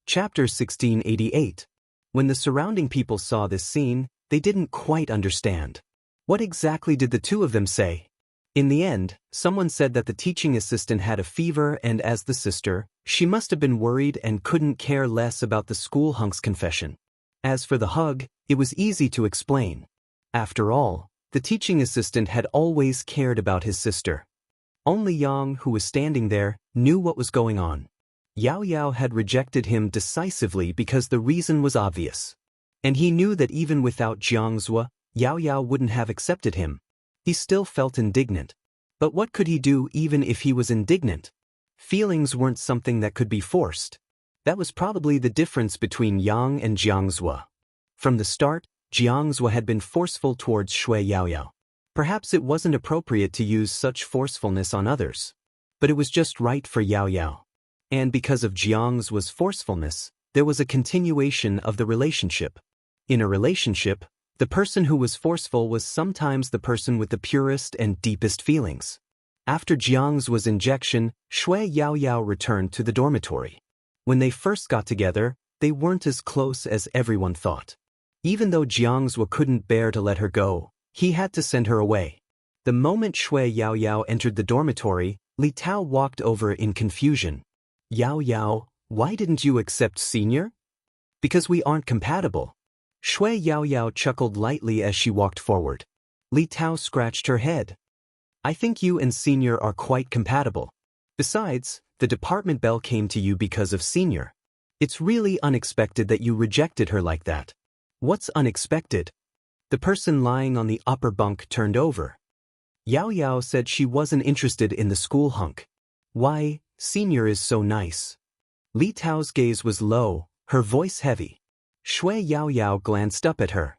Chapter 1688. When the surrounding people saw this scene, they didn't quite understand. What exactly did the two of them say? In the end, someone said that the teaching assistant had a fever, and as the sister, she must have been worried and couldn't care less about the school hunk's confession. As for the hug, it was easy to explain. After all, the teaching assistant had always cared about his sister. Only Yang, who was standing there, knew what was going on. Yao Yao had rejected him decisively because the reason was obvious. And he knew that even without Jiangzhou, Yao Yao wouldn't have accepted him. He still felt indignant. But what could he do even if he was indignant? Feelings weren't something that could be forced. That was probably the difference between Yang and Jiangzhou. From the start, Jiangzhou had been forceful towards Shui Yao Yao. Perhaps it wasn't appropriate to use such forcefulness on others. But it was just right for Yao Yao. And because of Jiangzhu's forcefulness, there was a continuation of the relationship. In a relationship, the person who was forceful was sometimes the person with the purest and deepest feelings. After Jiangzhu's injection, Shui Yao Yao returned to the dormitory. When they first got together, they weren't as close as everyone thought. Even though Jiangzhou couldn't bear to let her go, he had to send her away. The moment Shui Yao Yao entered the dormitory, Li Tao walked over in confusion. Yao Yao, why didn't you accept Senior? Because we aren't compatible. Shui Yao Yao chuckled lightly as she walked forward. Li Tao scratched her head. I think you and Senior are quite compatible. Besides, the department bell came to you because of Senior. It's really unexpected that you rejected her like that. What's unexpected? The person lying on the upper bunk turned over. Yao Yao said she wasn't interested in the school hunk. Why, Senior is so nice. Li Tao's gaze was low, her voice heavy. Shui Yao Yao glanced up at her.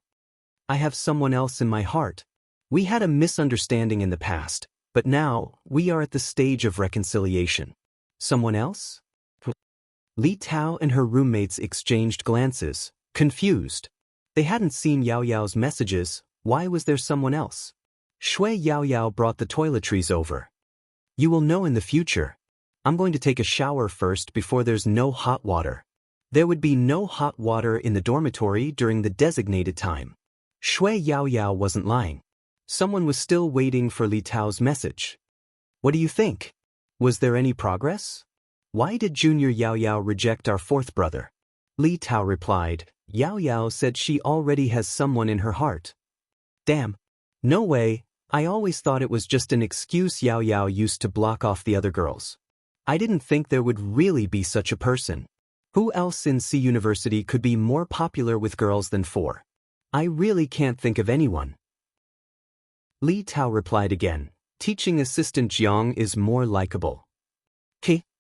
I have someone else in my heart. We had a misunderstanding in the past, but now we are at the stage of reconciliation. Someone else? Li Tao and her roommates exchanged glances, confused. They hadn't seen Yao Yao's messages. Why was there someone else? Shui Yao Yao brought the toiletries over. You will know in the future. I'm going to take a shower first before there's no hot water. There would be no hot water in the dormitory during the designated time. Shui Yao Yao wasn't lying. Someone was still waiting for Li Tao's message. What do you think? Was there any progress? Why did Junior Yao Yao reject our fourth brother? Li Tao replied, Yao Yao said she already has someone in her heart. Damn. No way, I always thought it was just an excuse Yao Yao used to block off the other girls. I didn't think there would really be such a person. Who else in C University could be more popular with girls than 4? I really can't think of anyone. Li Tao replied again, teaching assistant Jiang is more likable.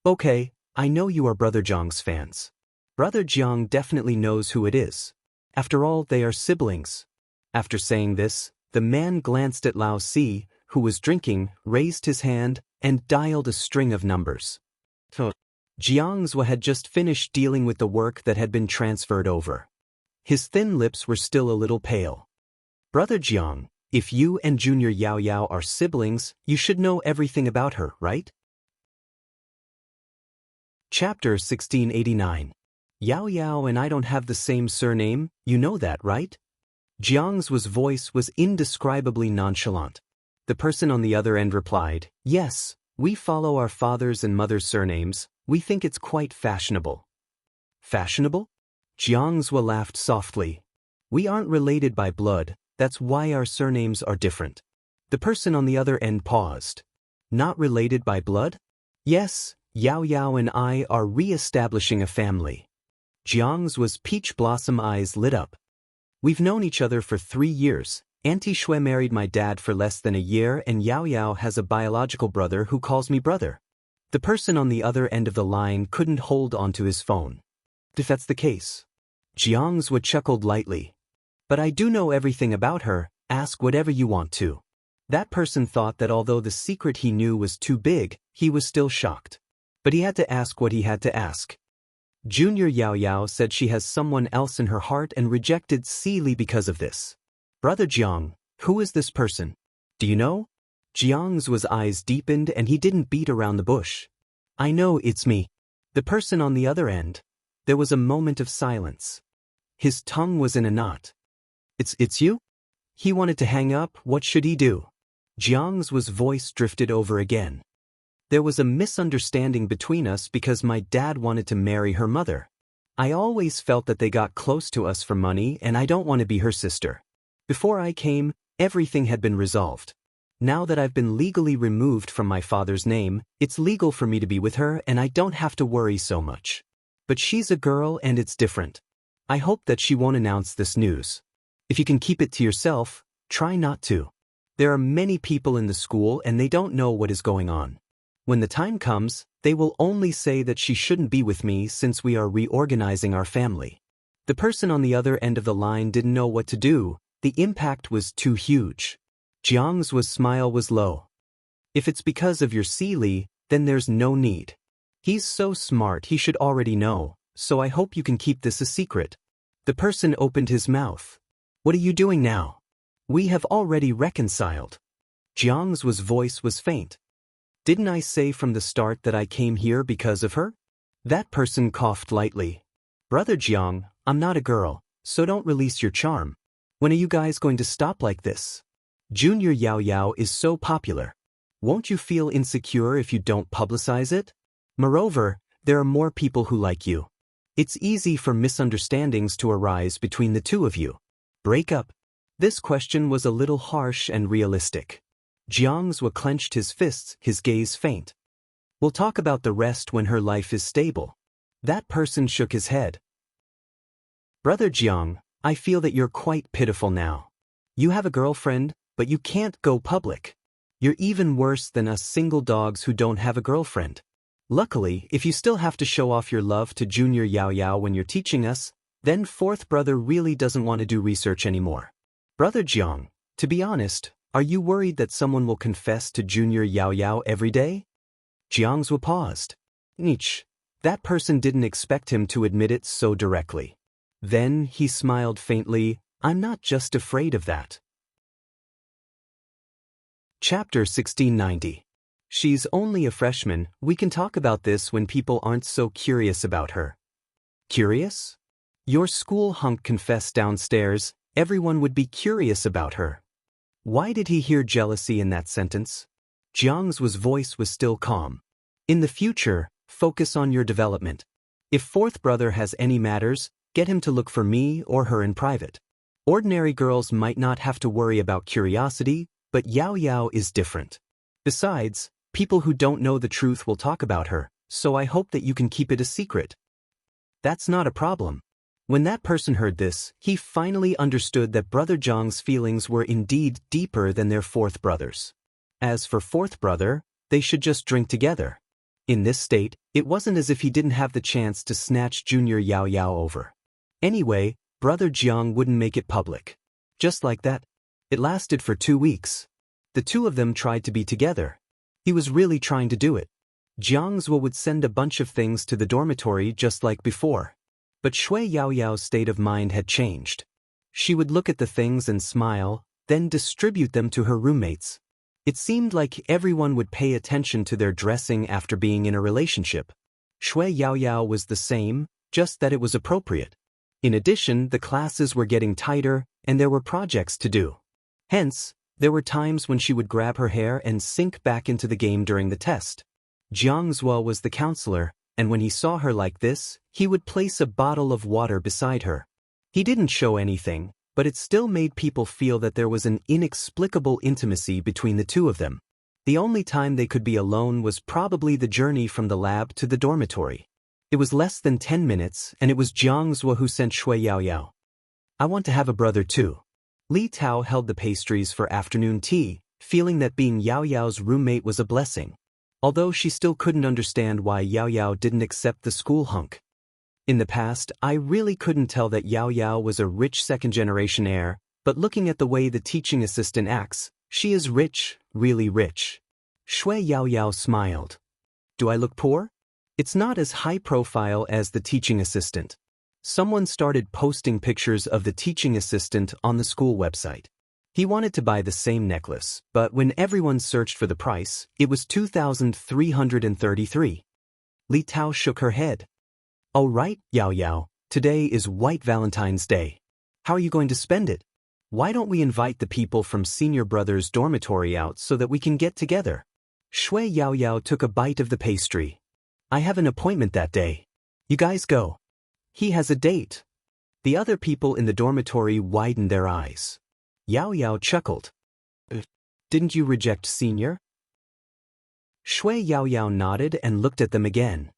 Okay, I know you are Brother Jiang's fans. Brother Jiang definitely knows who it is. After all, they are siblings. After saying this, the man glanced at Lao Si, who was drinking, raised his hand, and dialed a string of numbers. Jiangzhou had just finished dealing with the work that had been transferred over. His thin lips were still a little pale. Brother Jiang, if you and Junior Yao Yao are siblings, you should know everything about her, right? Chapter 1689. Yao Yao and I don't have the same surname, you know that, right? Jiangzhu's voice was indescribably nonchalant. The person on the other end replied, yes, we follow our father's and mother's surnames. We think it's quite fashionable. Fashionable? Jiangzhou laughed softly. We aren't related by blood, that's why our surnames are different. The person on the other end paused. Not related by blood? Yes, Yao Yao and I are re-establishing a family. Jiangzhu's peach blossom eyes lit up. We've known each other for 3 years. Auntie Shui married my dad for less than a year, and Yao Yao has a biological brother who calls me brother. The person on the other end of the line couldn't hold onto his phone. If that's the case. Jiangzhou chuckled lightly. But I do know everything about her, ask whatever you want to. That person thought that although the secret he knew was too big, he was still shocked. But he had to ask what he had to ask. Junior Yao Yao said she has someone else in her heart and rejected Li because of this. Brother Jiang, who is this person? Do you know? Jiangzhu's eyes deepened and he didn't beat around the bush. I know it's me. The person on the other end. There was a moment of silence. His tongue was in a knot. It's you? He wanted to hang up. What should he do? Jiang's voice drifted over again. There was a misunderstanding between us because my dad wanted to marry her mother. I always felt that they got close to us for money and I don't want to be her sister. Before I came, everything had been resolved. Now that I've been legally removed from my father's name, it's legal for me to be with her and I don't have to worry so much. But she's a girl and it's different. I hope that she won't announce this news. If you can keep it to yourself, try not to. There are many people in the school and they don't know what is going on. When the time comes, they will only say that she shouldn't be with me since we are reorganizing our family. The person on the other end of the line didn't know what to do. The impact was too huge. Jiang's smile was low. If it's because of your Li, then there's no need. He's so smart he should already know, so I hope you can keep this a secret. The person opened his mouth. What are you doing now? We have already reconciled. Jiang's voice was faint. Didn't I say from the start that I came here because of her? That person coughed lightly. Brother Jiang, I'm not a girl, so don't release your charm. When are you guys going to stop like this? Junior Yao Yao is so popular. Won't you feel insecure if you don't publicize it? Moreover, there are more people who like you. It's easy for misunderstandings to arise between the two of you. Break up. This question was a little harsh and realistic. Jiang's clenched his fists, his gaze faint. We'll talk about the rest when her life is stable. That person shook his head. Brother Jiang, I feel that you're quite pitiful now. You have a girlfriend, but you can't go public. You're even worse than us single dogs who don't have a girlfriend. Luckily, if you still have to show off your love to Junior Yao Yao when you're teaching us, then fourth brother really doesn't want to do research anymore. Brother Jiang, to be honest, are you worried that someone will confess to Junior Yao Yao every day? Jiang's paused. Nietzsche. That person didn't expect him to admit it so directly. Then he smiled faintly. I'm not just afraid of that. Chapter 1690. She's only a freshman. We can talk about this when people aren't so curious about her. Curious? Your school hunk confessed downstairs. Everyone would be curious about her. Why did he hear jealousy in that sentence? Jiang's voice was still calm. In the future, focus on your development. If fourth brother has any matters, get him to look for me or her in private. Ordinary girls might not have to worry about curiosity, but Yao Yao is different. Besides, people who don't know the truth will talk about her, so I hope that you can keep it a secret. That's not a problem. When that person heard this, he finally understood that Brother Jiang's feelings were indeed deeper than their fourth brother's. As for fourth brother, they should just drink together. In this state, it wasn't as if he didn't have the chance to snatch Junior Yao Yao over. Anyway, Brother Jiang wouldn't make it public. Just like that. It lasted for 2 weeks. The two of them tried to be together. He was really trying to do it. Jiang's would send a bunch of things to the dormitory just like before. But Shui Yao Yao's state of mind had changed. She would look at the things and smile, then distribute them to her roommates. It seemed like everyone would pay attention to their dressing after being in a relationship. Shui Yao Yao was the same, just that it was appropriate. In addition, the classes were getting tighter, and there were projects to do. Hence, there were times when she would grab her hair and sink back into the game during the test. Jiang Zuo was the counselor, and when he saw her like this, he would place a bottle of water beside her. He didn't show anything, but it still made people feel that there was an inexplicable intimacy between the two of them. The only time they could be alone was probably the journey from the lab to the dormitory. It was less than 10 minutes, and it was Jiang Zuo who sent Shui Yao Yao. I want to have a brother too. Li Tao held the pastries for afternoon tea, feeling that being Yao Yao's roommate was a blessing. Although she still couldn't understand why Yao Yao didn't accept the school hunk. In the past, I really couldn't tell that Yao Yao was a rich second-generation heir, but looking at the way the teaching assistant acts, she is rich, really rich. Shui Yao Yao smiled. Do I look poor? It's not as high-profile as the teaching assistant. Someone started posting pictures of the teaching assistant on the school website. He wanted to buy the same necklace, but when everyone searched for the price, it was 2,333. Li Tao shook her head. "Oh right, Yao Yao, today is White Valentine's Day. How are you going to spend it? Why don't we invite the people from Senior Brother's dormitory out so that we can get together?" Shui Yao Yao took a bite of the pastry. "I have an appointment that day. You guys go." "He has a date." The other people in the dormitory widened their eyes. Yao Yao chuckled. "Didn't you reject Senior?" Shui Yao Yao nodded and looked at them again.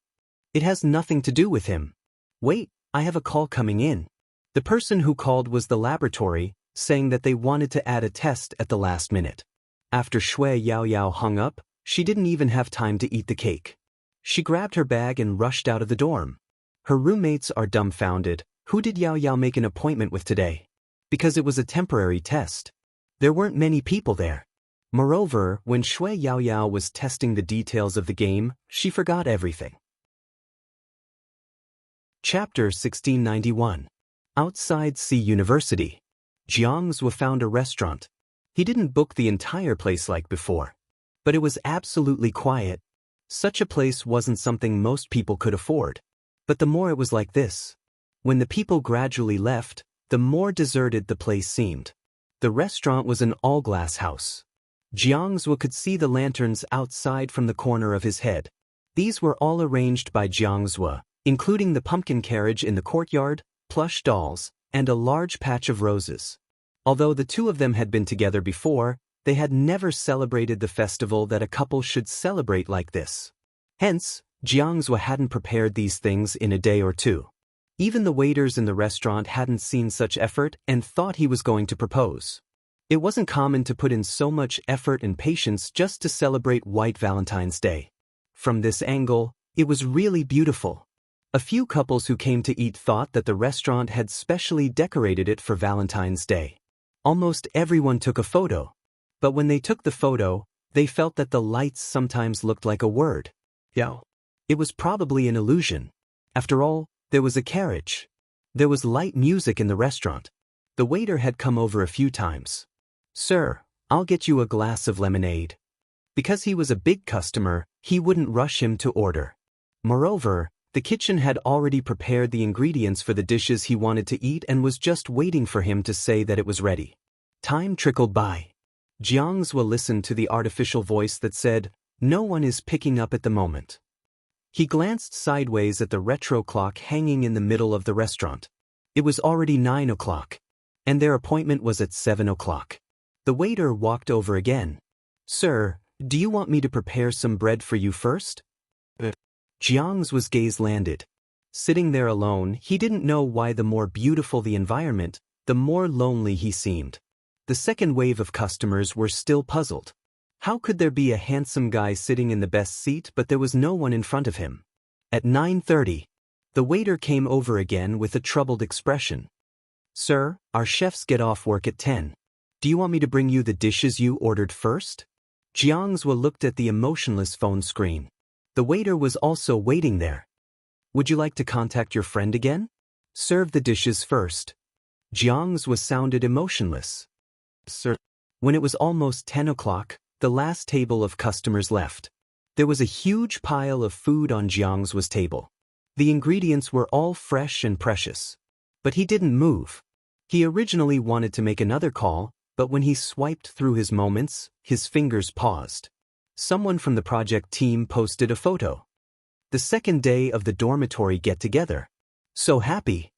"It has nothing to do with him. Wait, I have a call coming in." The person who called was the laboratory, saying that they wanted to add a test at the last minute. After Shui Yao Yao hung up, she didn't even have time to eat the cake. She grabbed her bag and rushed out of the dorm. Her roommates are dumbfounded. Who did Yao Yao make an appointment with today? Because it was a temporary test. There weren't many people there. Moreover, when Shui Yao Yao was testing the details of the game, she forgot everything. Chapter 1691. Outside C University. Jiang Zhu found a restaurant. He didn't book the entire place like before. But it was absolutely quiet. Such a place wasn't something most people could afford. But the more it was like this. When the people gradually left, the more deserted the place seemed. The restaurant was an all-glass house. Jiang Zhu could see the lanterns outside from the corner of his head. These were all arranged by Jiang Zhu, including the pumpkin carriage in the courtyard, plush dolls, and a large patch of roses. Although the two of them had been together before, they had never celebrated the festival that a couple should celebrate like this. Hence, Jiang Zhu hadn't prepared these things in a day or two. Even the waiters in the restaurant hadn't seen such effort and thought he was going to propose. It wasn't common to put in so much effort and patience just to celebrate White Valentine's Day. From this angle, it was really beautiful. A few couples who came to eat thought that the restaurant had specially decorated it for Valentine's Day. Almost everyone took a photo. But when they took the photo, they felt that the lights sometimes looked like a word. Yao. It was probably an illusion. After all, there was a carriage. There was light music in the restaurant. The waiter had come over a few times. "Sir, I'll get you a glass of lemonade." Because he was a big customer, he wouldn't rush him to order. Moreover, the kitchen had already prepared the ingredients for the dishes he wanted to eat and was just waiting for him to say that it was ready. Time trickled by. Jiang Zhu listened to the artificial voice that said, "No one is picking up at the moment." He glanced sideways at the retro clock hanging in the middle of the restaurant. It was already 9 o'clock. And their appointment was at 7 o'clock. The waiter walked over again. "Sir, do you want me to prepare some bread for you first?" Jiang Zhu's gaze landed. Sitting there alone, he didn't know why the more beautiful the environment, the more lonely he seemed. The second wave of customers were still puzzled. How could there be a handsome guy sitting in the best seat but there was no one in front of him? At 9:30, the waiter came over again with a troubled expression. "Sir, our chefs get off work at 10. Do you want me to bring you the dishes you ordered first?" Jiang Zhu looked at the emotionless phone screen. The waiter was also waiting there. "Would you like to contact your friend again?" "Serve the dishes first." Jiang Zhu sounded emotionless. "Sir." When it was almost 10 o'clock, the last table of customers left. There was a huge pile of food on Jiang Zhu's table. The ingredients were all fresh and precious. But he didn't move. He originally wanted to make another call, but when he swiped through his moments, his fingers paused. Someone from the project team posted a photo. The second day of the dormitory get-together. So happy.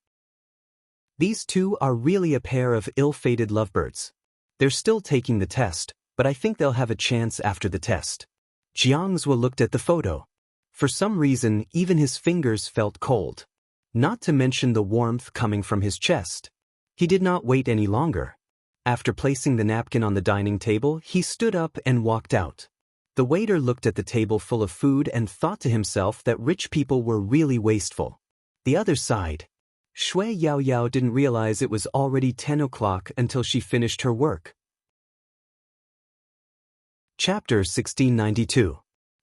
These two are really a pair of ill-fated lovebirds. They're still taking the test, but I think they'll have a chance after the test. Jiang Zhu looked at the photo. For some reason, even his fingers felt cold. Not to mention the warmth coming from his chest. He did not wait any longer. After placing the napkin on the dining table, he stood up and walked out. The waiter looked at the table full of food and thought to himself that rich people were really wasteful. The other side. Shui Yao Yao didn't realize it was already 10 o'clock until she finished her work. Chapter 1692.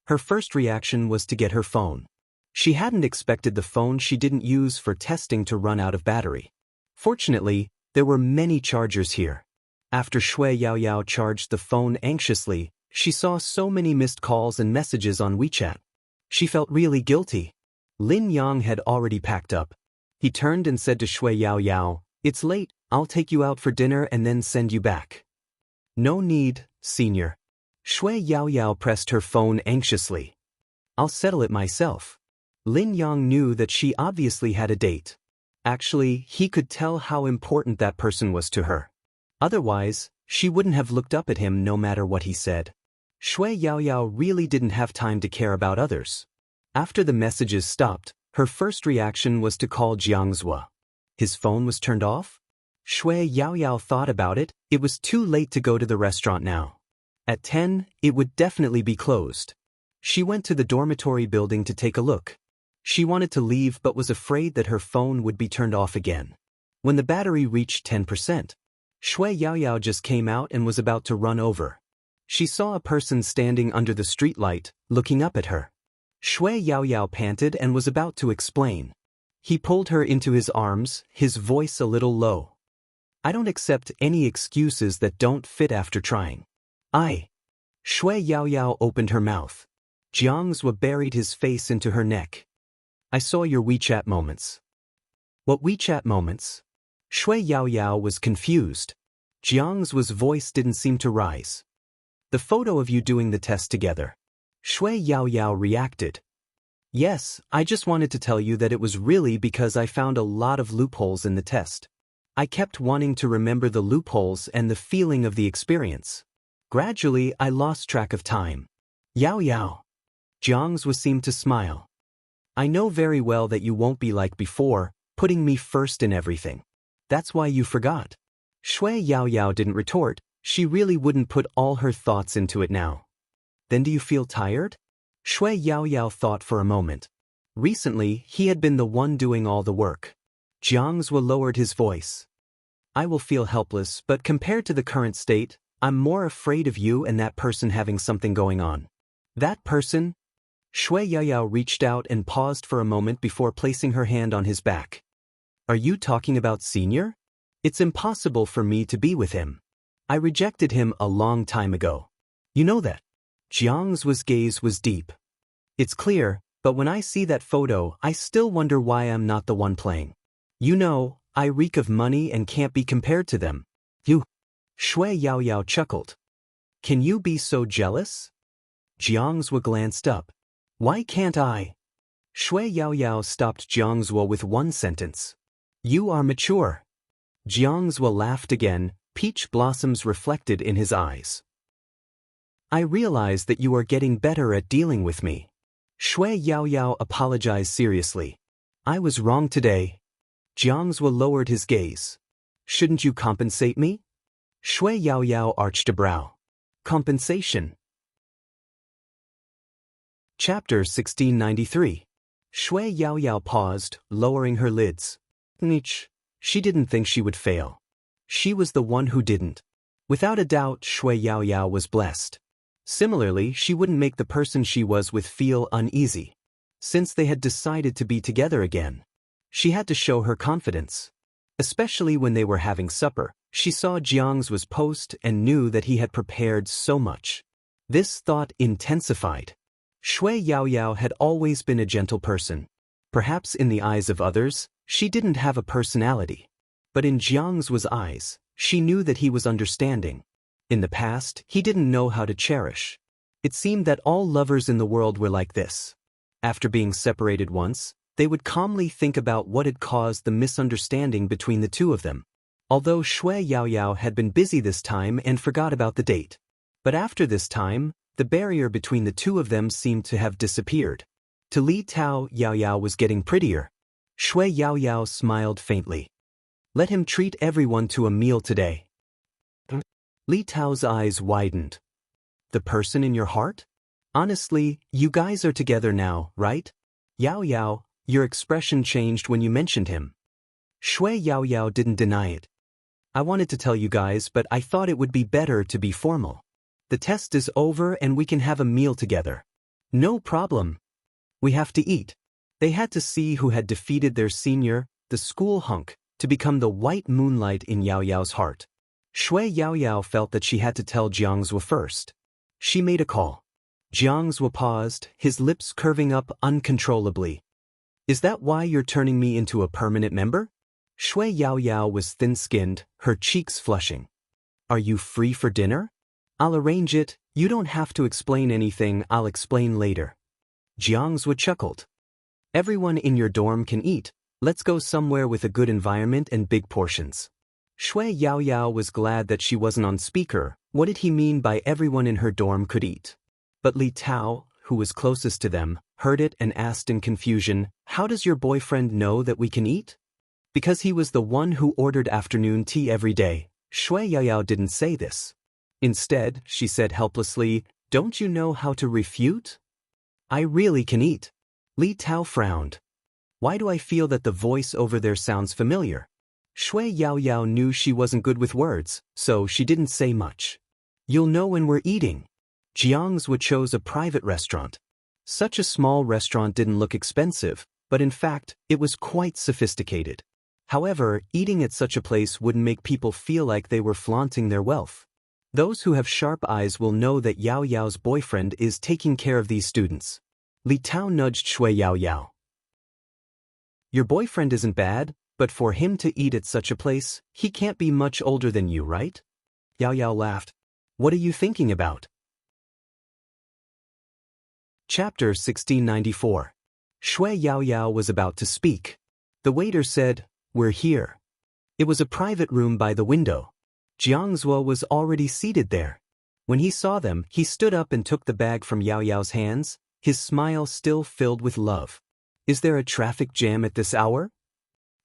Her first reaction was to get her phone. She hadn't expected the phone she didn't use for testing to run out of battery. Fortunately, there were many chargers here. After Shui Yao Yao charged the phone anxiously, she saw so many missed calls and messages on WeChat. She felt really guilty. Lin Yang had already packed up. He turned and said to Shui Yao Yao, "It's late, I'll take you out for dinner and then send you back." "No need, senior." Shui Yao Yao pressed her phone anxiously. "I'll settle it myself." Lin Yang knew that she obviously had a date. Actually, he could tell how important that person was to her. Otherwise, she wouldn't have looked up at him no matter what he said. Shui Yao Yao really didn't have time to care about others. After the messages stopped, her first reaction was to call Jiang Zhua. His phone was turned off? Shui Yao Yao thought about it. It was too late to go to the restaurant now. At 10, it would definitely be closed. She went to the dormitory building to take a look. She wanted to leave but was afraid that her phone would be turned off again. When the battery reached 10%, Shui Yao Yao just came out and was about to run over. She saw a person standing under the streetlight, looking up at her. Shui Yao Yao panted and was about to explain. He pulled her into his arms, his voice a little low. "I don't accept any excuses that don't fit after trying." Shui Yao Yao opened her mouth. Jiang Zhua buried his face into her neck. "I saw your WeChat moments." "What WeChat moments?" Shui Yao Yao was confused. Jiang Zhua's voice didn't seem to rise. "The photo of you doing the test together." Shui Yao Yao reacted. "Yes, I just wanted to tell you that it was really because I found a lot of loopholes in the test. I kept wanting to remember the loopholes and the feeling of the experience. Gradually, I lost track of time." "Yao Yao." Jiang Zhua seemed to smile. "I know very well that you won't be like before, putting me first in everything. That's why you forgot." Shui Yao Yao didn't retort. She really wouldn't put all her thoughts into it now. "Then do you feel tired?" Shui Yao Yao thought for a moment. Recently, he had been the one doing all the work. Jiang Zhua lowered his voice. "I will feel helpless, but compared to the current state, I'm more afraid of you and that person having something going on." "That person?" Shui Yao Yao reached out and paused for a moment before placing her hand on his back. "Are you talking about Senior? It's impossible for me to be with him. I rejected him a long time ago. You know that." Jiang Zhua's gaze was deep. "It's clear, but when I see that photo, I still wonder why I'm not the one playing. You know, I reek of money and can't be compared to them." "You?" Shui Yao Yao chuckled. "Can you be so jealous?" Jiang Zhua glanced up. "Why can't I?" Shui Yao Yao stopped Jiang Zhua with one sentence. "You are mature." Jiang Zhua laughed again, peach blossoms reflected in his eyes. "I realize that you are getting better at dealing with me." Shui Yao Yao apologized seriously. "I was wrong today." Jiang Zhua lowered his gaze. "Shouldn't you compensate me?" Shui Yao Yao arched a brow. "Compensation?" Chapter 1693. Shui Yao Yao paused, lowering her lids. She didn't think she would fail. She was the one who didn't. Without a doubt, Shui Yao Yao was blessed. Similarly, she wouldn't make the person she was with feel uneasy. Since they had decided to be together again, she had to show her confidence. Especially when they were having supper, she saw Jiang Zhua's post and knew that he had prepared so much. This thought intensified. Shui Yao Yao had always been a gentle person. Perhaps in the eyes of others, she didn't have a personality. But in Jiang Zhua's eyes, she knew that he was understanding. In the past, he didn't know how to cherish. It seemed that all lovers in the world were like this. After being separated once, they would calmly think about what had caused the misunderstanding between the two of them. Although Shui Yao Yao had been busy this time and forgot about the date. But after this time, the barrier between the two of them seemed to have disappeared. To Li Tao, Yao Yao was getting prettier. Shui Yao Yao smiled faintly. "Let him treat everyone to a meal today." Li Tao's eyes widened. "The person in your heart? Honestly, you guys are together now, right?" "Yao Yao, your expression changed when you mentioned him." Shui Yao Yao didn't deny it. "I wanted to tell you guys, but I thought it would be better to be formal. The test is over and we can have a meal together." "No problem. We have to eat." They had to see who had defeated their senior, the school hunk, to become the white moonlight in Yao Yao's heart. Shui Yao Yao felt that she had to tell Jiang Zhua first. She made a call. Jiang Zhua paused, his lips curving up uncontrollably. Is that why you're turning me into a permanent member? Shui Yao Yao was thin-skinned, her cheeks flushing. Are you free for dinner? I'll arrange it, you don't have to explain anything, I'll explain later. Jiangzhu chuckled. Everyone in your dorm can eat, let's go somewhere with a good environment and big portions. Shui Yao Yao was glad that she wasn't on speaker. What did he mean by everyone in her dorm could eat? But Li Tao, who was closest to them, heard it and asked in confusion, how does your boyfriend know that we can eat? Because he was the one who ordered afternoon tea every day. Shui Yao Yao didn't say this. Instead, she said helplessly, don't you know how to refute? I really can eat. Li Tao frowned. Why do I feel that the voice over there sounds familiar? Shui Yao Yao knew she wasn't good with words, so she didn't say much. You'll know when we're eating. Jiangzhu chose a private restaurant. Such a small restaurant didn't look expensive, but in fact, it was quite sophisticated. However, eating at such a place wouldn't make people feel like they were flaunting their wealth. Those who have sharp eyes will know that Yao Yao's boyfriend is taking care of these students. Li Tao nudged Shui Yao Yao. Your boyfriend isn't bad, but for him to eat at such a place, he can't be much older than you, right? Yao Yao laughed. What are you thinking about? Chapter 1694. Shui Yao Yao was about to speak. The waiter said, we're here. It was a private room by the window. Jiangzhu was already seated there. When he saw them, he stood up and took the bag from Yao Yao's hands, his smile still filled with love. Is there a traffic jam at this hour?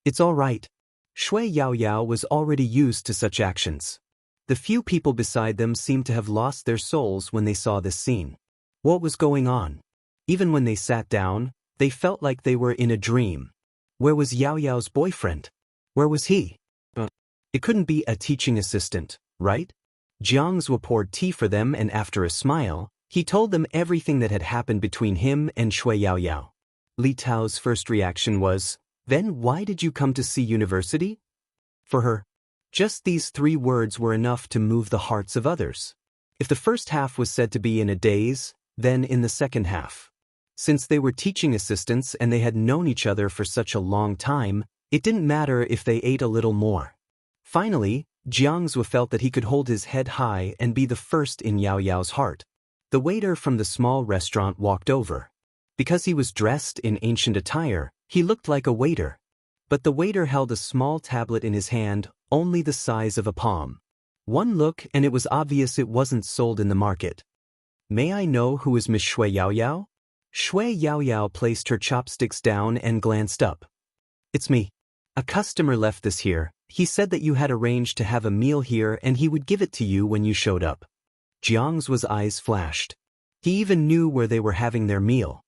It's all right. Shui Yao Yao was already used to such actions. The few people beside them seemed to have lost their souls when they saw this scene. What was going on? Even when they sat down, they felt like they were in a dream. Where was Yao Yao's boyfriend? Where was he? It couldn't be a teaching assistant, right? Jiangzhu poured tea for them and after a smile, he told them everything that had happened between him and Shui Yao Yao. Li Tao's first reaction was, then why did you come to see university? For her, just these 3 words were enough to move the hearts of others. If the first half was said to be in a daze, then in the second half. Since they were teaching assistants and they had known each other for such a long time, it didn't matter if they ate a little more. Finally, Jiangzhu felt that he could hold his head high and be the first in Yao Yao's heart. The waiter from the small restaurant walked over. Because he was dressed in ancient attire, he looked like a waiter. But the waiter held a small tablet in his hand, only the size of a palm. One look and it was obvious it wasn't sold in the market. May I know who is Miss Shui Yao Yao? Shui Yao Yao placed her chopsticks down and glanced up. It's me. A customer left this here. He said that you had arranged to have a meal here and he would give it to you when you showed up. Jiangzhu's eyes flashed. He even knew where they were having their meal.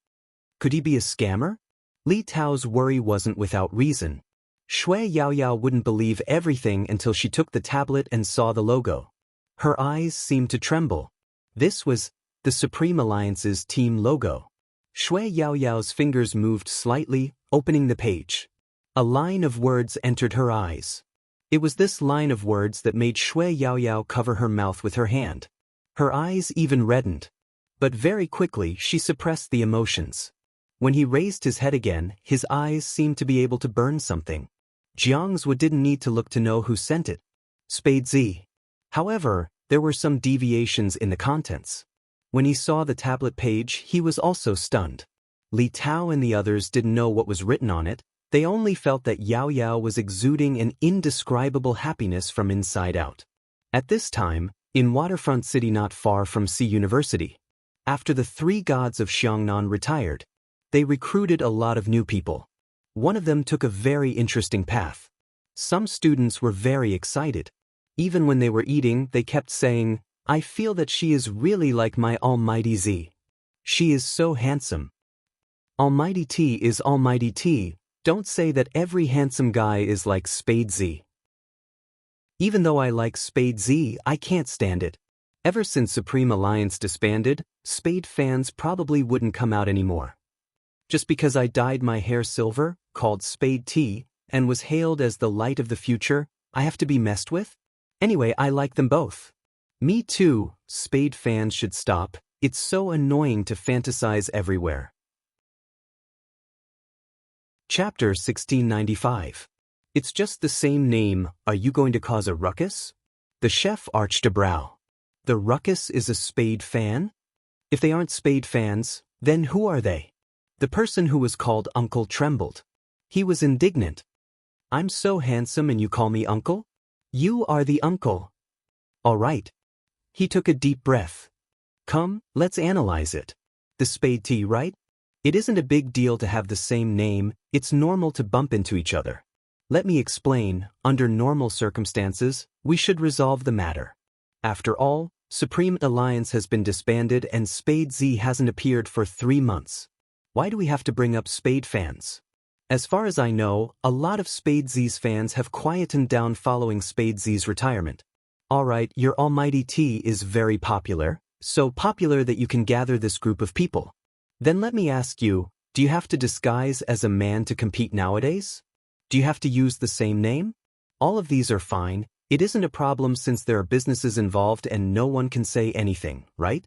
Could he be a scammer? Li Tao's worry wasn't without reason. Shui Yao Yao wouldn't believe everything until she took the tablet and saw the logo. Her eyes seemed to tremble. This was the Supreme Alliance's team logo. Shui Yao Yao's fingers moved slightly, opening the page. A line of words entered her eyes. It was this line of words that made Shui Yao Yao cover her mouth with her hand. Her eyes even reddened. But very quickly she suppressed the emotions. When he raised his head again, his eyes seemed to be able to burn something. Jiangzhu didn't need to look to know who sent it. Spade Z. However, there were some deviations in the contents. When he saw the tablet page, he was also stunned. Li Tao and the others didn't know what was written on it. They only felt that Yao Yao was exuding an indescribable happiness from inside out. At this time, in Waterfront City not far from C University, after the 3 gods of Xiangnan retired, they recruited a lot of new people. One of them took a very interesting path. Some students were very excited. Even when they were eating, they kept saying, I feel that she is really like my Almighty Z. She is so handsome. Almighty T is Almighty T. Don't say that every handsome guy is like Spade Z. Even though I like Spade Z, I can't stand it. Ever since Supreme Alliance disbanded, Spade fans probably wouldn't come out anymore. Just because I dyed my hair silver, called Spade T, and was hailed as the light of the future, I have to be messed with? Anyway, I like them both. Me too, Spade fans should stop. It's so annoying to fantasize everywhere. Chapter 1695. It's just the same name, are you going to cause a ruckus? The chef arched a brow. The ruckus is a Spade fan? If they aren't Spade fans, then who are they? The person who was called Uncle trembled. He was indignant. I'm so handsome and you call me uncle? You are the uncle. All right. He took a deep breath. Come, let's analyze it. The Spade tea, right? It isn't a big deal to have the same name, it's normal to bump into each other. Let me explain, under normal circumstances, we should resolve the matter. After all, Supreme Alliance has been disbanded and Spade Z hasn't appeared for 3 months. Why do we have to bring up Spade fans? As far as I know, a lot of Spade Z's fans have quietened down following Spade Z's retirement. Alright, your almighty tea is very popular, so popular that you can gather this group of people. Then let me ask you, do you have to disguise as a man to compete nowadays? Do you have to use the same name? All of these are fine, it isn't a problem since there are businesses involved and no one can say anything, right?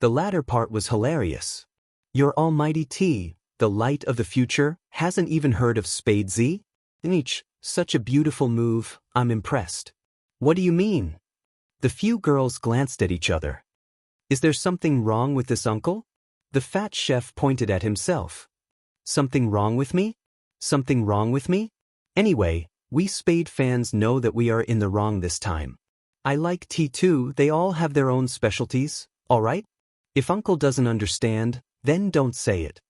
The latter part was hilarious. Your almighty tea, the light of the future, hasn't even heard of Spade Z? Each, such a beautiful move, I'm impressed. What do you mean? The few girls glanced at each other. Is there something wrong with this uncle? The fat chef pointed at himself. Something wrong with me? Something wrong with me? Anyway, we Spade fans know that we are in the wrong this time. I like tea too, they all have their own specialties, alright? If uncle doesn't understand, then don't say it.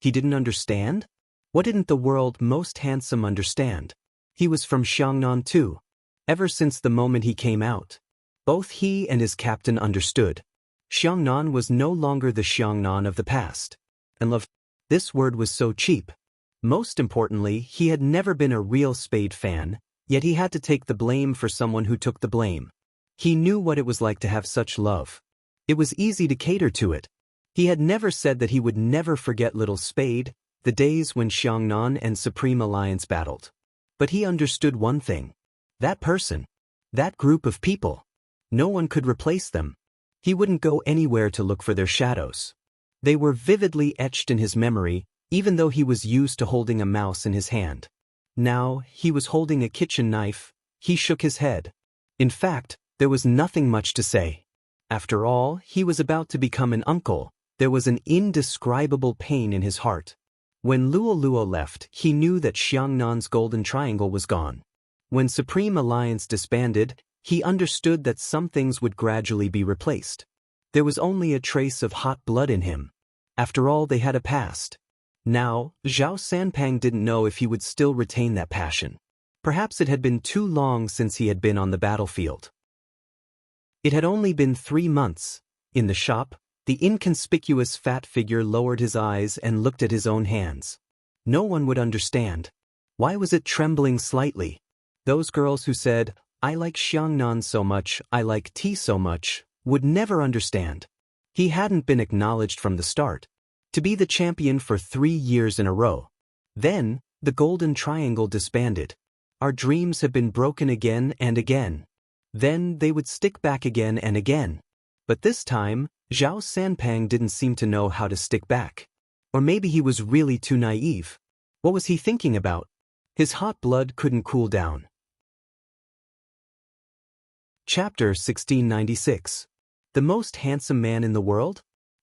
He didn't understand? What didn't the world most handsome understand? He was from Xiangnan too. Ever since the moment he came out. Both he and his captain understood. Xiangnan was no longer the Xiangnan of the past. And love, this word was so cheap. Most importantly, he had never been a real Spade fan, yet he had to take the blame for someone who took the blame. He knew what it was like to have such love. It was easy to cater to it. He had never said that he would never forget little Spade, the days when Xiangnan and Supreme Alliance battled. But he understood one thing. That person. That group of people. No one could replace them. He wouldn't go anywhere to look for their shadows. They were vividly etched in his memory, even though he was used to holding a mouse in his hand. Now, he was holding a kitchen knife. He shook his head. In fact, there was nothing much to say. After all, he was about to become an uncle. There was an indescribable pain in his heart. When Luo Luo left, he knew that Xiangnan's golden triangle was gone. When Supreme Alliance disbanded, he understood that some things would gradually be replaced. There was only a trace of hot blood in him. After all, they had a past. Now, Zhao Sanpang didn't know if he would still retain that passion. Perhaps it had been too long since he had been on the battlefield. It had only been 3 months. In the shop, the inconspicuous fat figure lowered his eyes and looked at his own hands. No one would understand. Why was it trembling slightly? Those girls who said, I like Xiangnan so much, I like tea so much, would never understand. He hadn't been acknowledged from the start. To be the champion for 3 years in a row. Then, the Golden Triangle disbanded. Our dreams have been broken again and again. Then they would stick back again and again. But this time, Zhao Sanpang didn't seem to know how to stick back. Or maybe he was really too naive. What was he thinking about? His hot blood couldn't cool down. Chapter 1696. The most handsome man in the world?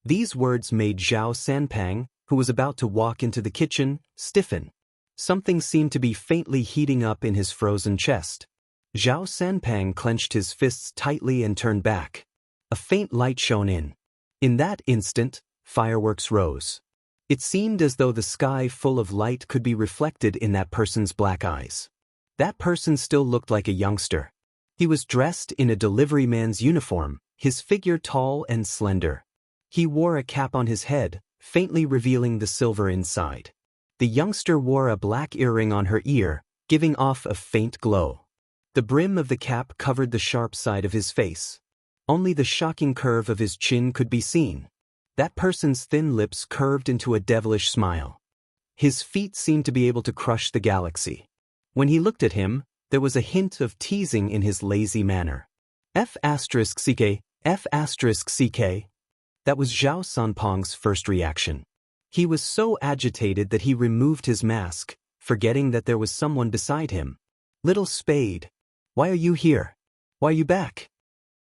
These words made Zhao Sanpang, who was about to walk into the kitchen, stiffen. Something seemed to be faintly heating up in his frozen chest. Zhao Sanpang clenched his fists tightly and turned back. A faint light shone in. In that instant, fireworks rose. It seemed as though the sky full of light could be reflected in that person's black eyes. That person still looked like a youngster. He was dressed in a delivery man's uniform, his figure tall and slender. He wore a cap on his head, faintly revealing the silver inside. The youngster wore a black earring on her ear, giving off a faint glow. The brim of the cap covered the sharp side of his face. Only the shocking curve of his chin could be seen. That person's thin lips curved into a devilish smile. His feet seemed to be able to crush the galaxy. When he looked at him, there was a hint of teasing in his lazy manner. F***ck. That was Zhao Sanpang's first reaction. He was so agitated that he removed his mask, forgetting that there was someone beside him. Little Spade. Why are you here? Why are you back?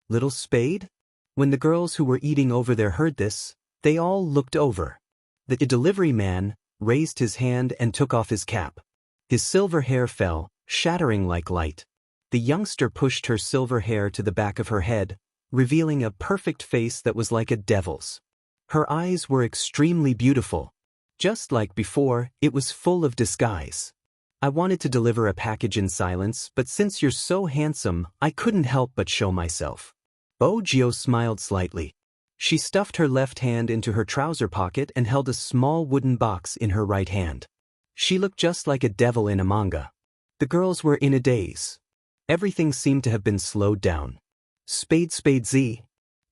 Little Spade? When the girls who were eating over there heard this, they all looked over. The delivery man raised his hand and took off his cap. His silver hair fell, shattering like light. The youngster pushed her silver hair to the back of her head, revealing a perfect face that was like a devil's. Her eyes were extremely beautiful. Just like before, it was full of disguise. I wanted to deliver a package in silence, but since you're so handsome, I couldn't help but show myself. Bojio smiled slightly. She stuffed her left hand into her trouser pocket and held a small wooden box in her right hand. She looked just like a devil in a manga. The girls were in a daze. Everything seemed to have been slowed down. Spade Z?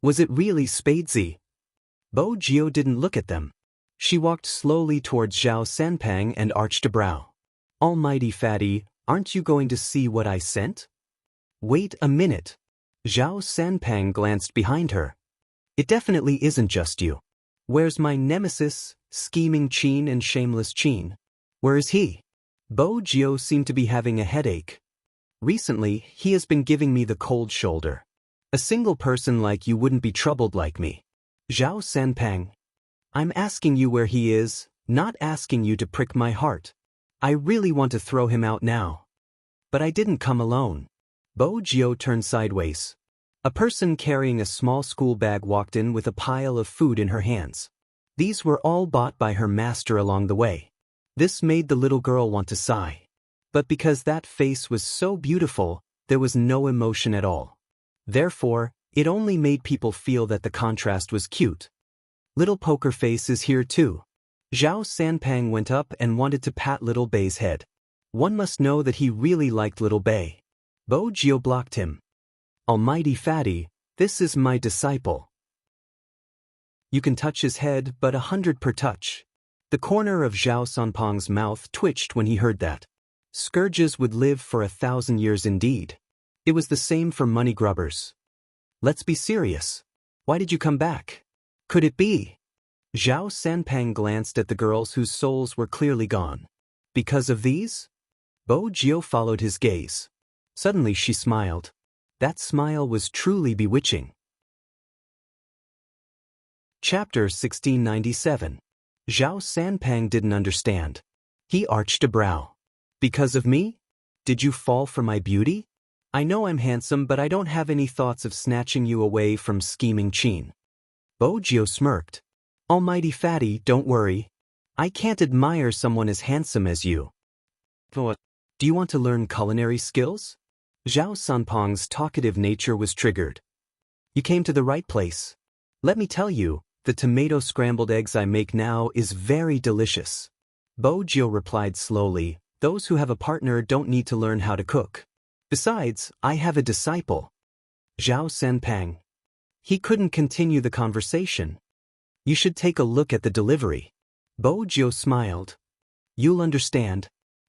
Was it really Spade Z? Bojio didn't look at them. She walked slowly towards Zhao Sanpang and arched a brow. Almighty fatty, aren't you going to see what I sent? Wait a minute. Zhao Sanpang glanced behind her. It definitely isn't just you. Where's my nemesis, scheming Qin and shameless Qin? Where is he? Bojio seemed to be having a headache. Recently, he has been giving me the cold shoulder. A single person like you wouldn't be troubled like me. Zhao Sanpang. I'm asking you where he is, not asking you to prick my heart. I really want to throw him out now. But I didn't come alone. Bojio turned sideways. A person carrying a small school bag walked in with a pile of food in her hands. These were all bought by her master along the way. This made the little girl want to sigh. But because that face was so beautiful, there was no emotion at all. Therefore, it only made people feel that the contrast was cute. Little Poker Face is here too. Zhao Sanpang went up and wanted to pat Little Bei's head. One must know that he really liked Little Bei. Bojio blocked him. Almighty fatty, this is my disciple. You can touch his head, but 100 per touch. The corner of Zhao Sanpang's mouth twitched when he heard that. Scourges would live for 1,000 years indeed. It was the same for money grubbers. Let's be serious. Why did you come back? Could it be? Zhao Sanpang glanced at the girls whose souls were clearly gone. Because of these? Bojio followed his gaze. Suddenly she smiled. That smile was truly bewitching. Chapter 1697. Zhao Sanpang didn't understand. He arched a brow. Because of me? Did you fall for my beauty? I know I'm handsome, but I don't have any thoughts of snatching you away from scheming Qin. Bojio smirked. Almighty fatty, don't worry. I can't admire someone as handsome as you. What? Do you want to learn culinary skills? Zhao Sanpang's talkative nature was triggered. You came to the right place. Let me tell you, the tomato scrambled eggs I make now is very delicious. Bojio replied slowly, those who have a partner don't need to learn how to cook. Besides, I have a disciple. Zhao Sanpang. He couldn't continue the conversation. You should take a look at the delivery. Bojio smiled. You'll understand.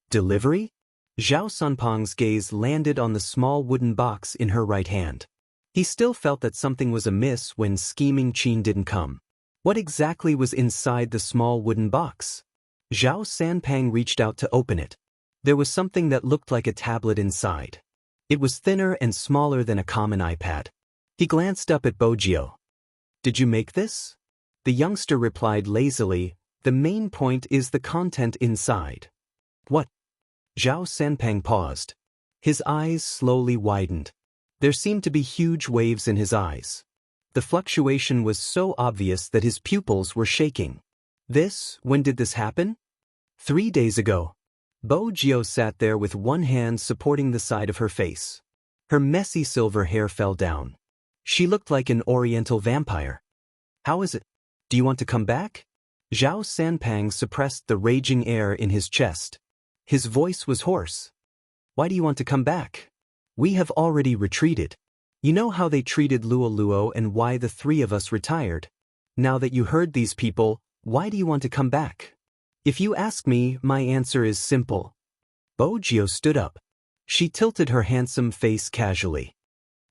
Delivery? Zhao Sanpang's gaze landed on the small wooden box in her right hand. He still felt that something was amiss when scheming Qin didn't come. What exactly was inside the small wooden box? Zhao Sanpang reached out to open it. There was something that looked like a tablet inside. It was thinner and smaller than a common iPad. He glanced up at Bojio. Did you make this? The youngster replied lazily, the main point is the content inside. What? Zhao Sanpang paused. His eyes slowly widened. There seemed to be huge waves in his eyes. The fluctuation was so obvious that his pupils were shaking. When did this happen? 3 days ago. Bojio sat there with one hand supporting the side of her face. Her messy silver hair fell down. She looked like an oriental vampire. How is it? Do you want to come back? Zhao Sanpang suppressed the raging air in his chest. His voice was hoarse. Why do you want to come back? We have already retreated. You know how they treated Luo and why the 3 of us retired. Now that you heard these people, why do you want to come back? If you ask me, my answer is simple. Bojio stood up. She tilted her handsome face casually.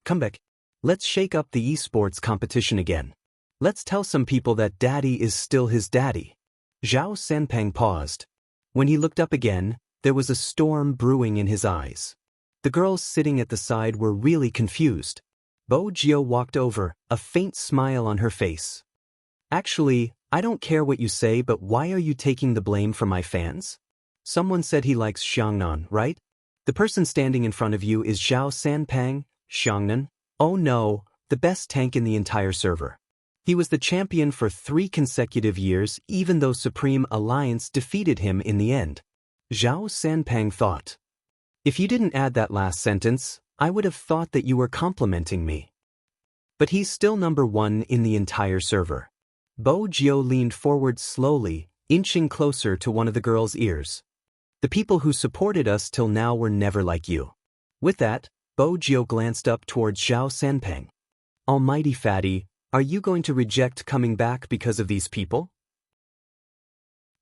Come back. Let's shake up the esports competition again. Let's tell some people that daddy is still his daddy. Zhao Sanpeng paused. When he looked up again, there was a storm brewing in his eyes. The girls sitting at the side were really confused. Bo Jio walked over, a faint smile on her face. Actually, I don't care what you say, but why are you taking the blame for my fans? Someone said he likes Xiangnan, right? The person standing in front of you is Zhao Sanpeng, Xiangnan. Oh no, the best tank in the entire server. He was the champion for 3 consecutive years even though Supreme Alliance defeated him in the end. Zhao Sanpeng thought. If you didn't add that last sentence, I would have thought that you were complimenting me. But he's still number 1 in the entire server. Bo Jio leaned forward slowly, inching closer to one of the girl's ears. The people who supported us till now were never like you. With that, Bo Jio glanced up towards Zhao Sanpeng. Almighty fatty, are you going to reject coming back because of these people?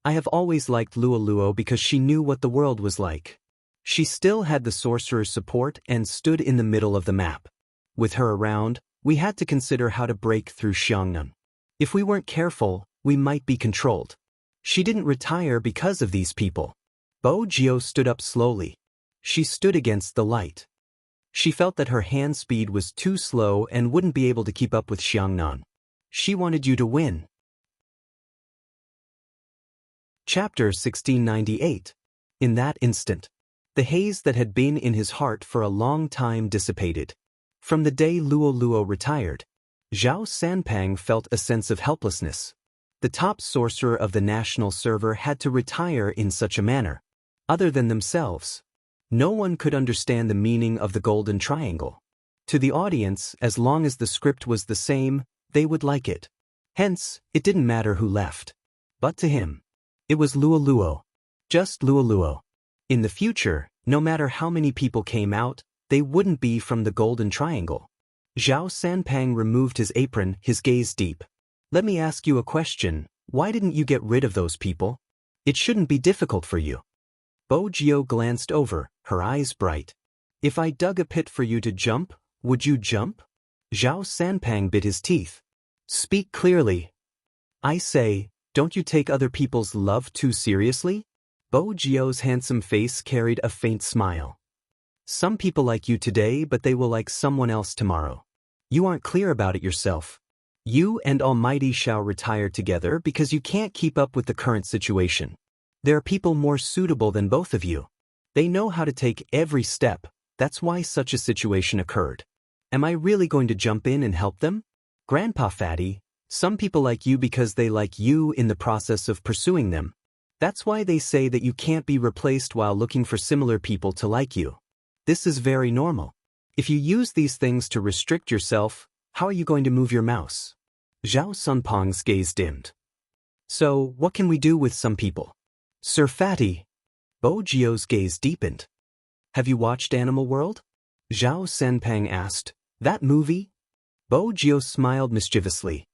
I have always liked Luo Luo because she knew what the world was like. She still had the sorcerer's support and stood in the middle of the map. With her around, we had to consider how to break through Xiangnan. If we weren't careful, we might be controlled. She didn't retire because of these people. Bo Jio stood up slowly. She stood against the light. She felt that her hand speed was too slow and wouldn't be able to keep up with Xiangnan. She wanted you to win. Chapter 1698. In that instant, the haze that had been in his heart for a long time dissipated. From the day Luo Luo retired, Zhao Sanpeng felt a sense of helplessness. The top sorcerer of the national server had to retire in such a manner. Other than themselves, no one could understand the meaning of the golden triangle. To the audience, as long as the script was the same, they would like it. Hence, it didn't matter who left. But to him, it was Luo Luo. Just Luo Luo. In the future, no matter how many people came out, they wouldn't be from the golden triangle. Zhao Sanpeng removed his apron, his gaze deep. Let me ask you a question. Why didn't you get rid of those people? It shouldn't be difficult for you. Bo Jio glanced over, her eyes bright. If I dug a pit for you to jump, would you jump? Zhao Sanpeng bit his teeth. Speak clearly. I say, don't you take other people's love too seriously? Bo Jio's handsome face carried a faint smile. Some people like you today, but they will like someone else tomorrow. You aren't clear about it yourself. You and Almighty shall retire together because you can't keep up with the current situation. There are people more suitable than both of you. They know how to take every step, that's why such a situation occurred. Am I really going to jump in and help them? Grandpa Fatty, some people like you because they like you in the process of pursuing them. That's why they say that you can't be replaced while looking for similar people to like you. This is very normal. If you use these things to restrict yourself, how are you going to move your mouse? Zhao Sanpeng's gaze dimmed. So, what can we do with some people? Sir Fatty. Bo Jio's gaze deepened. Have you watched Animal World? Zhao Sanpeng asked. That movie? Bo Jio smiled mischievously.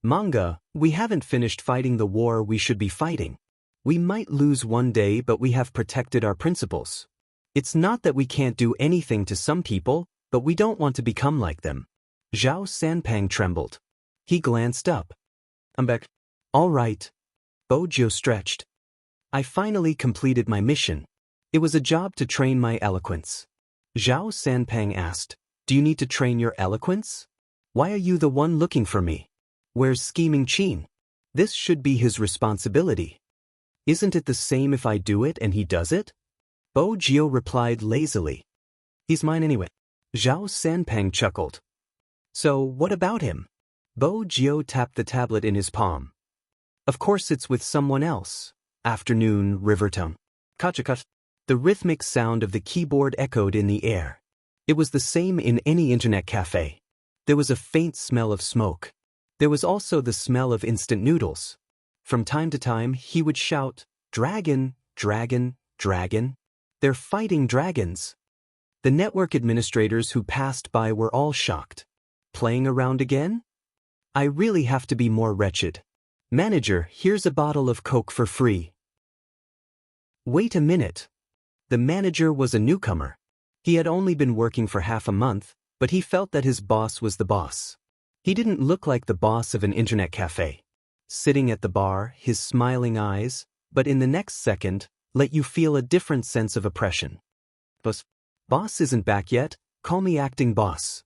Manga, we haven't finished fighting the war we should be fighting. We might lose one day, but we have protected our principles. It's not that we can't do anything to some people, but we don't want to become like them. Zhao Sanpeng trembled. He glanced up. I'm back. All right. Bo Jio stretched. I finally completed my mission. It was a job to train my eloquence. Zhao Sanpeng asked, do you need to train your eloquence? Why are you the one looking for me? Where's Scheming Qin? This should be his responsibility. Isn't it the same if I do it and he does it? Bo Jio replied lazily. He's mine anyway. Zhao Sanpeng chuckled. So what about him? Bo Jio tapped the tablet in his palm. Of course it's with someone else. Afternoon Rivertone. Kachakat. The rhythmic sound of the keyboard echoed in the air. It was the same in any internet cafe. There was a faint smell of smoke. There was also the smell of instant noodles. From time to time he would shout, Dragon, dragon, dragon. They're fighting dragons. The network administrators who passed by were all shocked. Playing around again? I really have to be more wretched. Manager, here's a bottle of Coke for free. Wait a minute. The manager was a newcomer. He had only been working for half a month, but he felt that his boss was the boss. He didn't look like the boss of an internet cafe. sitting at the bar, his smiling eyes, but in the next second, let you feel a different sense of oppression. Boss isn't back yet, call me acting boss.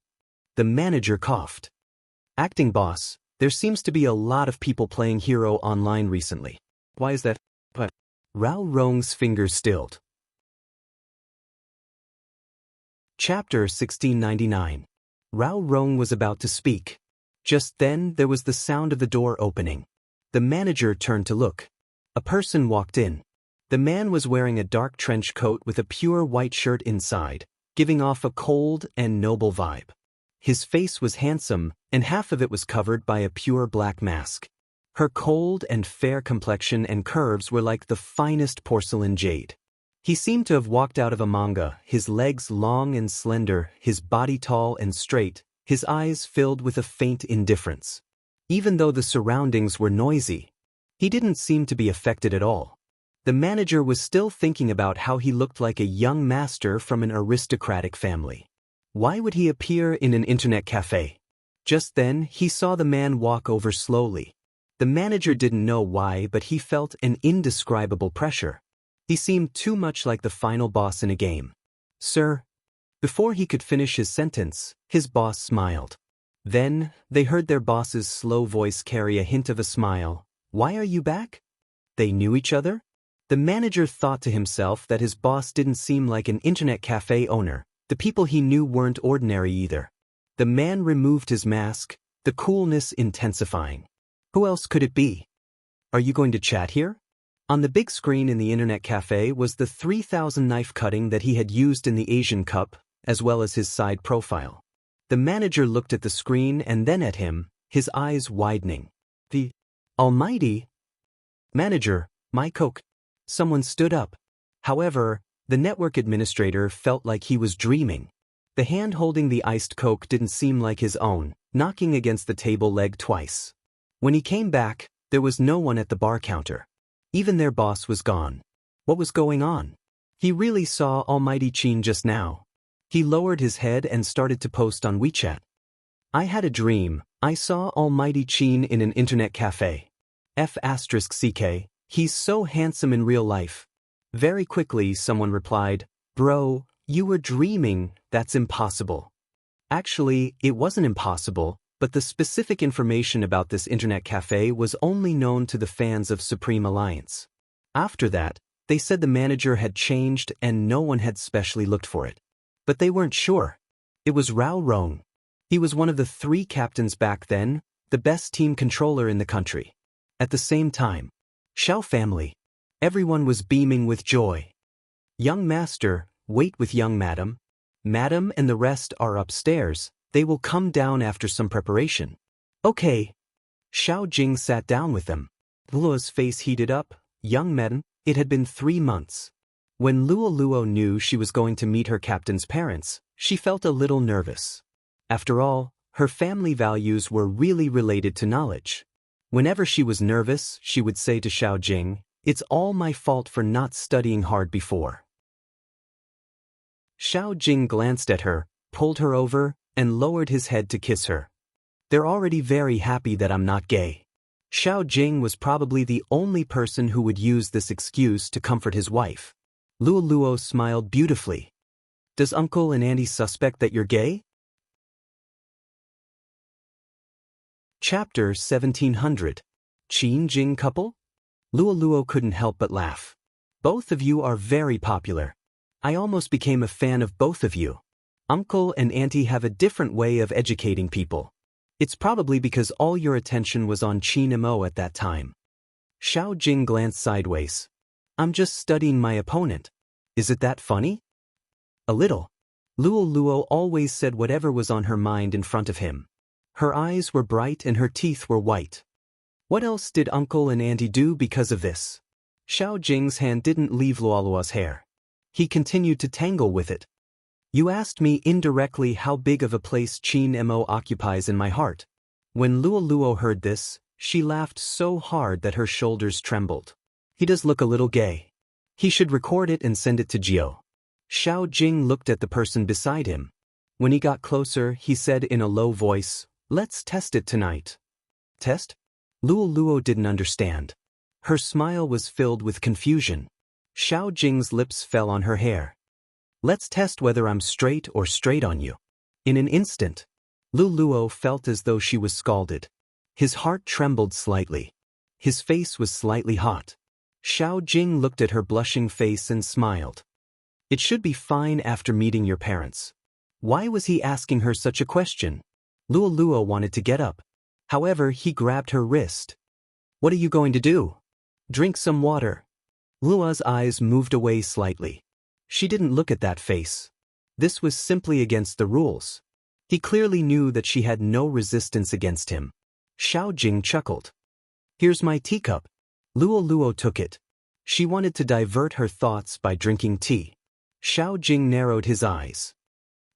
The manager coughed. Acting boss, there seems to be a lot of people playing hero online recently. Why is that? But Rao Rong's fingers stilled. Chapter 1699. Rao Rong was about to speak. Just then there was the sound of the door opening. The manager turned to look. A person walked in. The man was wearing a dark trench coat with a pure white shirt inside, giving off a cold and noble vibe. His face was handsome, and half of it was covered by a pure black mask. Her cold and fair complexion and curves were like the finest porcelain jade. He seemed to have walked out of a manga, his legs long and slender, his body tall and straight, his eyes filled with a faint indifference. Even though the surroundings were noisy, he didn't seem to be affected at all. The manager was still thinking about how he looked like a young master from an aristocratic family. Why would he appear in an internet cafe? Just then, he saw the man walk over slowly. The manager didn't know why, but he felt an indescribable pressure. He seemed too much like the final boss in a game. Sir. Before he could finish his sentence, his boss smiled. Then, they heard their boss's slow voice carry a hint of a smile. Why are you back? They knew each other? The manager thought to himself that his boss didn't seem like an internet cafe owner. The people he knew weren't ordinary either. The man removed his mask, the coolness intensifying. Who else could it be? Are you going to chat here? On the big screen in the internet cafe was the 3000 knife cutting that he had used in the Asian Cup, as well as his side profile. The manager looked at the screen and then at him, his eyes widening. The almighty manager, my Coke. Someone stood up. However, the network administrator felt like he was dreaming. The hand holding the iced Coke didn't seem like his own, knocking against the table leg twice. When he came back, there was no one at the bar counter. Even their boss was gone. What was going on? He really saw Almighty Chin just now. He lowered his head and started to post on WeChat. I had a dream. I saw Almighty Chin in an internet cafe. F***ck, he's so handsome in real life. Very quickly someone replied, Bro, you were dreaming, that's impossible. Actually, it wasn't impossible, but the specific information about this internet cafe was only known to the fans of Supreme Alliance. After that, they said the manager had changed and no one had specially looked for it. But they weren't sure. It was Rao Rong. He was one of the 3 captains back then, the best team controller in the country. At the same time, Xiao family. Everyone was beaming with joy. Young master, wait with young madam. Madam and the rest are upstairs. They will come down after some preparation. Okay. Xiao Jing sat down with them. Luo's face heated up. Young madam, it had been 3 months. When Luo knew she was going to meet her captain's parents, she felt a little nervous. After all, her family values were really related to knowledge. Whenever she was nervous, she would say to Xiao Jing, It's all my fault for not studying hard before. Xiao Jing glanced at her, pulled her over, and lowered his head to kiss her. They're already very happy that I'm not gay. Xiao Jing was probably the only person who would use this excuse to comfort his wife. Luo smiled beautifully. Does uncle and auntie suspect that you're gay? Chapter 1700. Qin Jing couple? Luo couldn't help but laugh. Both of you are very popular. I almost became a fan of both of you. Uncle and auntie have a different way of educating people. It's probably because all your attention was on Qin Mo at that time. Xiao Jing glanced sideways. I'm just studying my opponent. Is it that funny? A little. Luo always said whatever was on her mind in front of him. Her eyes were bright and her teeth were white. What else did uncle and auntie do because of this? Xiao Jing's hand didn't leave Luo's hair. He continued to tangle with it. You asked me indirectly how big of a place Qin Mo occupies in my heart. When Luo heard this, she laughed so hard that her shoulders trembled. He does look a little gay. He should record it and send it to Jiao. Xiao Jing looked at the person beside him. When he got closer, he said in a low voice, Let's test it tonight. Test? Luo didn't understand. Her smile was filled with confusion. Xiao Jing's lips fell on her hair. Let's test whether I'm straight or straight on you. In an instant, Luo felt as though she was scalded. His heart trembled slightly. His face was slightly hot. Xiao Jing looked at her blushing face and smiled. It should be fine after meeting your parents. Why was he asking her such a question? Luo wanted to get up. However, he grabbed her wrist. What are you going to do? Drink some water. Luo's eyes moved away slightly. She didn't look at that face. This was simply against the rules. He clearly knew that she had no resistance against him. Xiao Jing chuckled. Here's my teacup. Luo took it. She wanted to divert her thoughts by drinking tea. Xiao Jing narrowed his eyes.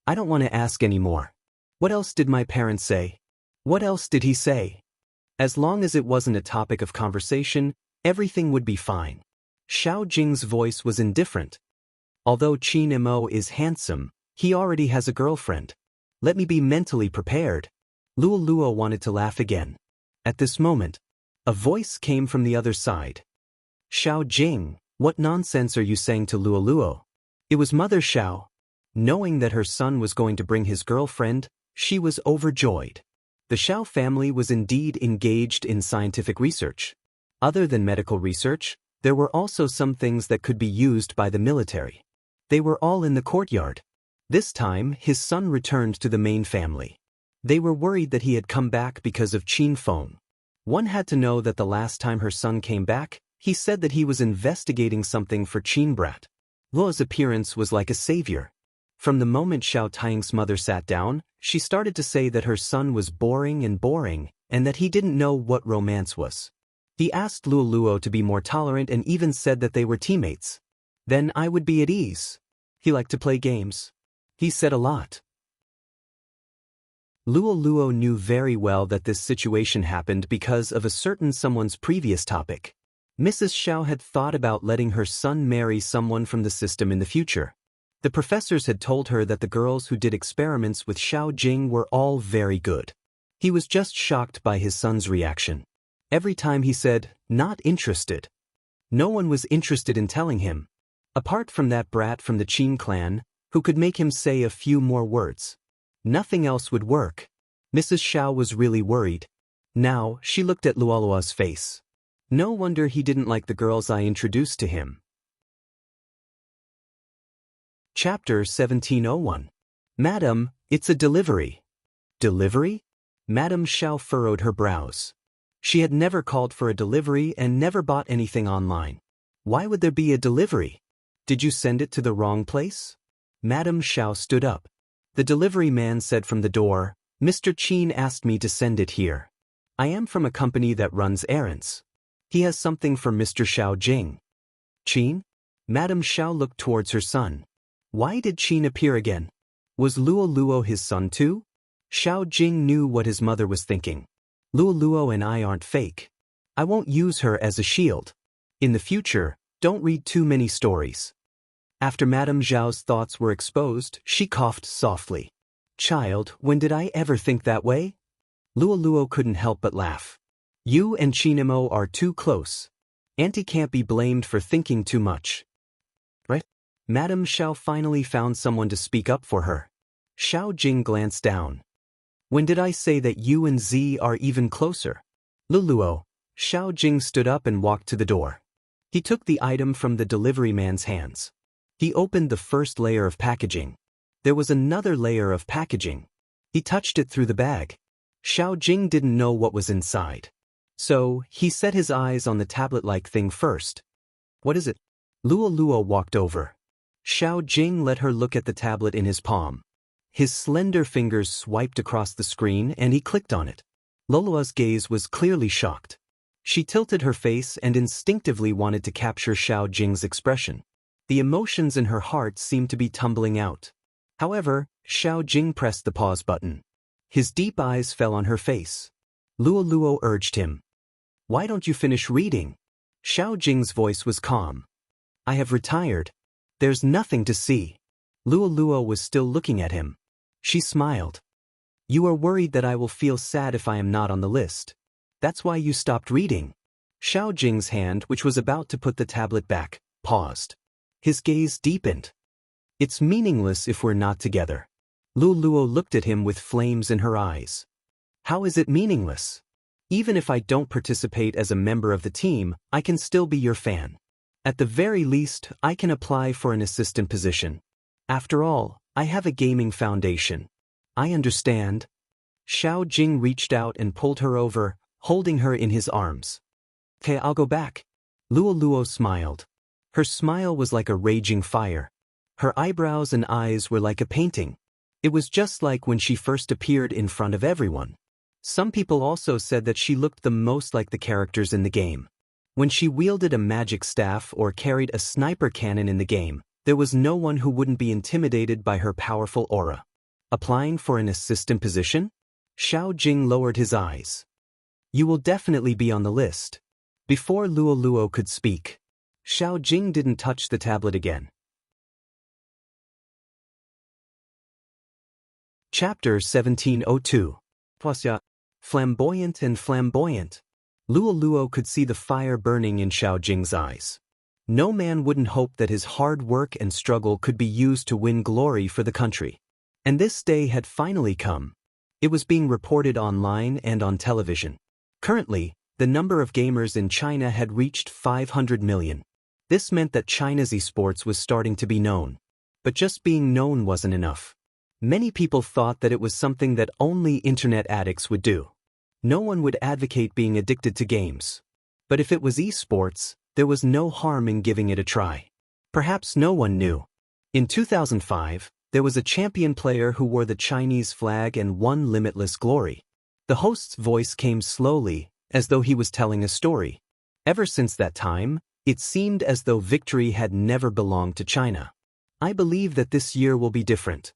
I don't want to ask anymore. What else did my parents say? What else did he say? As long as it wasn't a topic of conversation, everything would be fine. Xiao Jing's voice was indifferent. Although Qin Mo is handsome, he already has a girlfriend. Let me be mentally prepared. Luo wanted to laugh again. At this moment, a voice came from the other side. Xiao Jing, what nonsense are you saying to Luo? It was Mother Xiao. Knowing that her son was going to bring his girlfriend, she was overjoyed. The Xiao family was indeed engaged in scientific research. Other than medical research, there were also some things that could be used by the military. They were all in the courtyard. This time, his son returned to the main family. They were worried that he had come back because of Qin Feng. One had to know that the last time her son came back, he said that he was investigating something for Qin Brat. Luo's appearance was like a savior. From the moment Xiao Tang's mother sat down, she started to say that her son was boring, and that he didn't know what romance was. He asked Luo to be more tolerant and even said that they were teammates. Then I would be at ease. He liked to play games. He said a lot. Luo knew very well that this situation happened because of a certain someone's previous topic. Mrs. Xiao had thought about letting her son marry someone from the system in the future. The professors had told her that the girls who did experiments with Xiao Jing were all very good. He was just shocked by his son's reaction. Every time he said, "Not interested." No one was interested in telling him. Apart from that brat from the Qin clan, who could make him say a few more words. Nothing else would work. Mrs. Xiao was really worried. Now, she looked at Luo's face. No wonder he didn't like the girls I introduced to him. Chapter 1701. Madam, it's a delivery. Delivery? Madam Xiao furrowed her brows. She had never called for a delivery and never bought anything online. Why would there be a delivery? Did you send it to the wrong place? Madam Xiao stood up. The delivery man said from the door, Mr. Qin asked me to send it here. I am from a company that runs errands. He has something for Mr. Xiao Jing. Qin? Madam Xiao looked towards her son. Why did Qin appear again? Was Luo his son too? Xiao Jing knew what his mother was thinking. Luo and I aren't fake. I won't use her as a shield. In the future, don't read too many stories. After Madame Zhao's thoughts were exposed, she coughed softly. Child, when did I ever think that way? Luo couldn't help but laugh. You and Chinimo are too close. Auntie can't be blamed for thinking too much. Right? Madame Xiao finally found someone to speak up for her. Xiao Jing glanced down. When did I say that you and Z are even closer? Luo. Xiao Jing stood up and walked to the door. He took the item from the delivery man's hands. He opened the first layer of packaging. There was another layer of packaging. He touched it through the bag. Xiao Jing didn't know what was inside. So, he set his eyes on the tablet-like thing first. What is it? Luo walked over. Xiao Jing let her look at the tablet in his palm. His slender fingers swiped across the screen and he clicked on it. Luo's gaze was clearly shocked. She tilted her face and instinctively wanted to capture Xiao Jing's expression. The emotions in her heart seemed to be tumbling out. However, Xiao Jing pressed the pause button. His deep eyes fell on her face. Luo urged him. Why don't you finish reading? Xiao Jing's voice was calm. I have retired. There's nothing to see. Luo was still looking at him. She smiled. You are worried that I will feel sad if I am not on the list. That's why you stopped reading. Xiao Jing's hand, which was about to put the tablet back, paused. His gaze deepened. It's meaningless if we're not together. Lu Luo looked at him with flames in her eyes. How is it meaningless? Even if I don't participate as a member of the team, I can still be your fan. At the very least, I can apply for an assistant position. After all, I have a gaming foundation. I understand. Xiao Jing reached out and pulled her over, holding her in his arms. Okay, I'll go back. Luo Luo smiled. Her smile was like a raging fire. Her eyebrows and eyes were like a painting. It was just like when she first appeared in front of everyone. Some people also said that she looked the most like the characters in the game. When she wielded a magic staff or carried a sniper cannon in the game, there was no one who wouldn't be intimidated by her powerful aura. Applying for an assistant position? Xiao Jing lowered his eyes. You will definitely be on the list. Before Luo Luo could speak, Xiao Jing didn't touch the tablet again. Chapter 1702. Plusya. Flamboyant and flamboyant. Luo Luo could see the fire burning in Xiao Jing's eyes. No man wouldn't hope that his hard work and struggle could be used to win glory for the country. And this day had finally come. It was being reported online and on television. Currently, the number of gamers in China had reached 500 million. This meant that China's esports was starting to be known. But just being known wasn't enough. Many people thought that it was something that only internet addicts would do. No one would advocate being addicted to games. But if it was esports, there was no harm in giving it a try. Perhaps no one knew. In 2005, there was a champion player who wore the Chinese flag and won limitless glory. The host's voice came slowly, as though he was telling a story. Ever since that time, it seemed as though victory had never belonged to China. I believe that this year will be different.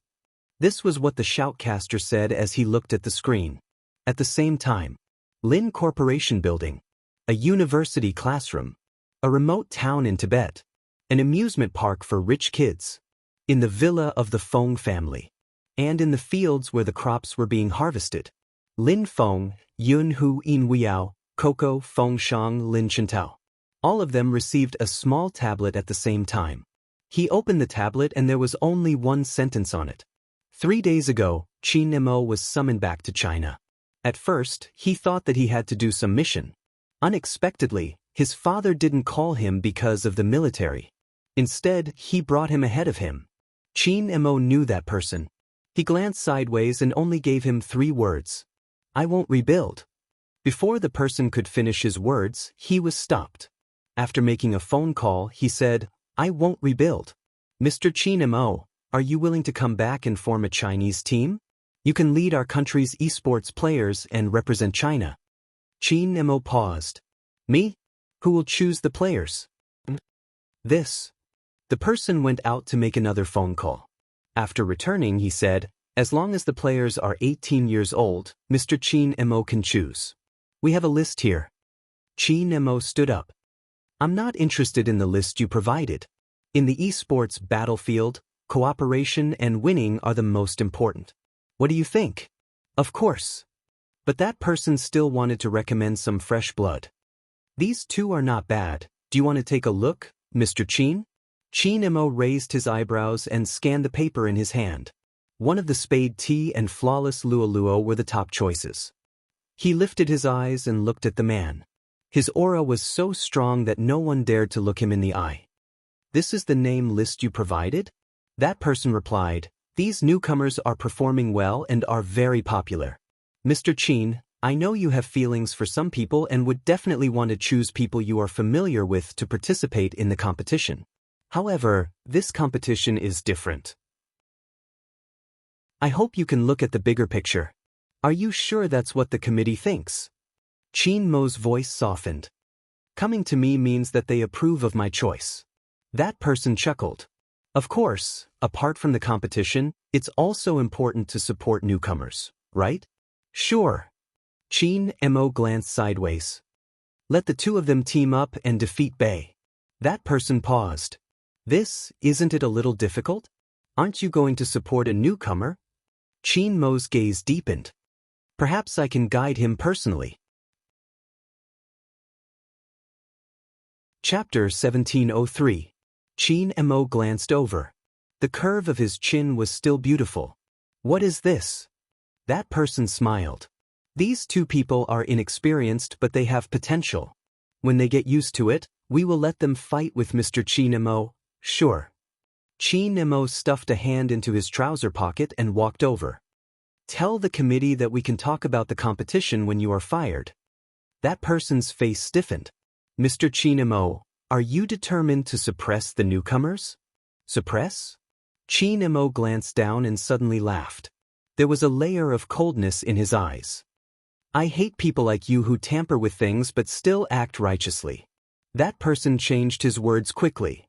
This was what the shoutcaster said as he looked at the screen. At the same time, Lin Corporation Building, a university classroom, a remote town in Tibet, an amusement park for rich kids, in the villa of the Feng family, and in the fields where the crops were being harvested. Lin Feng, Yun Hu In Wiao, Coco Feng Shang Lin Chintao. All of them received a small tablet at the same time. He opened the tablet and there was only one sentence on it. 3 days ago, Qin Nemo was summoned back to China. At first, he thought that he had to do some mission. Unexpectedly, his father didn't call him because of the military. Instead, he brought him ahead of him. Qin Nemo knew that person. He glanced sideways and only gave him 3 words. I won't rebuild. Before the person could finish his words, he was stopped. After making a phone call, he said, I won't rebuild. Mr. Qin Nemo, are you willing to come back and form a Chinese team? You can lead our country's esports players and represent China. Qin Nemo paused. Me? Who will choose the players? This. The person went out to make another phone call. After returning, he said, as long as the players are 18 years old, Mr. Qin Nemo can choose. We have a list here. Qin Nemo stood up. I'm not interested in the list you provided. In the esports battlefield, cooperation and winning are the most important. What do you think? Of course. But that person still wanted to recommend some fresh blood. These 2 are not bad. Do you want to take a look, Mr. Qin? Qin Nemo raised his eyebrows and scanned the paper in his hand. One of the Spade Tea and Flawless Luo Luo were the top choices. He lifted his eyes and looked at the man. His aura was so strong that no one dared to look him in the eye. This is the name list you provided? That person replied, these newcomers are performing well and are very popular. Mr. Qin, I know you have feelings for some people and would definitely want to choose people you are familiar with to participate in the competition. However, this competition is different. I hope you can look at the bigger picture. Are you sure that's what the committee thinks? Qin Mo's voice softened. Coming to me means that they approve of my choice. That person chuckled. Of course, apart from the competition, it's also important to support newcomers, right? Sure. Qin Mo glanced sideways. Let the 2 of them team up and defeat Bei. That person paused. Isn't it a little difficult? Aren't you going to support a newcomer? Qin Mo's gaze deepened. Perhaps I can guide him personally. Chapter 1703. Chin Mo glanced over. The curve of his chin was still beautiful. What is this? That person smiled. These two people are inexperienced, but they have potential. When they get used to it, we will let them fight with Mr. Chin Mo, sure. Chin Mo stuffed a hand into his trouser pocket and walked over. Tell the committee that we can talk about the competition when you are fired. That person's face stiffened. Mr. Chin Mo, are you determined to suppress the newcomers? Suppress? Chin Mo glanced down and suddenly laughed. There was a layer of coldness in his eyes. I hate people like you who tamper with things but still act righteously. That person changed his words quickly.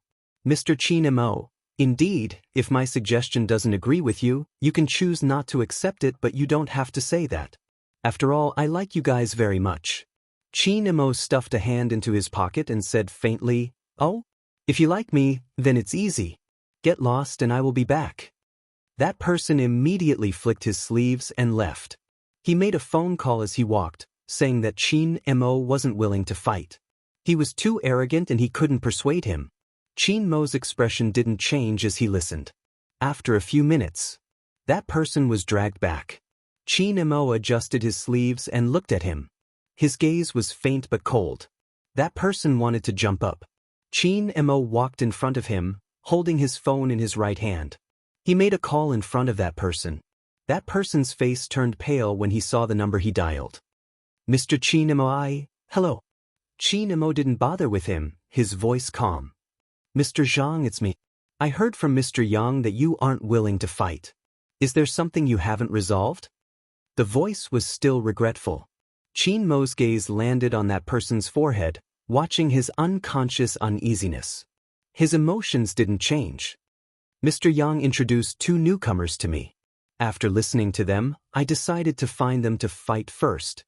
Mr. Chin Mo, indeed, if my suggestion doesn't agree with you, you can choose not to accept it, but you don't have to say that. After all, I like you guys very much. Chin Mo stuffed a hand into his pocket and said faintly, Oh? If you like me, then it's easy. Get lost and I will be back. That person immediately flicked his sleeves and left. He made a phone call as he walked, saying that Chin Mo wasn't willing to fight. He was too arrogant and he couldn't persuade him. Chin Mo's expression didn't change as he listened. After a few minutes, that person was dragged back. Chin Mo adjusted his sleeves and looked at him. His gaze was faint but cold. That person wanted to jump up. Chin Mo walked in front of him, holding his phone in his right hand. He made a call in front of that person. That person's face turned pale when he saw the number he dialed. Mr. Chin Mo, hello. Chin Mo didn't bother with him, his voice calm. Mr. Zhang, it's me. I heard from Mr. Yang that you aren't willing to fight. Is there something you haven't resolved? The voice was still regretful. Chin Mo's gaze landed on that person's forehead, watching his unconscious uneasiness. His emotions didn't change. Mr. Yang introduced two newcomers to me. After listening to them, I decided to find them to fight first.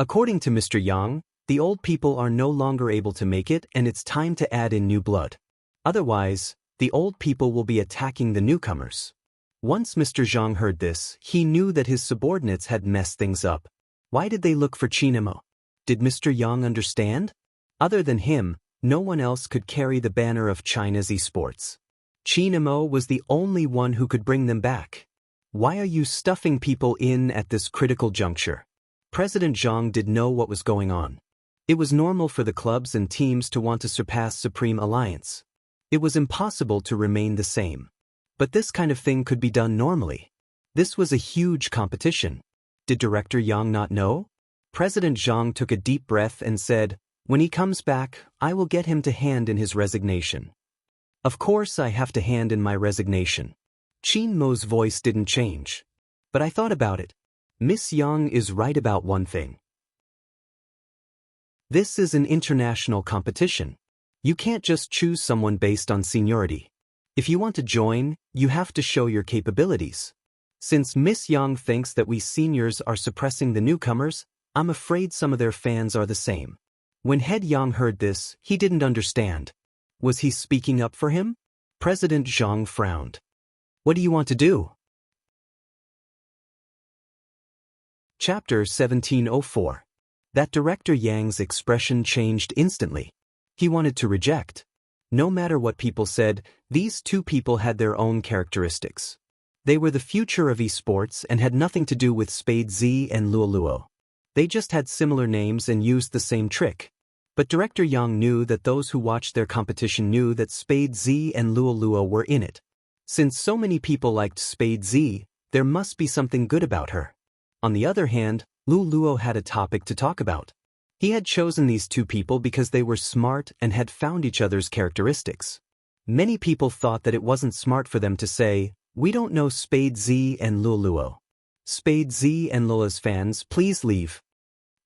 According to Mr. Yang, the old people are no longer able to make it and it's time to add in new blood. Otherwise, the old people will be attacking the newcomers. Once Mr. Zhang heard this, he knew that his subordinates had messed things up. Why did they look for Chin Mo? Did Mr. Yang understand? Other than him, no one else could carry the banner of China's esports. Chin Mo was the only one who could bring them back. Why are you stuffing people in at this critical juncture? President Zhang did know what was going on. It was normal for the clubs and teams to want to surpass Supreme Alliance. It was impossible to remain the same. But this kind of thing could be done normally. This was a huge competition. Did Director Yang not know? President Zhang took a deep breath and said, When he comes back, I will get him to hand in his resignation. Of course I have to hand in my resignation. Chin Mo's voice didn't change. But I thought about it. Miss Yang is right about one thing. This is an international competition. You can't just choose someone based on seniority. If you want to join, you have to show your capabilities. Since Miss Yang thinks that we seniors are suppressing the newcomers, I'm afraid some of their fans are the same. When Head Yang heard this, he didn't understand. Was he speaking up for him? President Zhang frowned. What do you want to do? Chapter 1704. That Director Yang's expression changed instantly. He wanted to reject. No matter what people said, these two people had their own characteristics. They were the future of esports and had nothing to do with Spade Z and Luoluo. They just had similar names and used the same trick. But Director Yang knew that those who watched their competition knew that Spade Z and Luoluo were in it. Since so many people liked Spade Z, there must be something good about her. On the other hand, Luoluo had a topic to talk about. He had chosen these two people because they were smart and had found each other's characteristics. Many people thought that it wasn't smart for them to say, We don't know Spade Z and Luoluo. Spade Z and Lola's fans, please leave.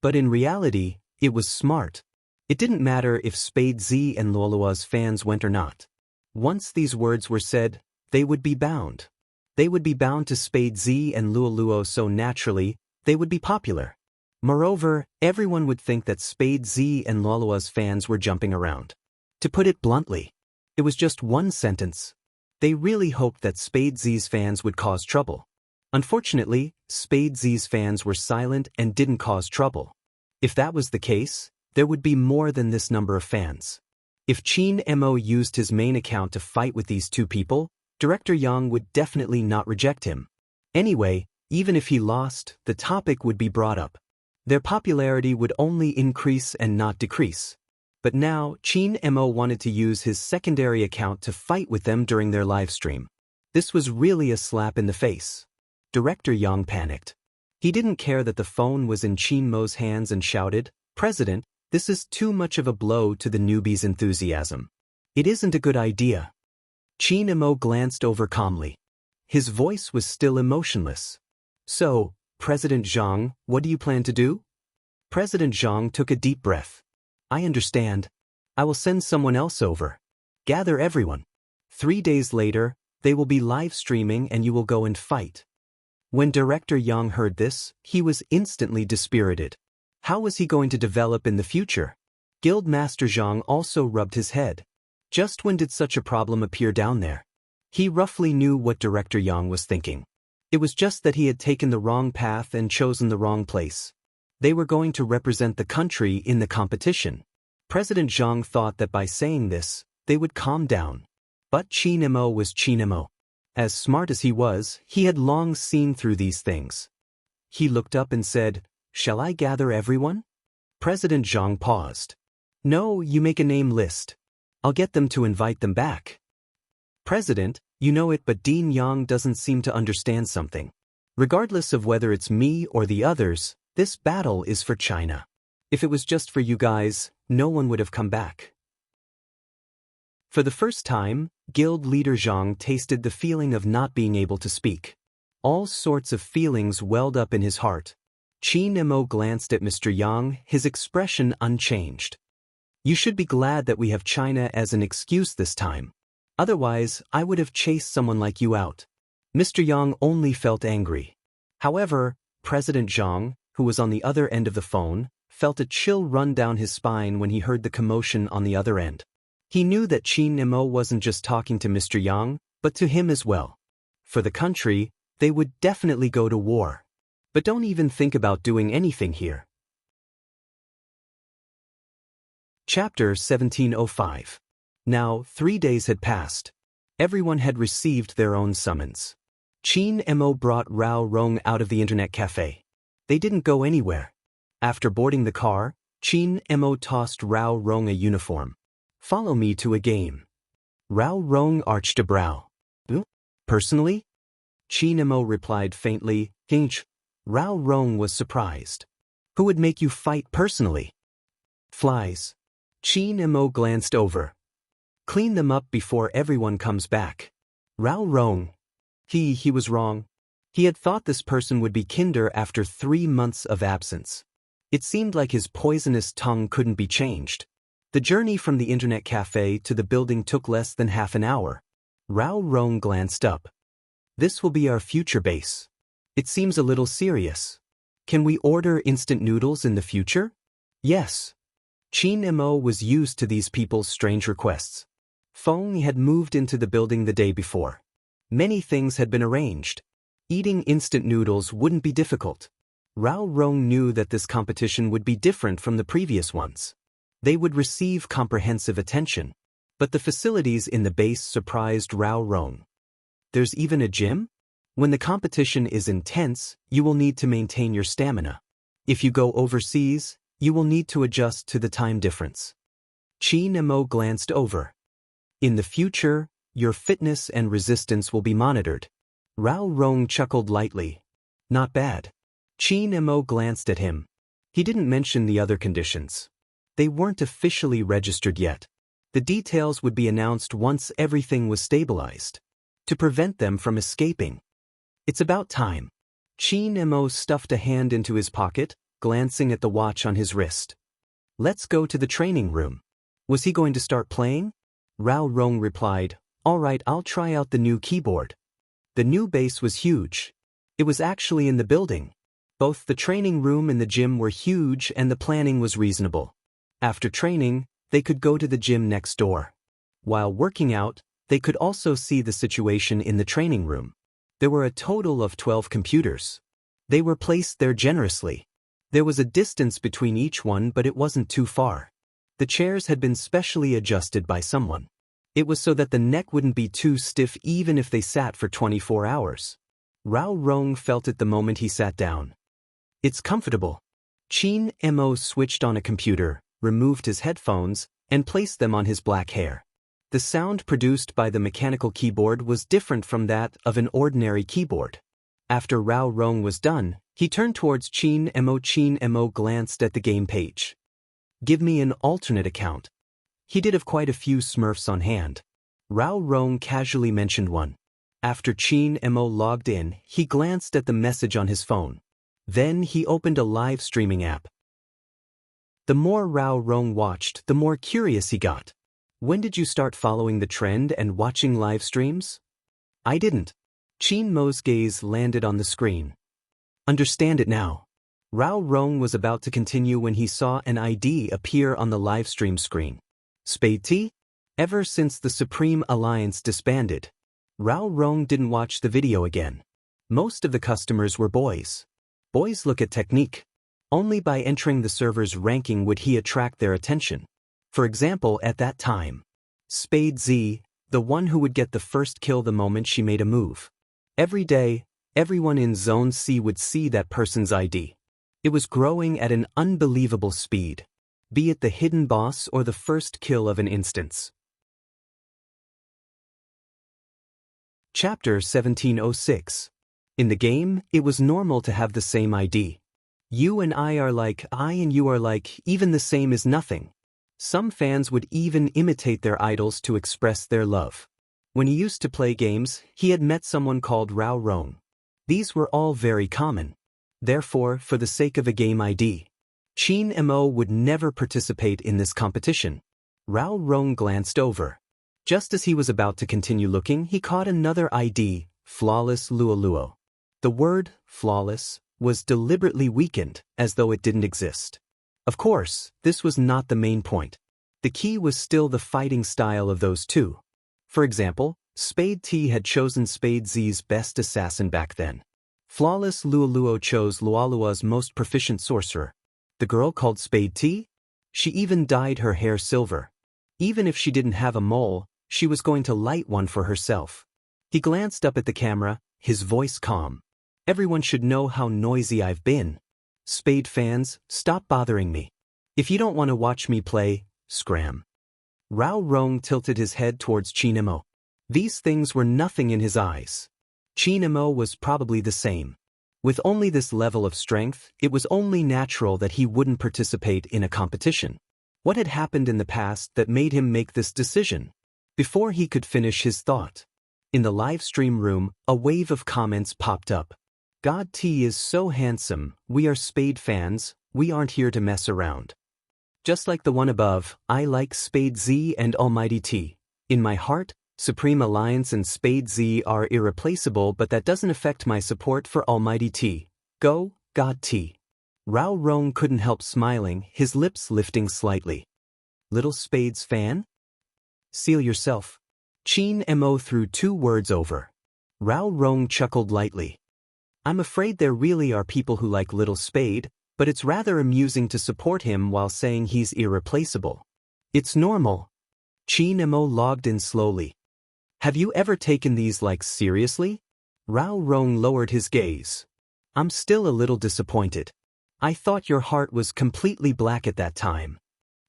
But in reality, it was smart. It didn't matter if Spade Z and Luoluo's fans went or not. Once these words were said, they would be bound. They would be bound to Spade Z and Luoluo so naturally, they would be popular. Moreover, everyone would think that Spade Z and Luoluo's fans were jumping around. To put it bluntly, it was just one sentence. They really hoped that Spade Z's fans would cause trouble. Unfortunately, Spade Z's fans were silent and didn't cause trouble. If that was the case, there would be more than this number of fans. If Qin Mo used his main account to fight with these two people, Director Yang would definitely not reject him. Anyway, even if he lost, the topic would be brought up. Their popularity would only increase and not decrease. But now, Qin Mo wanted to use his secondary account to fight with them during their live stream. This was really a slap in the face. Director Yang panicked. He didn't care that the phone was in Qin Mo's hands and shouted, "President, this is too much of a blow to the newbie's enthusiasm. It isn't a good idea." Qin Mo glanced over calmly. His voice was still emotionless. "So, President Zhang, what do you plan to do?" President Zhang took a deep breath. "I understand. I will send someone else over. Gather everyone. 3 days later, they will be live streaming and you will go and fight." When Director Yang heard this, he was instantly dispirited. How was he going to develop in the future? Guild Master Zhang also rubbed his head. Just when did such a problem appear down there? He roughly knew what Director Yang was thinking. It was just that he had taken the wrong path and chosen the wrong place. They were going to represent the country in the competition. President Zhang thought that by saying this, they would calm down. But Qin Mo was Qin Mo. As smart as he was, he had long seen through these things. He looked up and said, "Shall I gather everyone?" President Zhang paused. "No, you make a name list. I'll get them to invite them back." "President, you know it, but Dean Yang doesn't seem to understand something. Regardless of whether it's me or the others, this battle is for China. If it was just for you guys, no one would have come back." For the first time, Guild Leader Zhang tasted the feeling of not being able to speak. All sorts of feelings welled up in his heart. Qin Mo glanced at Mr. Yang, his expression unchanged. "You should be glad that we have China as an excuse this time. Otherwise, I would have chased someone like you out." Mr. Yang only felt angry. However, President Zhang, who was on the other end of the phone, felt a chill run down his spine when he heard the commotion on the other end. He knew that Qin Mo wasn't just talking to Mr. Yang, but to him as well. For the country, they would definitely go to war. But don't even think about doing anything here. Chapter 1705. Now, 3 days had passed. Everyone had received their own summons. Qin Mo brought Rao Rong out of the internet cafe. They didn't go anywhere. After boarding the car, Qin Mo tossed Rao Rong a uniform. "Follow me to a game." Rao Rong arched a brow. "Personally?" Qin Mo replied faintly, "Hinch." Rao Rong was surprised. "Who would make you fight personally?" "Flies." Qin Mo glanced over. "Clean them up before everyone comes back." Rao Rong. He was wrong. He had thought this person would be kinder after 3 months of absence. It seemed like his poisonous tongue couldn't be changed. The journey from the internet cafe to the building took less than half an hour. Rao Rong glanced up. "This will be our future base. It seems a little serious. Can we order instant noodles in the future?" "Yes." Qin Mo was used to these people's strange requests. Feng had moved into the building the day before. Many things had been arranged. Eating instant noodles wouldn't be difficult. Rao Rong knew that this competition would be different from the previous ones. They would receive comprehensive attention. But the facilities in the base surprised Rao Rong. There's even a gym? When the competition is intense, you will need to maintain your stamina. If you go overseas, you will need to adjust to the time difference. Qin Mo glanced over. In the future, your fitness and resistance will be monitored. Rao Rong chuckled lightly. Not bad. Qin Mo glanced at him. He didn't mention the other conditions. They weren't officially registered yet. The details would be announced once everything was stabilized. To prevent them from escaping. It's about time. Qin Mo stuffed a hand into his pocket, glancing at the watch on his wrist. Let's go to the training room. Was he going to start playing? Rao Rong replied, "All right, I'll try out the new keyboard." The new base was huge. It was actually in the building. Both the training room and the gym were huge and the planning was reasonable. After training, they could go to the gym next door. While working out, they could also see the situation in the training room. There were a total of 12 computers. They were placed there generously. There was a distance between each one, but it wasn't too far. The chairs had been specially adjusted by someone. It was so that the neck wouldn't be too stiff even if they sat for 24 hours. Rao Rong felt it the moment he sat down. It's comfortable. Chin Mo switched on a computer, removed his headphones, and placed them on his black hair. The sound produced by the mechanical keyboard was different from that of an ordinary keyboard. After Rao Rong was done, he turned towards Chin Mo. Chin Mo glanced at the game page. Give me an alternate account. He did have quite a few Smurfs on hand. Rao Rong casually mentioned one. After Chin Mo logged in, he glanced at the message on his phone. Then he opened a live streaming app. The more Rao Rong watched, the more curious he got. When did you start following the trend and watching live streams? I didn't. Chin Mo's gaze landed on the screen. Understand it now. Rao Rong was about to continue when he saw an ID appear on the live stream screen. Spade T? Ever since the Supreme Alliance disbanded, Rao Rong didn't watch the video again. Most of the customers were boys. Boys look at technique. Only by entering the server's ranking would he attract their attention. For example, at that time, Spade Z, the one who would get the first kill the moment she made a move. Every day, everyone in Zone C would see that person's ID. It was growing at an unbelievable speed, be it the hidden boss or the first kill of an instance. Chapter 1706. In the game, it was normal to have the same ID. You and I are like, I and you are like, even the same is nothing. Some fans would even imitate their idols to express their love. When he used to play games, he had met someone called Rao Rong. These were all very common. Therefore, for the sake of a game ID, Chin Mo would never participate in this competition. Rao Rong glanced over. Just as he was about to continue looking, he caught another ID, Flawless Luoluo. The word, flawless, was deliberately weakened, as though it didn't exist. Of course, this was not the main point. The key was still the fighting style of those two. For example, Spade T had chosen Spade Z's best assassin back then. Flawless Luoluo chose Luolua's most proficient sorcerer. The girl called Spade T? She even dyed her hair silver. Even if she didn't have a mole, she was going to light one for herself. He glanced up at the camera, his voice calm. Everyone should know how noisy I've been. Spade fans, stop bothering me. If you don't want to watch me play, scram. Rao Rong tilted his head towards Chin Mo. These things were nothing in his eyes. Chin Mo was probably the same. With only this level of strength, it was only natural that he wouldn't participate in a competition. What had happened in the past that made him make this decision? Before he could finish his thought, in the live stream room, a wave of comments popped up. God T is so handsome, we are Spade fans, we aren't here to mess around. Just like the one above, I like Spade Z and Almighty T. In my heart, Supreme Alliance and Spade Z are irreplaceable, but that doesn't affect my support for Almighty T. Go, God T. Rao Rong couldn't help smiling, his lips lifting slightly. Little Spade's fan? Seal yourself. Chin Mo threw 2 words over. Rao Rong chuckled lightly. I'm afraid there really are people who like Little Spade, but it's rather amusing to support him while saying he's irreplaceable. It's normal. Chin Mo logged in slowly. Have you ever taken these like seriously? Rao Rong lowered his gaze. I'm still a little disappointed. I thought your heart was completely black at that time.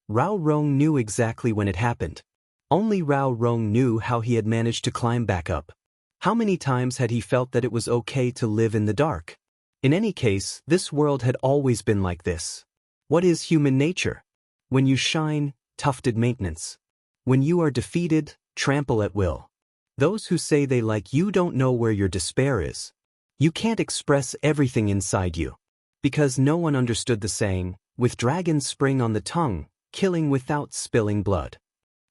Rao Rong knew exactly when it happened. Only Rao Rong knew how he had managed to climb back up. How many times had he felt that it was okay to live in the dark? In any case, this world had always been like this. What is human nature? When you shine, tufted maintenance. When you are defeated, trample at will. Those who say they like you don't know where your despair is. You can't express everything inside you. Because no one understood the saying, with dragons spring on the tongue, killing without spilling blood.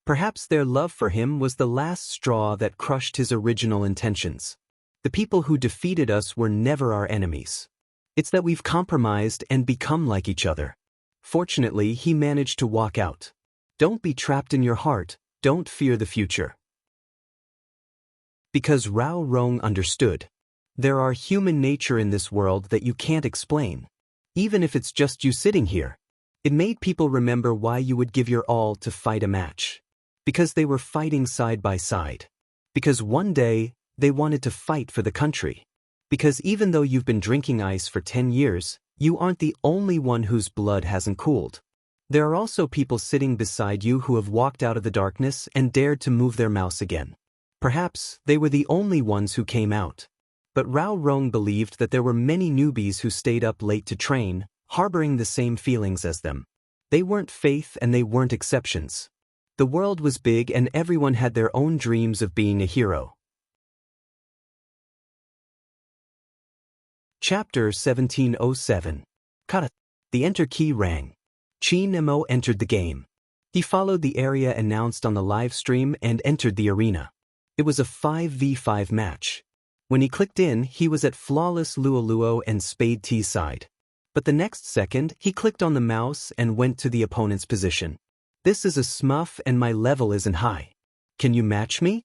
Perhaps their love for him was the last straw that crushed his original intentions. The people who defeated us were never our enemies. It's that we've compromised and become like each other. Fortunately, he managed to walk out. Don't be trapped in your heart, don't fear the future. Because Rao Rong understood. There are human nature in this world that you can't explain. Even if it's just you sitting here. It made people remember why you would give your all to fight a match. Because they were fighting side by side. Because one day, they wanted to fight for the country. Because even though you've been drinking ice for 10 years, you aren't the only one whose blood hasn't cooled. There are also people sitting beside you who have walked out of the darkness and dared to move their mouse again. Perhaps they were the only ones who came out. But Rao Rong believed that there were many newbies who stayed up late to train, harboring the same feelings as them. They weren't faith and they weren't exceptions. The world was big and everyone had their own dreams of being a hero. Chapter 1707. Kata. The enter key rang. Chi Nemo entered the game. He followed the area announced on the live stream and entered the arena. It was a 5v5 match. When he clicked in, he was at flawless Luoluo and Spade T's side. But the next second, he clicked on the mouse and went to the opponent's position. This is a smurf and my level isn't high. Can you match me?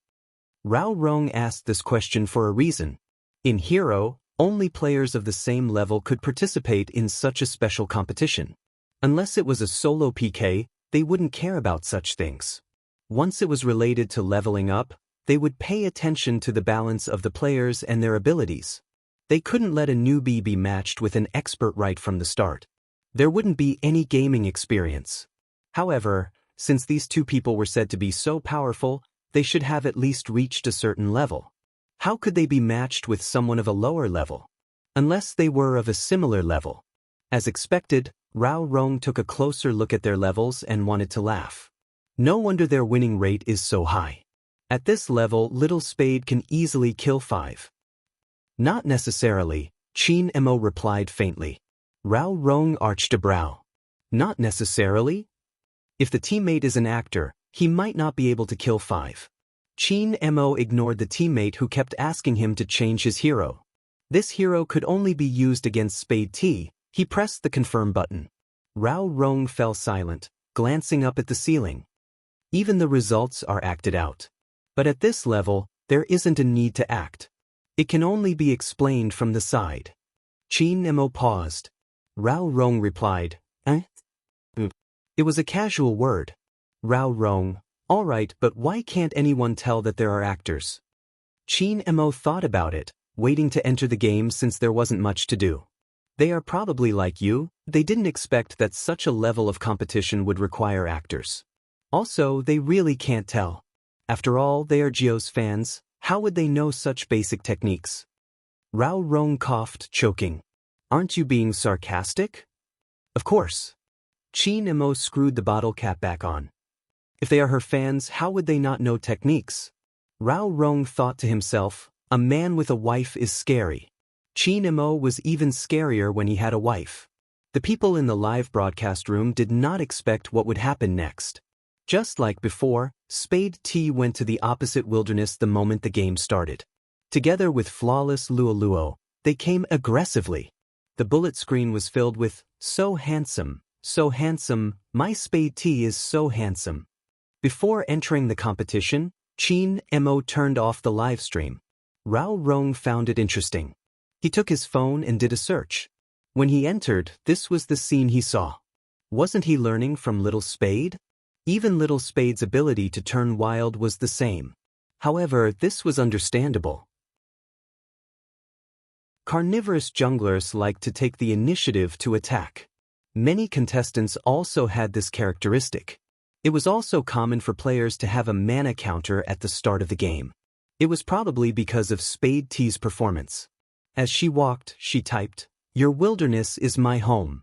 Rao Rong asked this question for a reason. In Hero, only players of the same level could participate in such a special competition. Unless it was a solo PK, they wouldn't care about such things. Once it was related to leveling up, they would pay attention to the balance of the players and their abilities. They couldn't let a newbie be matched with an expert right from the start. There wouldn't be any gaming experience. However, since these two people were said to be so powerful, they should have at least reached a certain level. How could they be matched with someone of a lower level? Unless they were of a similar level. As expected, Rao Rong took a closer look at their levels and wanted to laugh. No wonder their winning rate is so high. At this level, Little Spade can easily kill 5. Not necessarily, Chin Mo replied faintly. Rao Rong arched a brow. Not necessarily? If the teammate is an actor, he might not be able to kill 5. Chin Mo ignored the teammate who kept asking him to change his hero. This hero could only be used against Spade T. He pressed the confirm button. Rao Rong fell silent, glancing up at the ceiling. Even the results are acted out. But at this level, there isn't a need to act. It can only be explained from the side. Chin Mo paused. Rao Rong replied, Eh? It was a casual word. Rao Rong, all right, but why can't anyone tell that there are actors? Chin Mo thought about it, waiting to enter the game since there wasn't much to do. They are probably like you, they didn't expect that such a level of competition would require actors. Also, they really can't tell. After all, they are Geo's fans, how would they know such basic techniques? Rao Rong coughed, choking. Aren't you being sarcastic? Of course. Chin Mo screwed the bottle cap back on. If they are her fans, how would they not know techniques? Rao Rong thought to himself, a man with a wife is scary. Chin Mo was even scarier when he had a wife. The people in the live broadcast room did not expect what would happen next. Just like before, Spade T went to the opposite wilderness the moment the game started. Together with flawless Luoluo, they came aggressively. The bullet screen was filled with, so handsome, my Spade T is so handsome. Before entering the competition, Chin Mo turned off the live stream. Rao Rong found it interesting. He took his phone and did a search. When he entered, this was the scene he saw. Wasn't he learning from Little Spade? Even Little Spade's ability to turn wild was the same. However, this was understandable. Carnivorous junglers like to take the initiative to attack. Many contestants also had this characteristic. It was also common for players to have a mana counter at the start of the game. It was probably because of Spade T's performance. As she walked, she typed, "Your wilderness is my home."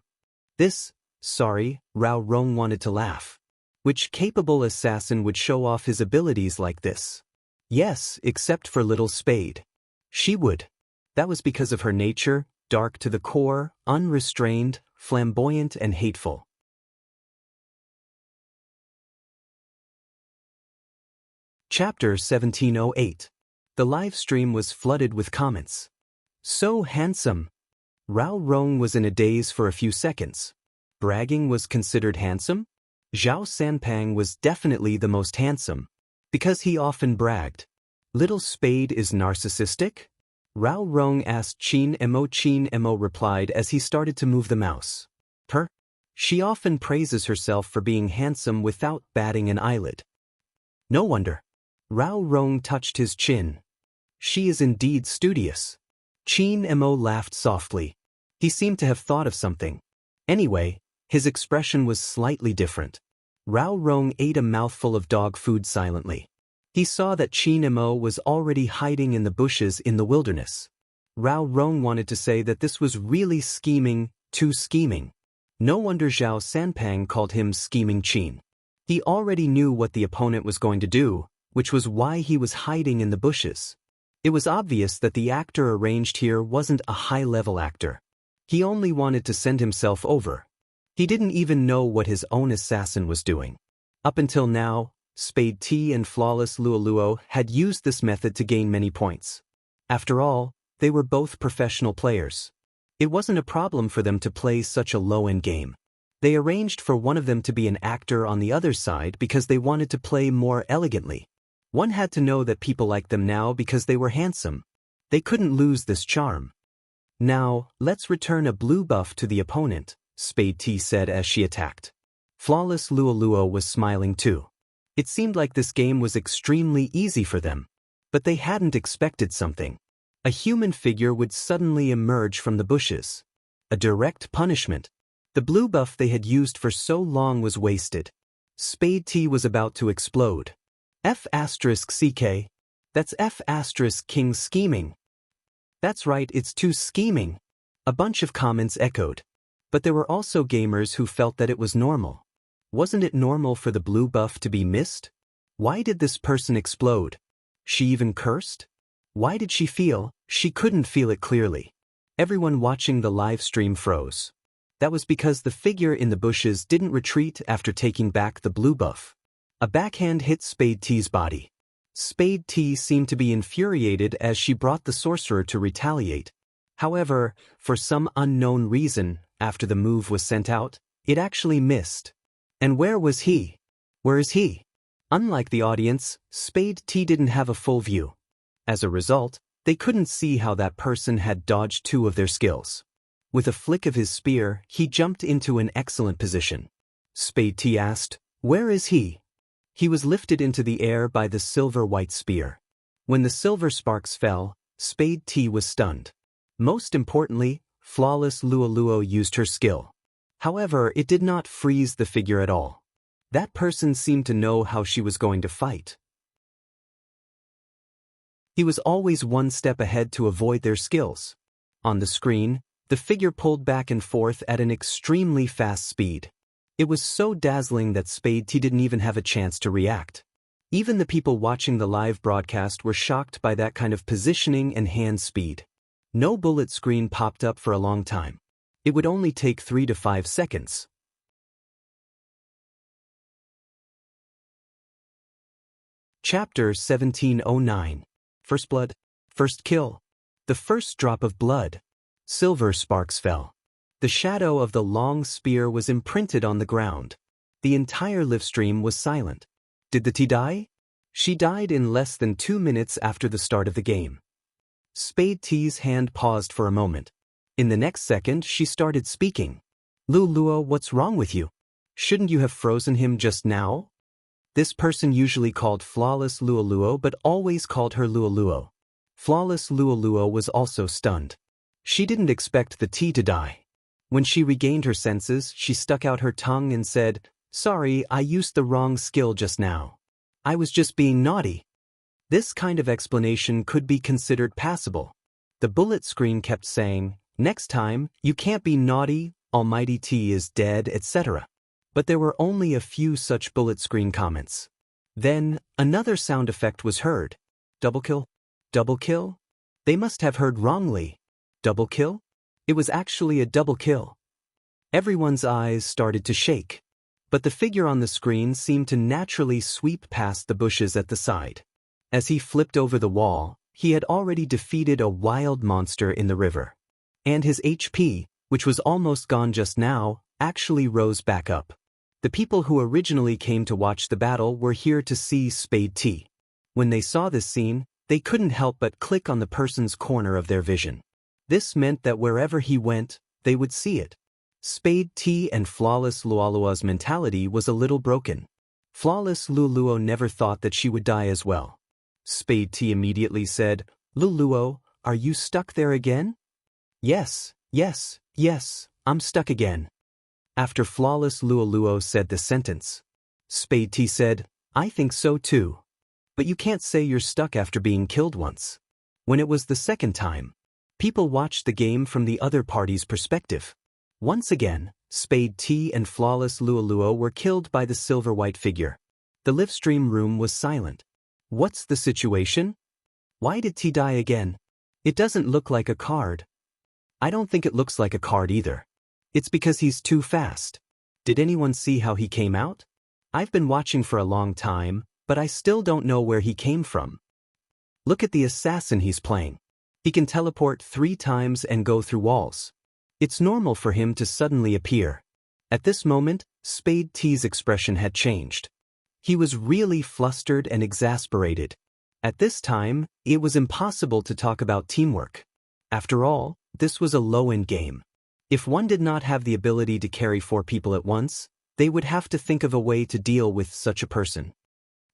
Rao Rong wanted to laugh. Which capable assassin would show off his abilities like this? Yes, except for Little Spade. She would. That was because of her nature, dark to the core, unrestrained, flamboyant and hateful. Chapter 1708. The live stream was flooded with comments. So handsome. Rao Rong was in a daze for a few seconds. Bragging was considered handsome? Zhao Sanpang was definitely the most handsome. Because he often bragged. Little Spade is narcissistic? Rao Rong asked Chin Mo. Chin Mo replied as he started to move the mouse. She often praises herself for being handsome without batting an eyelid. No wonder. Rao Rong touched his chin. She is indeed studious. Chin Mo laughed softly. He seemed to have thought of something. Anyway, his expression was slightly different. Rao Rong ate a mouthful of dog food silently. He saw that Chin Mo was already hiding in the bushes in the wilderness. Rao Rong wanted to say that this was really scheming, too scheming. No wonder Zhao Sanpang called him Scheming Chin. He already knew what the opponent was going to do, which was why he was hiding in the bushes. It was obvious that the actor arranged here wasn't a high-level actor. He only wanted to send himself over. He didn't even know what his own assassin was doing. Up until now, Spade T and Flawless Luoluo had used this method to gain many points. After all, they were both professional players. It wasn't a problem for them to play such a low-end game. They arranged for one of them to be an actor on the other side because they wanted to play more elegantly. One had to know that people liked them now because they were handsome. They couldn't lose this charm. Now, let's return a blue buff to the opponent, Spade T said as she attacked. Flawless Luoluo was smiling too. It seemed like this game was extremely easy for them. But they hadn't expected something. A human figure would suddenly emerge from the bushes. A direct punishment. The blue buff they had used for so long was wasted. Spade T was about to explode. F*CK. That's F*King scheming. That's right, it's too scheming. A bunch of comments echoed. But there were also gamers who felt that it was normal. Wasn't it normal for the blue buff to be missed? Why did this person explode? She even cursed? Why did she feel? She couldn't feel it clearly. Everyone watching the live stream froze. That was because the figure in the bushes didn't retreat after taking back the blue buff. A backhand hit Spade T's body. Spade T seemed to be infuriated as she brought the sorcerer to retaliate. However, for some unknown reason, after the move was sent out, it actually missed. And where was he? Where is he? Unlike the audience, Spade T didn't have a full view. As a result, they couldn't see how that person had dodged two of their skills. With a flick of his spear, he jumped into an excellent position. Spade T asked, "Where is he?" He was lifted into the air by the silver-white spear. When the silver sparks fell, Spade T was stunned. Most importantly, Flawless Luoluo used her skill. However, it did not freeze the figure at all. That person seemed to know how she was going to fight. He was always one step ahead to avoid their skills. On the screen, the figure pulled back and forth at an extremely fast speed. It was so dazzling that Spade T didn't even have a chance to react. Even the people watching the live broadcast were shocked by that kind of positioning and hand speed. No bullet screen popped up for a long time. It would only take 3 to 5 seconds. Chapter 1709. First Blood. First Kill. The first drop of blood. Silver sparks fell. The shadow of the long spear was imprinted on the ground. The entire live stream was silent. Did the T die? She died in less than 2 minutes after the start of the game. Spade T's hand paused for a moment. In the next second, she started speaking. "Luoluo, what's wrong with you? Shouldn't you have frozen him just now?" This person usually called Flawless Luoluo but always called her Luoluo. Flawless Luoluo was also stunned. She didn't expect the T to die. When she regained her senses, she stuck out her tongue and said, "Sorry, I used the wrong skill just now. I was just being naughty." This kind of explanation could be considered passable. The bullet screen kept saying, "Next time, you can't be naughty, Almighty T is dead, etc." But there were only a few such bullet screen comments. Then, another sound effect was heard. Double kill? Double kill? They must have heard wrongly. Double kill? It was actually a double kill. Everyone's eyes started to shake. But the figure on the screen seemed to naturally sweep past the bushes at the side. As he flipped over the wall, he had already defeated a wild monster in the river. And his HP, which was almost gone just now, actually rose back up. The people who originally came to watch the battle were here to see Spade T. When they saw this scene, they couldn't help but click on the person's corner of their vision. This meant that wherever he went, they would see it. Spade T and Flawless Luoluo's mentality was a little broken. Flawless Luoluo never thought that she would die as well. Spade T immediately said, "Luoluo, are you stuck there again?" "Yes, yes, yes, I'm stuck again." After Flawless Luoluo said the sentence, Spade T said, "I think so too. But you can't say you're stuck after being killed once." When it was the second time, people watched the game from the other party's perspective. Once again, Spade T and Flawless Luoluo were killed by the silver-white figure. The livestream room was silent. What's the situation? Why did T die again? It doesn't look like a card. I don't think it looks like a card either. It's because he's too fast. Did anyone see how he came out? I've been watching for a long time, but I still don't know where he came from. Look at the assassin he's playing. He can teleport 3 times and go through walls. It's normal for him to suddenly appear. At this moment, Spade T's expression had changed. He was really flustered and exasperated. At this time, it was impossible to talk about teamwork. After all, this was a low-end game. If one did not have the ability to carry 4 people at once, they would have to think of a way to deal with such a person.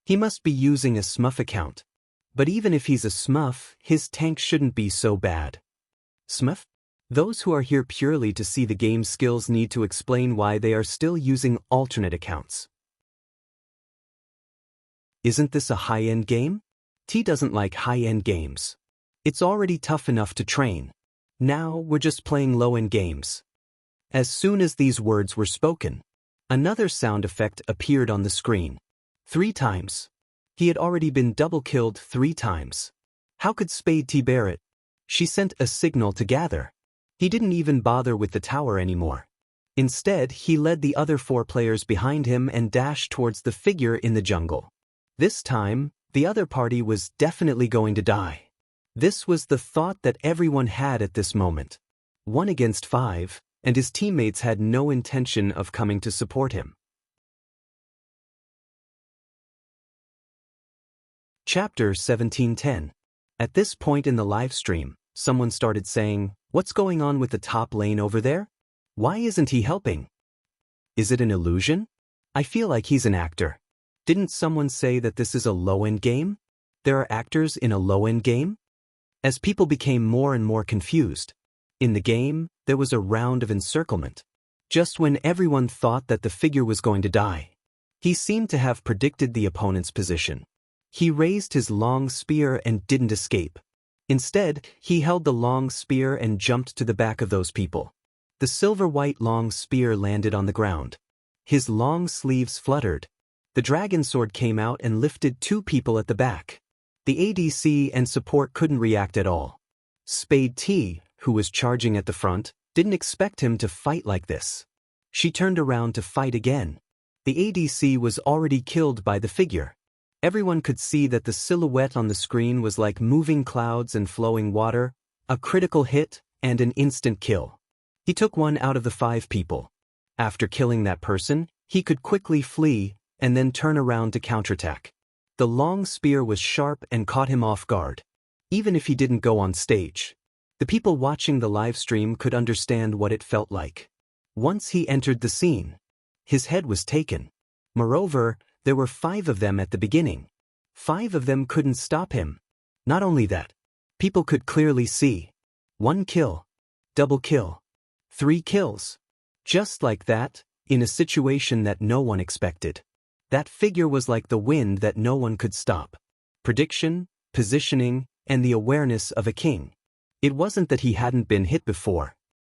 He must be using a smurf account. But even if he's a smurf, his tank shouldn't be so bad. Smurf? Those who are here purely to see the game's skills need to explain why they are still using alternate accounts. Isn't this a high-end game? T doesn't like high-end games. It's already tough enough to train. Now we're just playing low-end games. As soon as these words were spoken, another sound effect appeared on the screen. 3 times. He had already been double-killed 3 times. How could Spade T bear it? She sent a signal to gather. He didn't even bother with the tower anymore. Instead, he led the other 4 players behind him and dashed towards the figure in the jungle. This time, the other party was definitely going to die. This was the thought that everyone had at this moment. 1 against 5, and his teammates had no intention of coming to support him. Chapter 17:10. At this point in the live stream, someone started saying, "What's going on with the top lane over there? Why isn't he helping? Is it an illusion? I feel like he's an actor. Didn't someone say that this is a low-end game? There are actors in a low-end game?" As people became more and more confused, in the game, there was a round of encirclement. Just when everyone thought that the figure was going to die, he seemed to have predicted the opponent's position. He raised his long spear and didn't escape. Instead, he held the long spear and jumped to the back of those people. The silver-white long spear landed on the ground. His long sleeves fluttered. The dragon sword came out and lifted 2 people at the back. The ADC and support couldn't react at all. Spade T, who was charging at the front, didn't expect him to fight like this. She turned around to fight again. The ADC was already killed by the figure. Everyone could see that the silhouette on the screen was like moving clouds and flowing water, a critical hit, and an instant kill. He took 1 out of the 5 people. After killing that person, he could quickly flee and then turn around to counterattack. The long spear was sharp and caught him off guard. Even if he didn't go on stage, the people watching the live stream could understand what it felt like. Once he entered the scene, his head was taken. Moreover, there were 5 of them at the beginning. 5 of them couldn't stop him. Not only that, people could clearly see 1 kill, double kill, 3 kills. Just like that, in a situation that no one expected. That figure was like the wind that no one could stop. Prediction, positioning, and the awareness of a king. It wasn't that he hadn't been hit before,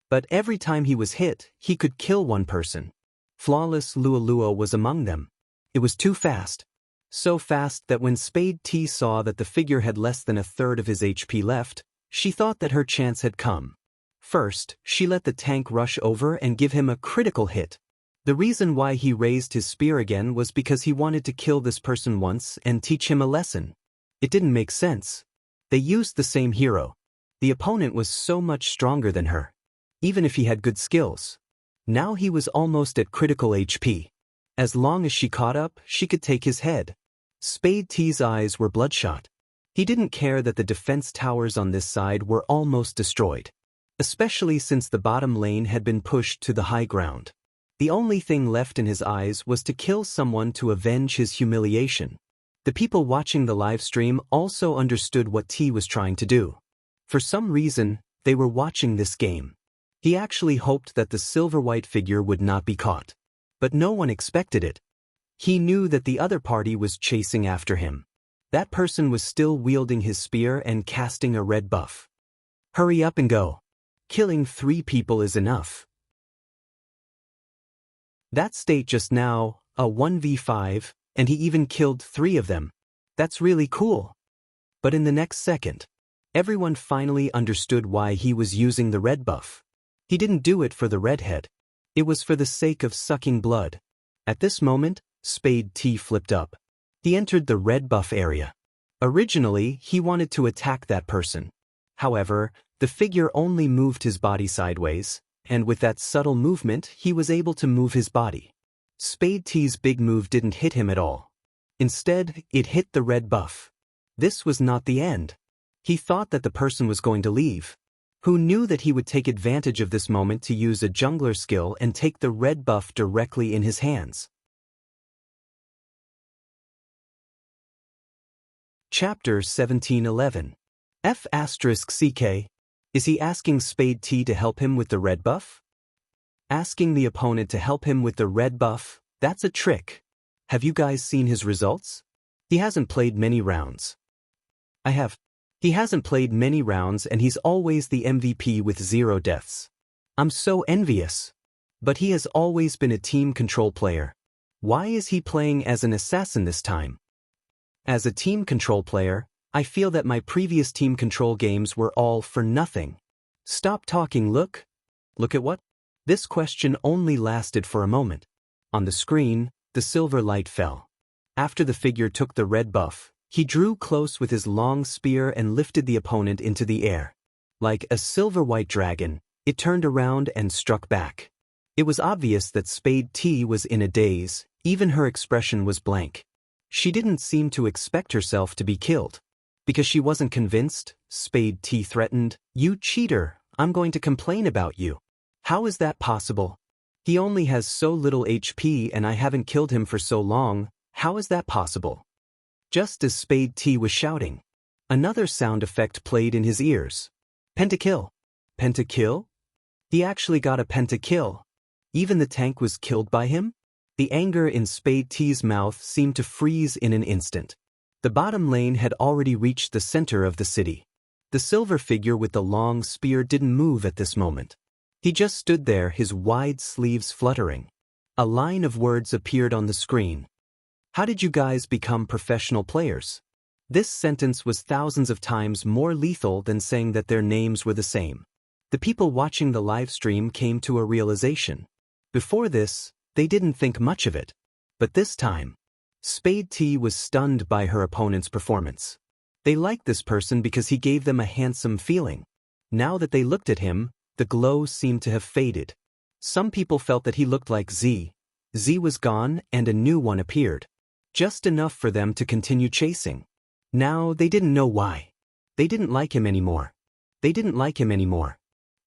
but every time he was hit, he could kill 1 person. Flawless Luoluo was among them. It was too fast. So fast that when Spade T saw that the figure had less than 1/3 of his HP left, she thought that her chance had come. First, she let the tank rush over and give him a critical hit. The reason why he raised his spear again was because he wanted to kill this person once and teach him a lesson. It didn't make sense. They used the same hero. The opponent was so much stronger than her, even if he had good skills. Now he was almost at critical HP. As long as she caught up, she could take his head. Spade T's eyes were bloodshot. He didn't care that the defense towers on this side were almost destroyed. especially since the bottom lane had been pushed to the high ground. The only thing left in his eyes was to kill someone to avenge his humiliation. The people watching the live stream also understood what T was trying to do. For some reason, they were watching this game. He actually hoped that the silver-white figure would not be caught. But no one expected it. He knew that the other party was chasing after him. That person was still wielding his spear and casting a red buff. Hurry up and go. Killing 3 people is enough. That state just now, a 1v5, and he even killed 3 of them. That's really cool. But in the next second, everyone finally understood why he was using the red buff. He didn't do it for the redhead. It was for the sake of sucking blood. At this moment, Spade T flipped up. He entered the red buff area. Originally, he wanted to attack that person. However, the figure only moved his body sideways, and with that subtle movement, he was able to move his body. Spade T's big move didn't hit him at all. Instead, it hit the red buff. This was not the end. He thought that the person was going to leave. Who knew that he would take advantage of this moment to use a jungler skill and take the red buff directly in his hands? Chapter 1711. F***CK. Is he asking Spade T to help him with the red buff? Asking the opponent to help him with the red buff, that's a trick. Have you guys seen his results? He hasn't played many rounds. I have. He hasn't played many rounds and he's always the MVP with 0 deaths. I'm so envious. But he has always been a team control player. Why is he playing as an assassin this time? As a team control player, I feel that my previous team control games were all for nothing. Stop talking, look. Look at what? This question only lasted for a moment. On the screen, the silver light fell. After the figure took the red buff, he drew close with his long spear and lifted the opponent into the air. Like a silver-white dragon, it turned around and struck back. It was obvious that Spade T was in a daze, even her expression was blank. She didn't seem to expect herself to be killed. Because she wasn't convinced, Spade T threatened, "You cheater, I'm going to complain about you." How is that possible? He only has so little HP and I haven't killed him for so long, how is that possible? Just as Spade T was shouting, another sound effect played in his ears. Pentakill. Pentakill? He actually got a pentakill. Even the tank was killed by him? The anger in Spade T's mouth seemed to freeze in an instant. The bottom lane had already reached the center of the city. The silver figure with the long spear didn't move at this moment. He just stood there, his wide sleeves fluttering. A line of words appeared on the screen. How did you guys become professional players? This sentence was thousands of times more lethal than saying that their names were the same. The people watching the live stream came to a realization. Before this, they didn't think much of it. But this time, Spade T was stunned by her opponent's performance. They liked this person because he gave them a handsome feeling. Now that they looked at him, the glow seemed to have faded. Some people felt that he looked like Z. Z was gone and a new one appeared. Just enough for them to continue chasing. Now they didn't know why. They didn't like him anymore. They didn't like him anymore.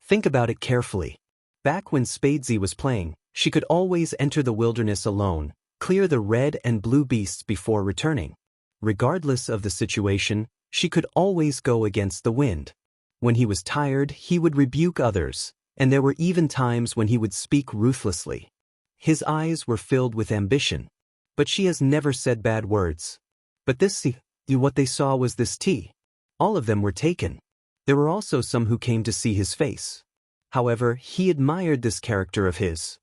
Think about it carefully. Back when Spade Z was playing, she could always enter the wilderness alone, clear the red and blue beasts before returning. Regardless of the situation, she could always go against the wind. When he was tired, he would rebuke others, and there were even times when he would speak ruthlessly. His eyes were filled with ambition. But she has never said bad words. But what they saw was this T. All of them were taken. There were also some who came to see his face. However, he admired this character of his.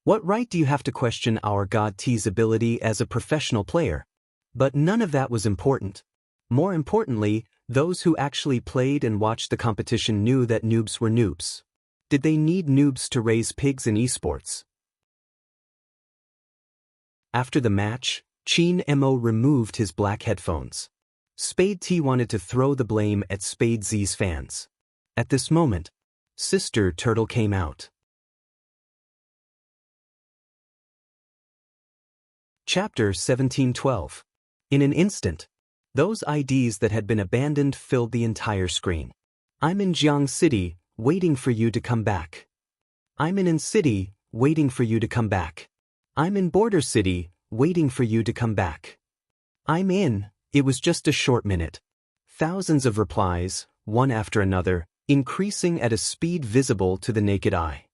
What right do you have to question our God T's ability as a professional player? But none of that was important. More importantly, those who actually played and watched the competition knew that noobs were noobs. Did they need noobs to raise pigs in esports? After the match, Chin Mo removed his black headphones. Spade T wanted to throw the blame at Spade Z's fans. At this moment, Sister Turtle came out. Chapter 1712. In an instant, those IDs that had been abandoned filled the entire screen. I'm in Jiang City, waiting for you to come back. I'm in city, waiting for you to come back. I'm in border city, waiting for you to come back. I'm in, it was just a short minute. Thousands of replies, one after another, increasing at a speed visible to the naked eye.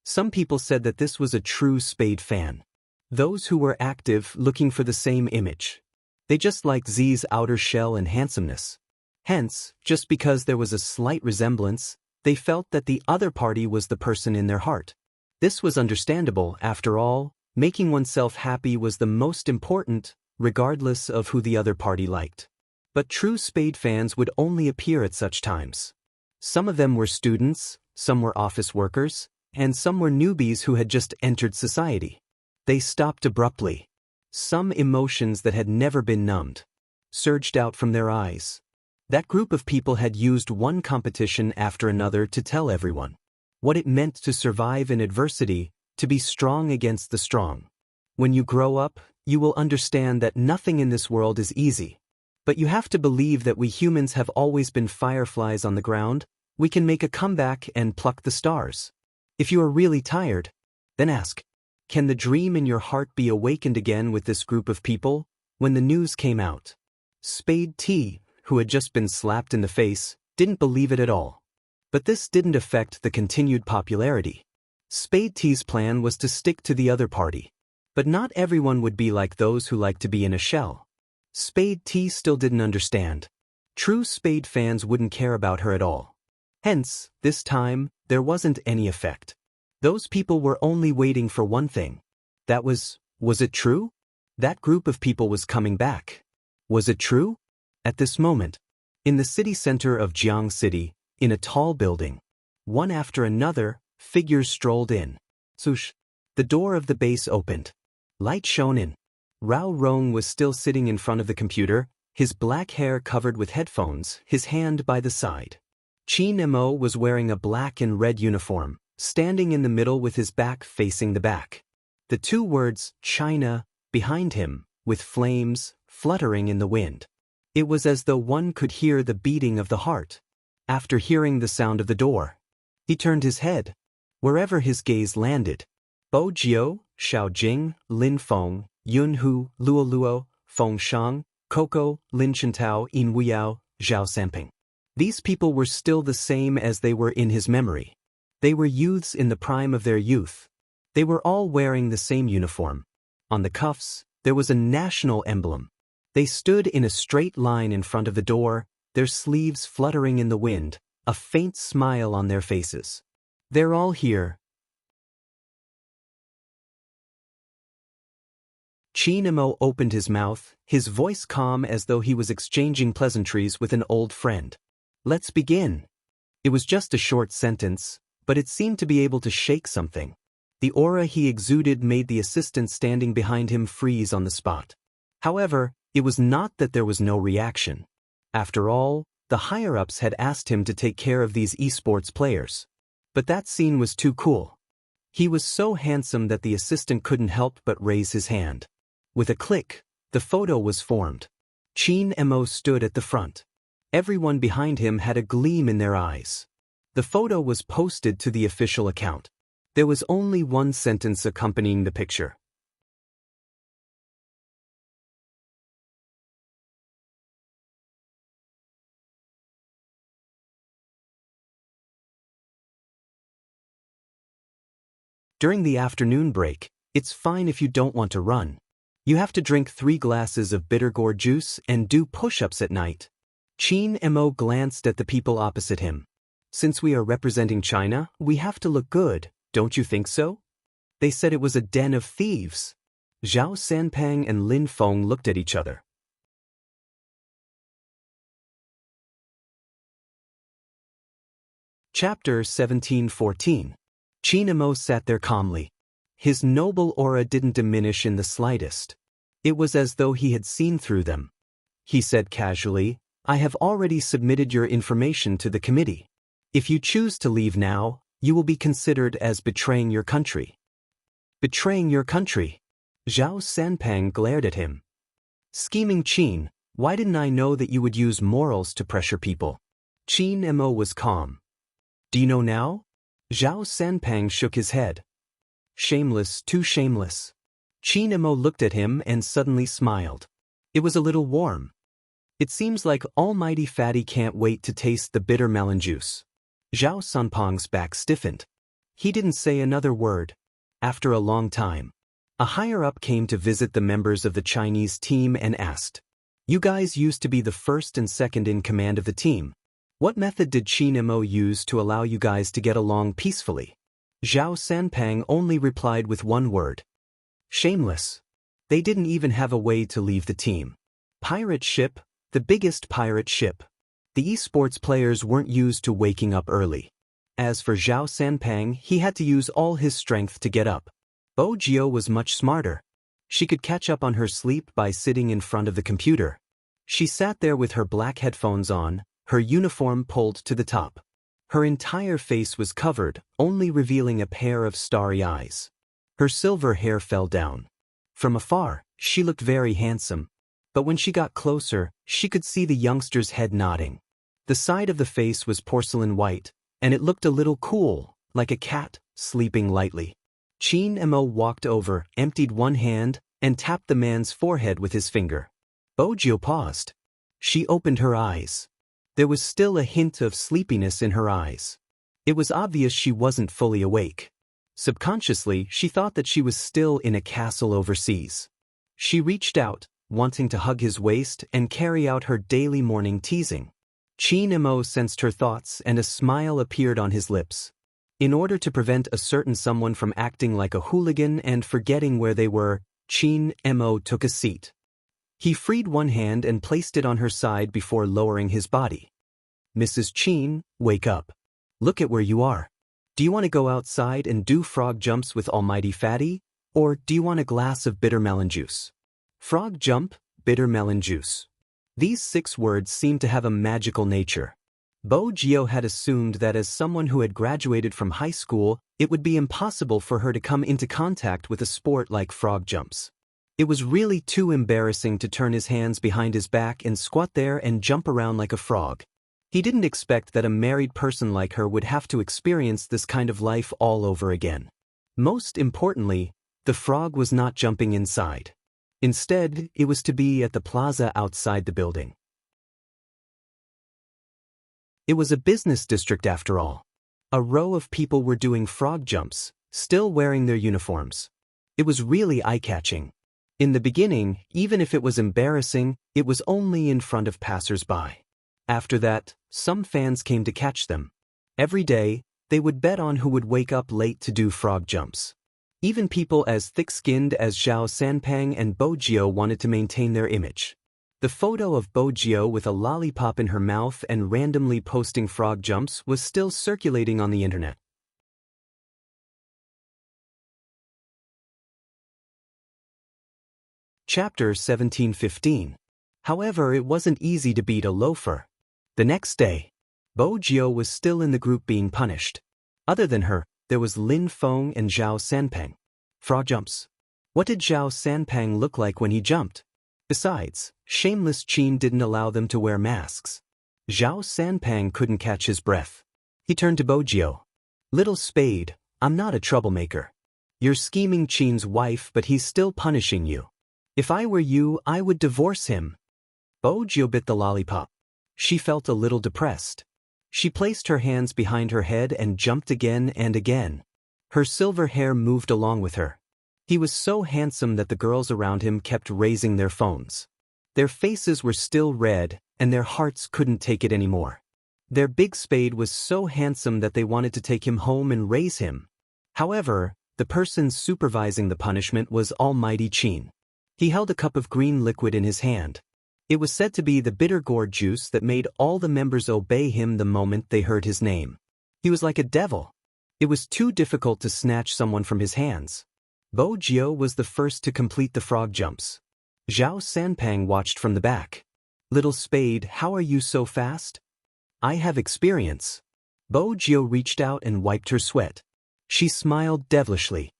Some people said that this was a true Spade fan. Those who were active looking for the same image. They just liked Z's outer shell and handsomeness. Hence, just because there was a slight resemblance, they felt that the other party was the person in their heart. This was understandable, after all, making oneself happy was the most important, regardless of who the other party liked. But true Spade fans would only appear at such times. Some of them were students, some were office workers, and some were newbies who had just entered society. They stopped abruptly. Some emotions that had never been numbed surged out from their eyes. That group of people had used one competition after another to tell everyone what it meant to survive in adversity, to be strong against the strong. When you grow up, you will understand that nothing in this world is easy. But you have to believe that we humans have always been fireflies on the ground. We can make a comeback and pluck the stars. If you are really tired, then ask, can the dream in your heart be awakened again with this group of people? When the news came out, Spade T, who had just been slapped in the face, didn't believe it at all. But this didn't affect the continued popularity. Spade T's plan was to stick to the other party. But not everyone would be like those who like to be in a shell. Spade T still didn't understand. True Spade fans wouldn't care about her at all. Hence, this time, there wasn't any effect. Those people were only waiting for one thing. That was it true? That group of people was coming back. Was it true? At this moment, in the city center of Jiang City, in a tall building, one after another, figures strolled in. Swoosh! The door of the base opened. Light shone in. Rao Rong was still sitting in front of the computer, his black hair covered with headphones, his hand by the side. Qin Mo was wearing a black and red uniform, standing in the middle with his back facing the back. The two words, China, behind him, with flames, fluttering in the wind. It was as though one could hear the beating of the heart. After hearing the sound of the door, he turned his head. Wherever his gaze landed, Bo Jiao, Xiao Jing, Lin Feng, Yun Hu, Luo Luo, Feng Shang, Coco, Lin Chintao, Yin Wuyao, Zhao Sanping. These people were still the same as they were in his memory. They were youths in the prime of their youth. They were all wearing the same uniform. On the cuffs, there was a national emblem. They stood in a straight line in front of the door, their sleeves fluttering in the wind, a faint smile on their faces. They're all here. Qin Mo opened his mouth, his voice calm as though he was exchanging pleasantries with an old friend. Let's begin. It was just a short sentence, but it seemed to be able to shake something. The aura he exuded made the assistant standing behind him freeze on the spot. However, it was not that there was no reaction. After all, the higher-ups had asked him to take care of these esports players. But that scene was too cool. He was so handsome that the assistant couldn't help but raise his hand. With a click, the photo was formed. Qin Mo stood at the front. Everyone behind him had a gleam in their eyes. The photo was posted to the official account. There was only one sentence accompanying the picture. During the afternoon break, it's fine if you don't want to run. You have to drink 3 glasses of bitter gourd juice and do push-ups at night. Qin Mo glanced at the people opposite him. Since we are representing China, we have to look good, don't you think so? They said it was a den of thieves. Zhao Sanpang and Lin Feng looked at each other. Chapter 1714. Qin Mo sat there calmly. His noble aura didn't diminish in the slightest. It was as though he had seen through them. He said casually, I have already submitted your information to the committee. If you choose to leave now, you will be considered as betraying your country. Betraying your country? Zhao Sanpang glared at him. Scheming Qin, why didn't I know that you would use morals to pressure people? Qin Mo was calm. Do you know now? Zhao Sanpang shook his head. Shameless, too shameless. Qin Emo looked at him and suddenly smiled. It was a little warm. It seems like Almighty Fatty can't wait to taste the bitter melon juice. Zhao Sanpang's back stiffened. He didn't say another word. After a long time, a higher-up came to visit the members of the Chinese team and asked, "You guys used to be the first and second in command of the team. What method did Qin Emo use to allow you guys to get along peacefully?" Zhao Sanpang only replied with one word. Shameless. They didn't even have a way to leave the team. Pirate ship, the biggest pirate ship. The esports players weren't used to waking up early. As for Zhao Sanpang, he had to use all his strength to get up. Bo Jio was much smarter. She could catch up on her sleep by sitting in front of the computer. She sat there with her black headphones on, her uniform pulled to the top. Her entire face was covered, only revealing a pair of starry eyes. Her silver hair fell down. From afar, she looked very handsome. But when she got closer, she could see the youngster's head nodding. The side of the face was porcelain white, and it looked a little cool, like a cat, sleeping lightly. Qin Emo walked over, emptied one hand, and tapped the man's forehead with his finger. Bojio paused. She opened her eyes. There was still a hint of sleepiness in her eyes. It was obvious she wasn't fully awake. Subconsciously, she thought that she was still in a castle overseas. She reached out, wanting to hug his waist and carry out her daily morning teasing. Qin Emo sensed her thoughts and a smile appeared on his lips. In order to prevent a certain someone from acting like a hooligan and forgetting where they were, Qin Emo took a seat. He freed one hand and placed it on her side before lowering his body. "Mrs. Qin, wake up. Look at where you are. Do you want to go outside and do frog jumps with Almighty Fatty, or do you want a glass of bitter melon juice?" Frog jump, bitter melon juice. These 6 words seemed to have a magical nature. Bo Jio had assumed that as someone who had graduated from high school, it would be impossible for her to come into contact with a sport like frog jumps. It was really too embarrassing to turn his hands behind his back and squat there and jump around like a frog. He didn't expect that a married person like her would have to experience this kind of life all over again. Most importantly, the frog was not jumping inside. Instead, it was to be at the plaza outside the building. It was a business district after all. A row of people were doing frog jumps, still wearing their uniforms. It was really eye-catching. In the beginning, even if it was embarrassing, it was only in front of passers-by. After that, some fans came to catch them. Every day, they would bet on who would wake up late to do frog jumps. Even people as thick-skinned as Zhao Sanpang and Bojio wanted to maintain their image. The photo of Bojio with a lollipop in her mouth and randomly posting frog jumps was still circulating on the internet. Chapter 1715. However, it wasn't easy to beat a loafer. The next day, Bojio was still in the group being punished. Other than her, there was Lin Feng and Zhao Sanpang. Frog jumps. What did Zhao Sanpang look like when he jumped? Besides, shameless Qin didn't allow them to wear masks. Zhao Sanpang couldn't catch his breath. He turned to Bojio. "Little Spade, I'm not a troublemaker. You're scheming Qin's wife, but he's still punishing you. If I were you, I would divorce him." Bojio bit the lollipop. She felt a little depressed. She placed her hands behind her head and jumped again and again. Her silver hair moved along with her. He was so handsome that the girls around him kept raising their phones. Their faces were still red, and their hearts couldn't take it anymore. Their big Spade was so handsome that they wanted to take him home and raise him. However, the person supervising the punishment was Almighty Qin. He held a cup of green liquid in his hand. It was said to be the bitter gourd juice that made all the members obey him the moment they heard his name. He was like a devil. It was too difficult to snatch someone from his hands. Bojio was the first to complete the frog jumps. Zhao Sanpang watched from the back. "Little Spade, how are you so fast?" "I have experience." Bojio reached out and wiped her sweat. She smiled devilishly.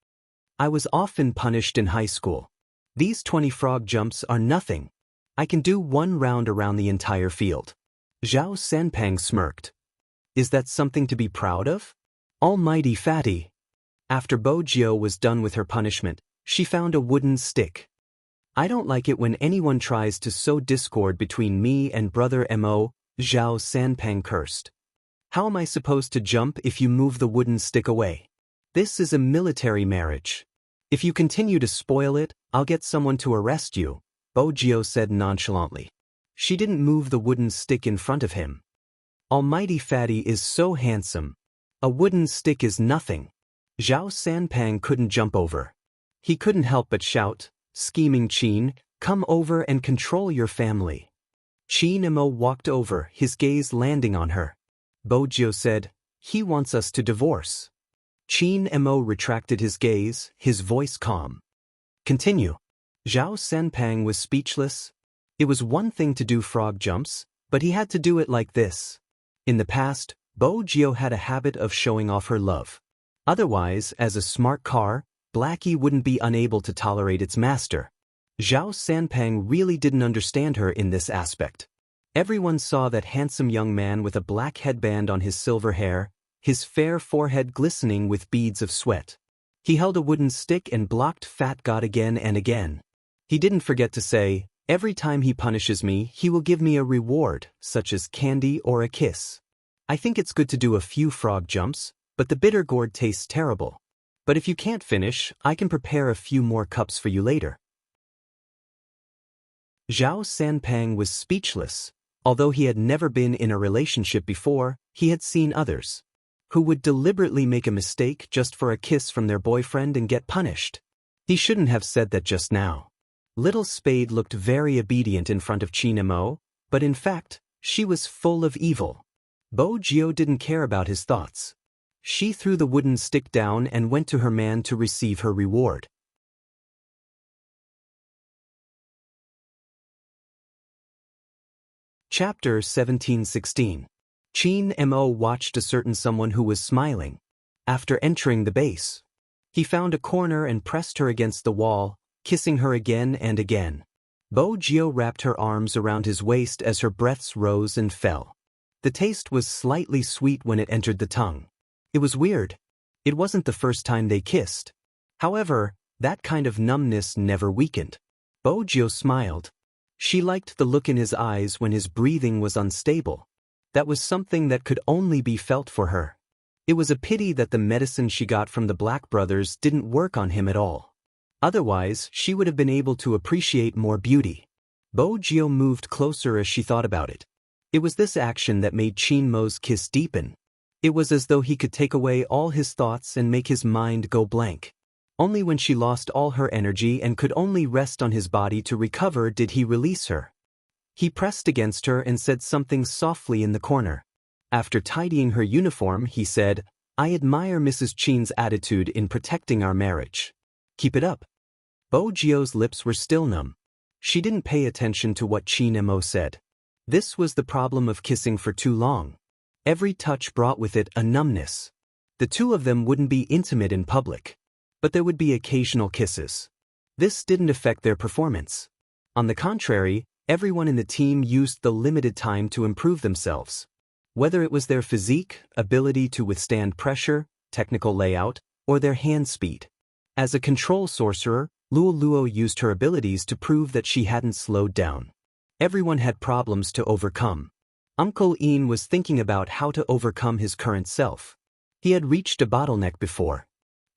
"I was often punished in high school. These 20 frog jumps are nothing. I can do one round around the entire field." Zhao Sanpang smirked. Is that something to be proud of? Almighty fatty. After Bo Jio was done with her punishment, she found a wooden stick. I don't like it when anyone tries to sow discord between me and brother Mo, Zhao Sanpang cursed. How am I supposed to jump if you move the wooden stick away? This is a military marriage. If you continue to spoil it, I'll get someone to arrest you, Bo Jio said nonchalantly. She didn't move the wooden stick in front of him. Almighty fatty is so handsome. A wooden stick is nothing. Zhao Sanpang couldn't jump over. He couldn't help but shout, scheming Qin, come over and control your family. Qin Mo walked over, his gaze landing on her. Bo Jio said, he wants us to divorce. Qin Mo retracted his gaze, his voice calm. Continue. Zhao Sanpang was speechless. It was one thing to do frog jumps, but he had to do it like this. In the past, Bo Jio had a habit of showing off her love. Otherwise, as a smart car, Blackie wouldn't be unable to tolerate its master. Zhao Sanpang really didn't understand her in this aspect. Everyone saw that handsome young man with a black headband on his silver hair, his fair forehead glistening with beads of sweat. He held a wooden stick and blocked Fat God again and again. He didn't forget to say, every time he punishes me, he will give me a reward, such as candy or a kiss. I think it's good to do a few frog jumps, but the bitter gourd tastes terrible. But if you can't finish, I can prepare a few more cups for you later. Zhao Sanpang was speechless. Although he had never been in a relationship before, he had seen others who would deliberately make a mistake just for a kiss from their boyfriend and get punished. He shouldn't have said that just now. Little Spade looked very obedient in front of Qin Mo, but in fact, she was full of evil. Bo Jio didn't care about his thoughts. She threw the wooden stick down and went to her man to receive her reward. Chapter 1716. Qin Mo watched a certain someone who was smiling. After entering the base, he found a corner and pressed her against the wall, kissing her again and again. Bo Jio wrapped her arms around his waist as her breaths rose and fell. The taste was slightly sweet when it entered the tongue. It was weird. It wasn't the first time they kissed. However, that kind of numbness never weakened. Bo Jio smiled. She liked the look in his eyes when his breathing was unstable. That was something that could only be felt for her. It was a pity that the medicine she got from the Black brothers didn't work on him at all. Otherwise, she would have been able to appreciate more beauty. Bo Jio moved closer as she thought about it. It was this action that made Qin Mo's kiss deepen. It was as though he could take away all his thoughts and make his mind go blank. Only when she lost all her energy and could only rest on his body to recover did he release her. He pressed against her and said something softly in the corner. After tidying her uniform, he said, I admire Mrs. Qin's attitude in protecting our marriage. Keep it up. Bo Jio's lips were still numb. She didn't pay attention to what Qin Mo said. This was the problem of kissing for too long. Every touch brought with it a numbness. The two of them wouldn't be intimate in public, but there would be occasional kisses. This didn't affect their performance. On the contrary, everyone in the team used the limited time to improve themselves. Whether it was their physique, ability to withstand pressure, technical layout, or their hand speed. As a control sorcerer, Luo Luo used her abilities to prove that she hadn't slowed down. Everyone had problems to overcome. Uncle Ian was thinking about how to overcome his current self. He had reached a bottleneck before.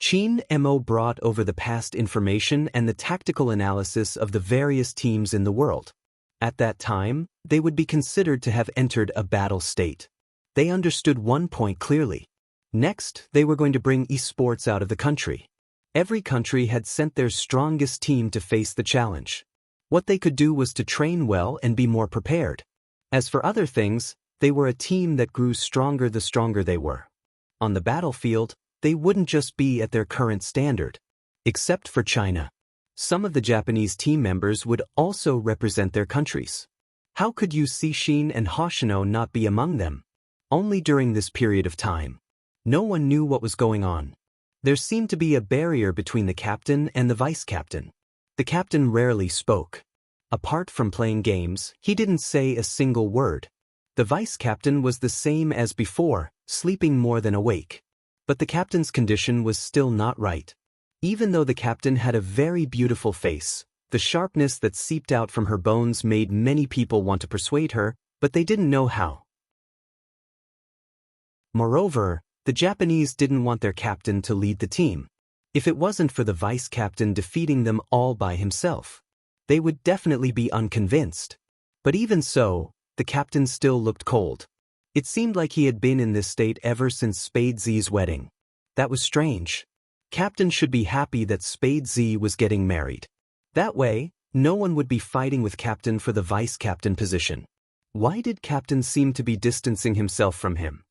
Qin Mo brought over the past information and the tactical analysis of the various teams in the world. At that time, they would be considered to have entered a battle state. They understood one point clearly. Next, they were going to bring esports out of the country. Every country had sent their strongest team to face the challenge. What they could do was to train well and be more prepared. As for other things, they were a team that grew stronger the stronger they were. On the battlefield, they wouldn't just be at their current standard. Except for China. Some of the Japanese team members would also represent their countries. How could Yu Cixin and Hoshino not be among them? Only during this period of time. No one knew what was going on. There seemed to be a barrier between the captain and the vice-captain. The captain rarely spoke. Apart from playing games, he didn't say a single word. The vice-captain was the same as before, sleeping more than awake. But the captain's condition was still not right. Even though the captain had a very beautiful face, the sharpness that seeped out from her bones made many people want to persuade her, but they didn't know how. Moreover, the Japanese didn't want their captain to lead the team. If it wasn't for the vice-captain defeating them all by himself, they would definitely be unconvinced. But even so, the captain still looked cold. It seemed like he had been in this state ever since Spade Z's wedding. That was strange. Captain should be happy that Spade Z was getting married. That way, no one would be fighting with Captain for the vice-captain position. Why did Captain seem to be distancing himself from him?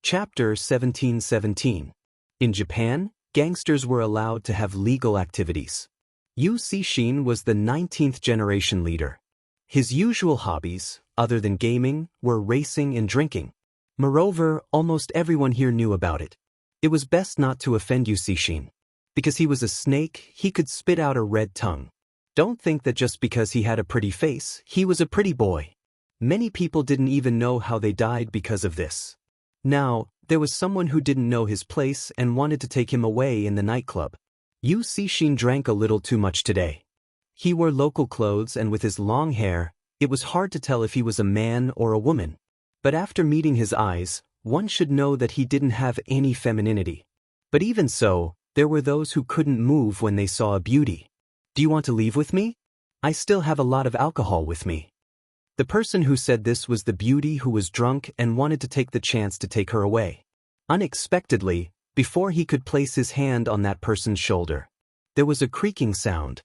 Chapter 1717. In Japan, gangsters were allowed to have legal activities. Yu Cixin was the 19th generation leader. His usual hobbies, other than gaming, were racing and drinking. Moreover, almost everyone here knew about it. It was best not to offend Yu Cixin. Because he was a snake, he could spit out a red tongue. Don't think that just because he had a pretty face, he was a pretty boy. Many people didn't even know how they died because of this. Now, there was someone who didn't know his place and wanted to take him away in the nightclub. Yu Cixin drank a little too much today. He wore local clothes, and with his long hair, it was hard to tell if he was a man or a woman. But after meeting his eyes, one should know that he didn't have any femininity. But even so, there were those who couldn't move when they saw a beauty. Do you want to leave with me? I still have a lot of alcohol with me. The person who said this was the beauty who was drunk and wanted to take the chance to take her away. Unexpectedly, before he could place his hand on that person's shoulder, there was a creaking sound.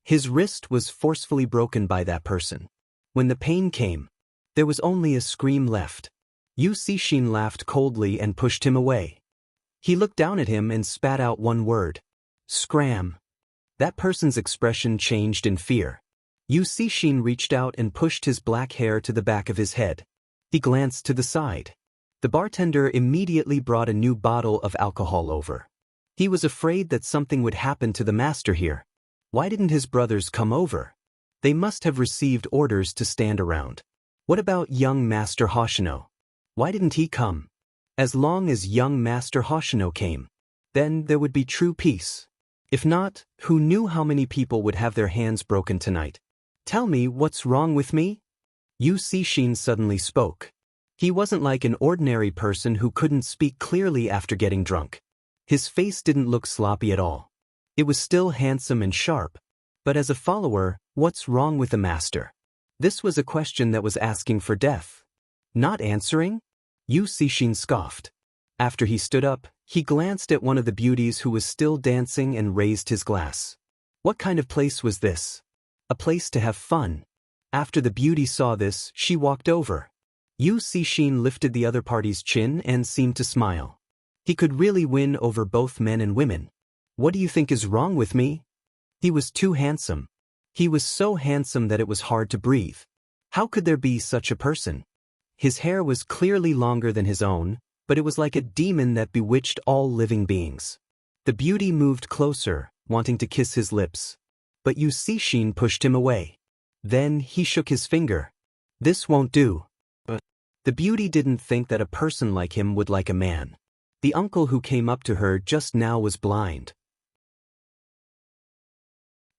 His wrist was forcefully broken by that person. When the pain came, there was only a scream left. Yu Cixin laughed coldly and pushed him away. He looked down at him and spat out one word. Scram. That person's expression changed in fear. Yu Cixin reached out and pushed his black hair to the back of his head. He glanced to the side. The bartender immediately brought a new bottle of alcohol over. He was afraid that something would happen to the master here. Why didn't his brothers come over? They must have received orders to stand around. What about young Master Hoshino? Why didn't he come? As long as young Master Hoshino came, then there would be true peace. If not, who knew how many people would have their hands broken tonight? Tell me what's wrong with me? Yu Cixin suddenly spoke. He wasn't like an ordinary person who couldn't speak clearly after getting drunk. His face didn't look sloppy at all. It was still handsome and sharp. But as a follower, what's wrong with the master? This was a question that was asking for death. Not answering? Yu Cixin scoffed. After he stood up, he glanced at one of the beauties who was still dancing and raised his glass. What kind of place was this? A place to have fun. After the beauty saw this, she walked over. Yu Cixin lifted the other party's chin and seemed to smile. He could really win over both men and women. What do you think is wrong with me? He was too handsome. He was so handsome that it was hard to breathe. How could there be such a person? His hair was clearly longer than his own, but it was like a demon that bewitched all living beings. The beauty moved closer, wanting to kiss his lips. But Yu Cixin pushed him away. Then he shook his finger. This won't do. But the beauty didn't think that a person like him would like a man. The uncle who came up to her just now was blind.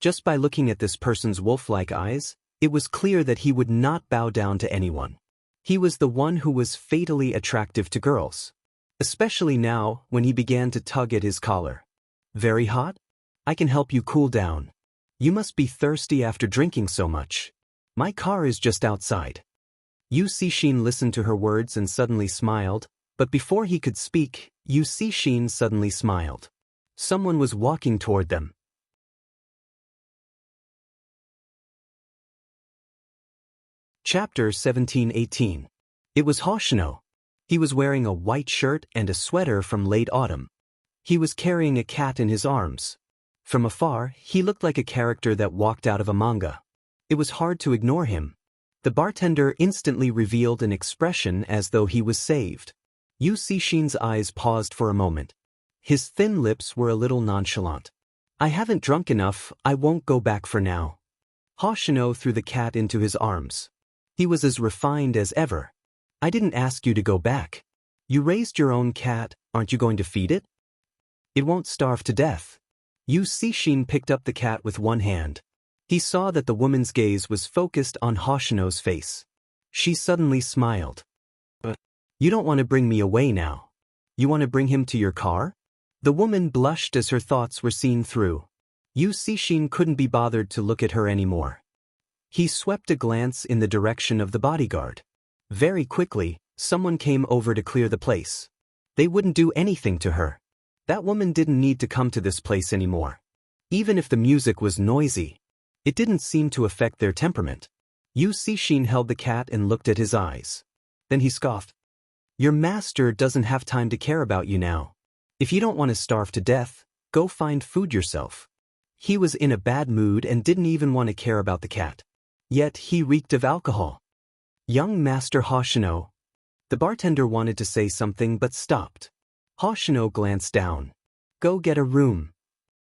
Just by looking at this person's wolf-like eyes, it was clear that he would not bow down to anyone. He was the one who was fatally attractive to girls. Especially now, when he began to tug at his collar. Very hot? I can help you cool down. You must be thirsty after drinking so much. My car is just outside. Yu Cixin listened to her words and suddenly smiled, but before he could speak, Yu Cixin suddenly smiled. Someone was walking toward them. Chapter 1718. It was Hoshino. He was wearing a white shirt and a sweater from late autumn. He was carrying a cat in his arms. From afar, he looked like a character that walked out of a manga. It was hard to ignore him. The bartender instantly revealed an expression as though he was saved. Yu Cixin's eyes paused for a moment. His thin lips were a little nonchalant. I haven't drunk enough, I won't go back for now. Hoshino threw the cat into his arms. He was as refined as ever. I didn't ask you to go back. You raised your own cat, aren't you going to feed it? It won't starve to death. Yu Cixin picked up the cat with one hand. He saw that the woman's gaze was focused on Hoshino's face. She suddenly smiled. But you don't want to bring me away now. You want to bring him to your car? The woman blushed as her thoughts were seen through. Yu Cixin couldn't be bothered to look at her anymore. He swept a glance in the direction of the bodyguard. Very quickly, someone came over to clear the place. They wouldn't do anything to her. That woman didn't need to come to this place anymore. Even if the music was noisy, it didn't seem to affect their temperament. Yu Cixin held the cat and looked at his eyes. Then he scoffed. Your master doesn't have time to care about you now. If you don't want to starve to death, go find food yourself. He was in a bad mood and didn't even want to care about the cat. Yet he reeked of alcohol. Young Master Hoshino. The bartender wanted to say something but stopped. Hoshino glanced down. Go get a room.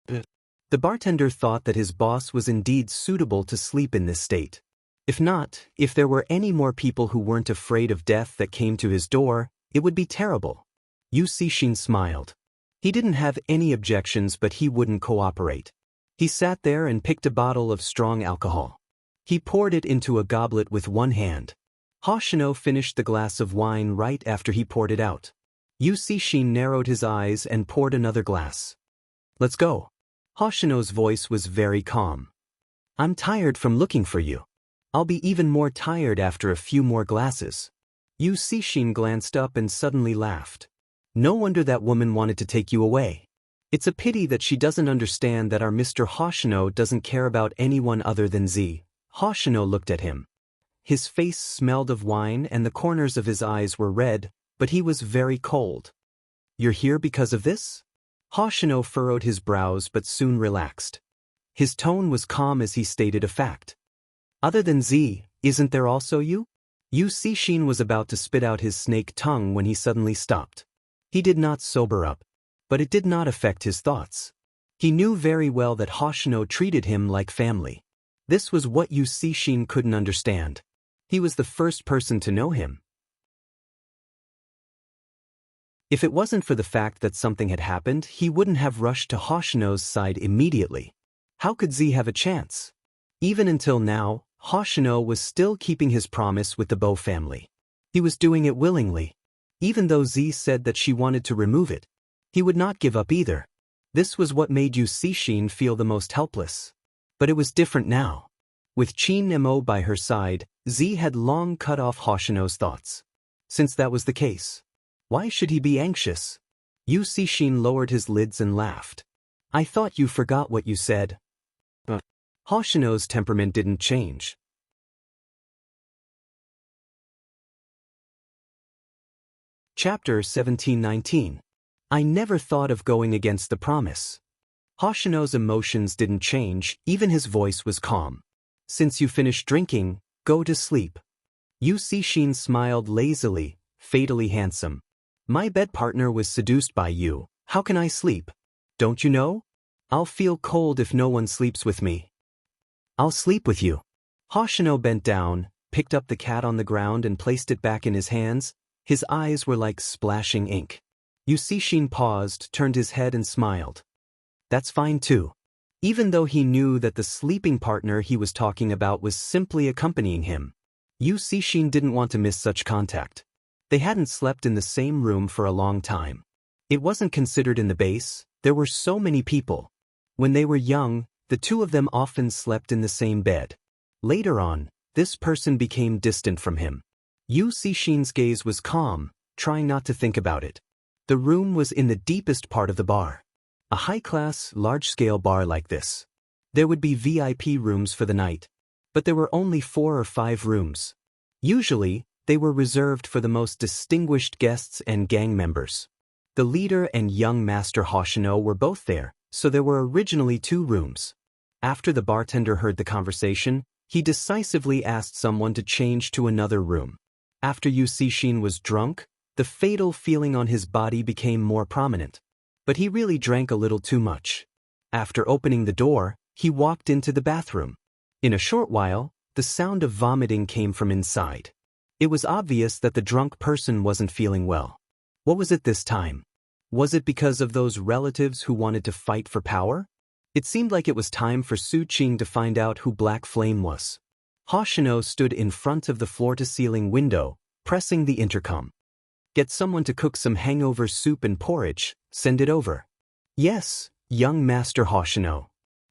The bartender thought that his boss was indeed suitable to sleep in this state. If not, if there were any more people who weren't afraid of death that came to his door, it would be terrible. Yu Cixin smiled. He didn't have any objections, but he wouldn't cooperate. He sat there and picked a bottle of strong alcohol. He poured it into a goblet with one hand. Hoshino finished the glass of wine right after he poured it out. Yu Cixin narrowed his eyes and poured another glass. Let's go. Hoshino's voice was very calm. I'm tired from looking for you. I'll be even more tired after a few more glasses. Yu Cixin glanced up and suddenly laughed. No wonder that woman wanted to take you away. It's a pity that she doesn't understand that our Mr. Hoshino doesn't care about anyone other than Z. Hoshino looked at him. His face smelled of wine and the corners of his eyes were red, but he was very cold. You're here because of this? Hoshino furrowed his brows but soon relaxed. His tone was calm as he stated a fact. Other than Z, isn't there also you? Yu Cixin was about to spit out his snake tongue when he suddenly stopped. He did not sober up, but it did not affect his thoughts. He knew very well that Hoshino treated him like family. This was what Yu Cixin couldn't understand. He was the first person to know him. If it wasn't for the fact that something had happened, he wouldn't have rushed to Hoshino's side immediately. How could Z have a chance? Even until now, Hoshino was still keeping his promise with the Bo family. He was doing it willingly. Even though Z said that she wanted to remove it, he would not give up either. This was what made Yu Cixin feel the most helpless. But it was different now. With Qin Mo by her side, Z had long cut off Hoshino's thoughts. Since that was the case, why should he be anxious? Yu Cixin lowered his lids and laughed. I thought you forgot what you said. Hoshino's temperament didn't change. Chapter 1719. I never thought of going against the promise. Hoshino's emotions didn't change, even his voice was calm. Since you finished drinking, go to sleep. Yu Cixin smiled lazily, fatally handsome. My bed partner was seduced by you. How can I sleep? Don't you know? I'll feel cold if no one sleeps with me. I'll sleep with you. Hoshino bent down, picked up the cat on the ground and placed it back in his hands. His eyes were like splashing ink. Yu Cixin paused, turned his head and smiled. That's fine too. Even though he knew that the sleeping partner he was talking about was simply accompanying him, Yu Cixin didn't want to miss such contact. They hadn't slept in the same room for a long time. It wasn't considered in the base, there were so many people. When they were young, the two of them often slept in the same bed. Later on, this person became distant from him. Yu Cixin's gaze was calm, trying not to think about it. The room was in the deepest part of the bar. A high-class, large-scale bar like this. There would be VIP rooms for the night, but there were only 4 or 5 rooms. Usually, they were reserved for the most distinguished guests and gang members. The leader and young Master Hoshino were both there, so there were originally 2 rooms. After the bartender heard the conversation, he decisively asked someone to change to another room. After Yu Cixin was drunk, the fatal feeling on his body became more prominent. But he really drank a little too much. After opening the door, he walked into the bathroom. In a short while, the sound of vomiting came from inside. It was obvious that the drunk person wasn't feeling well. What was it this time? Was it because of those relatives who wanted to fight for power? It seemed like it was time for Su Qing to find out who Black Flame was. Hoshino stood in front of the floor-to-ceiling window, pressing the intercom. Get someone to cook some hangover soup and porridge, send it over. Yes, young Master Hoshino.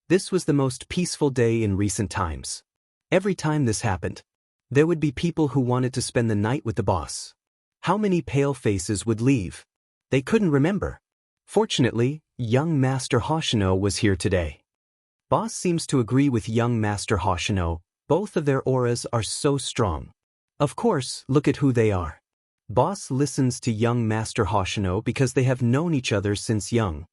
This was the most peaceful day in recent times. Every time this happened, there would be people who wanted to spend the night with the boss. How many pale faces would leave? They couldn't remember. Fortunately, young Master Hoshino was here today. Boss seems to agree with young Master Hoshino. Both of their auras are so strong. Of course, look at who they are. Boss listens to young Master Hoshino because they have known each other since young.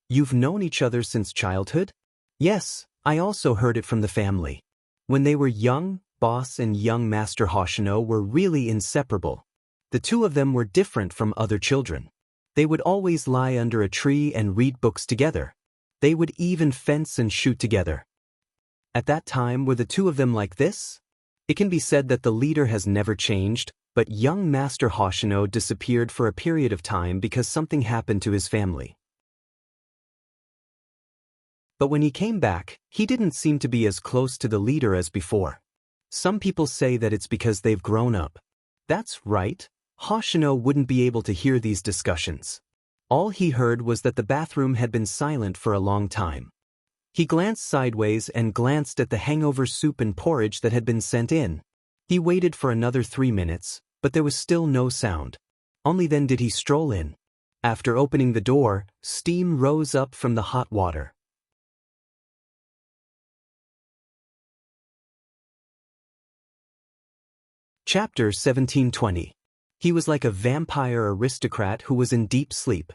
You've known each other since childhood? Yes, I also heard it from the family. When they were young, Boss and young Master Hoshino were really inseparable. The two of them were different from other children. They would always lie under a tree and read books together. They would even fence and shoot together. At that time, were the two of them like this? It can be said that the leader has never changed, but young Master Hoshino disappeared for a period of time because something happened to his family. But when he came back, he didn't seem to be as close to the leader as before. Some people say that it's because they've grown up. That's right. Hoshino wouldn't be able to hear these discussions. All he heard was that the bathroom had been silent for a long time. He glanced sideways and glanced at the hangover soup and porridge that had been sent in. He waited for another 3 minutes, but there was still no sound. Only then did he stroll in. After opening the door, steam rose up from the hot water. Chapter 1720. He was like a vampire aristocrat who was in deep sleep.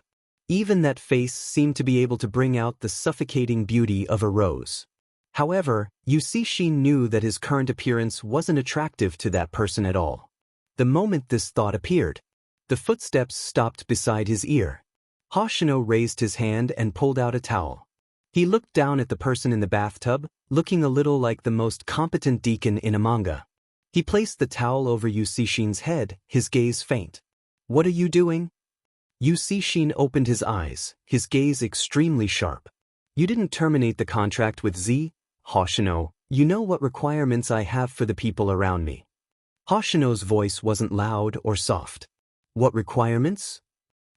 Even that face seemed to be able to bring out the suffocating beauty of a rose. However, Yusishin knew that his current appearance wasn't attractive to that person at all. The moment this thought appeared, the footsteps stopped beside his ear. Hoshino raised his hand and pulled out a towel. He looked down at the person in the bathtub, looking a little like the most competent deacon in a manga. He placed the towel over Yusishin's head, his gaze faint. What are you doing? Yusishin opened his eyes, his gaze extremely sharp. You didn't terminate the contract with Z, Hoshino. You know what requirements I have for the people around me. Hoshino's voice wasn't loud or soft. What requirements?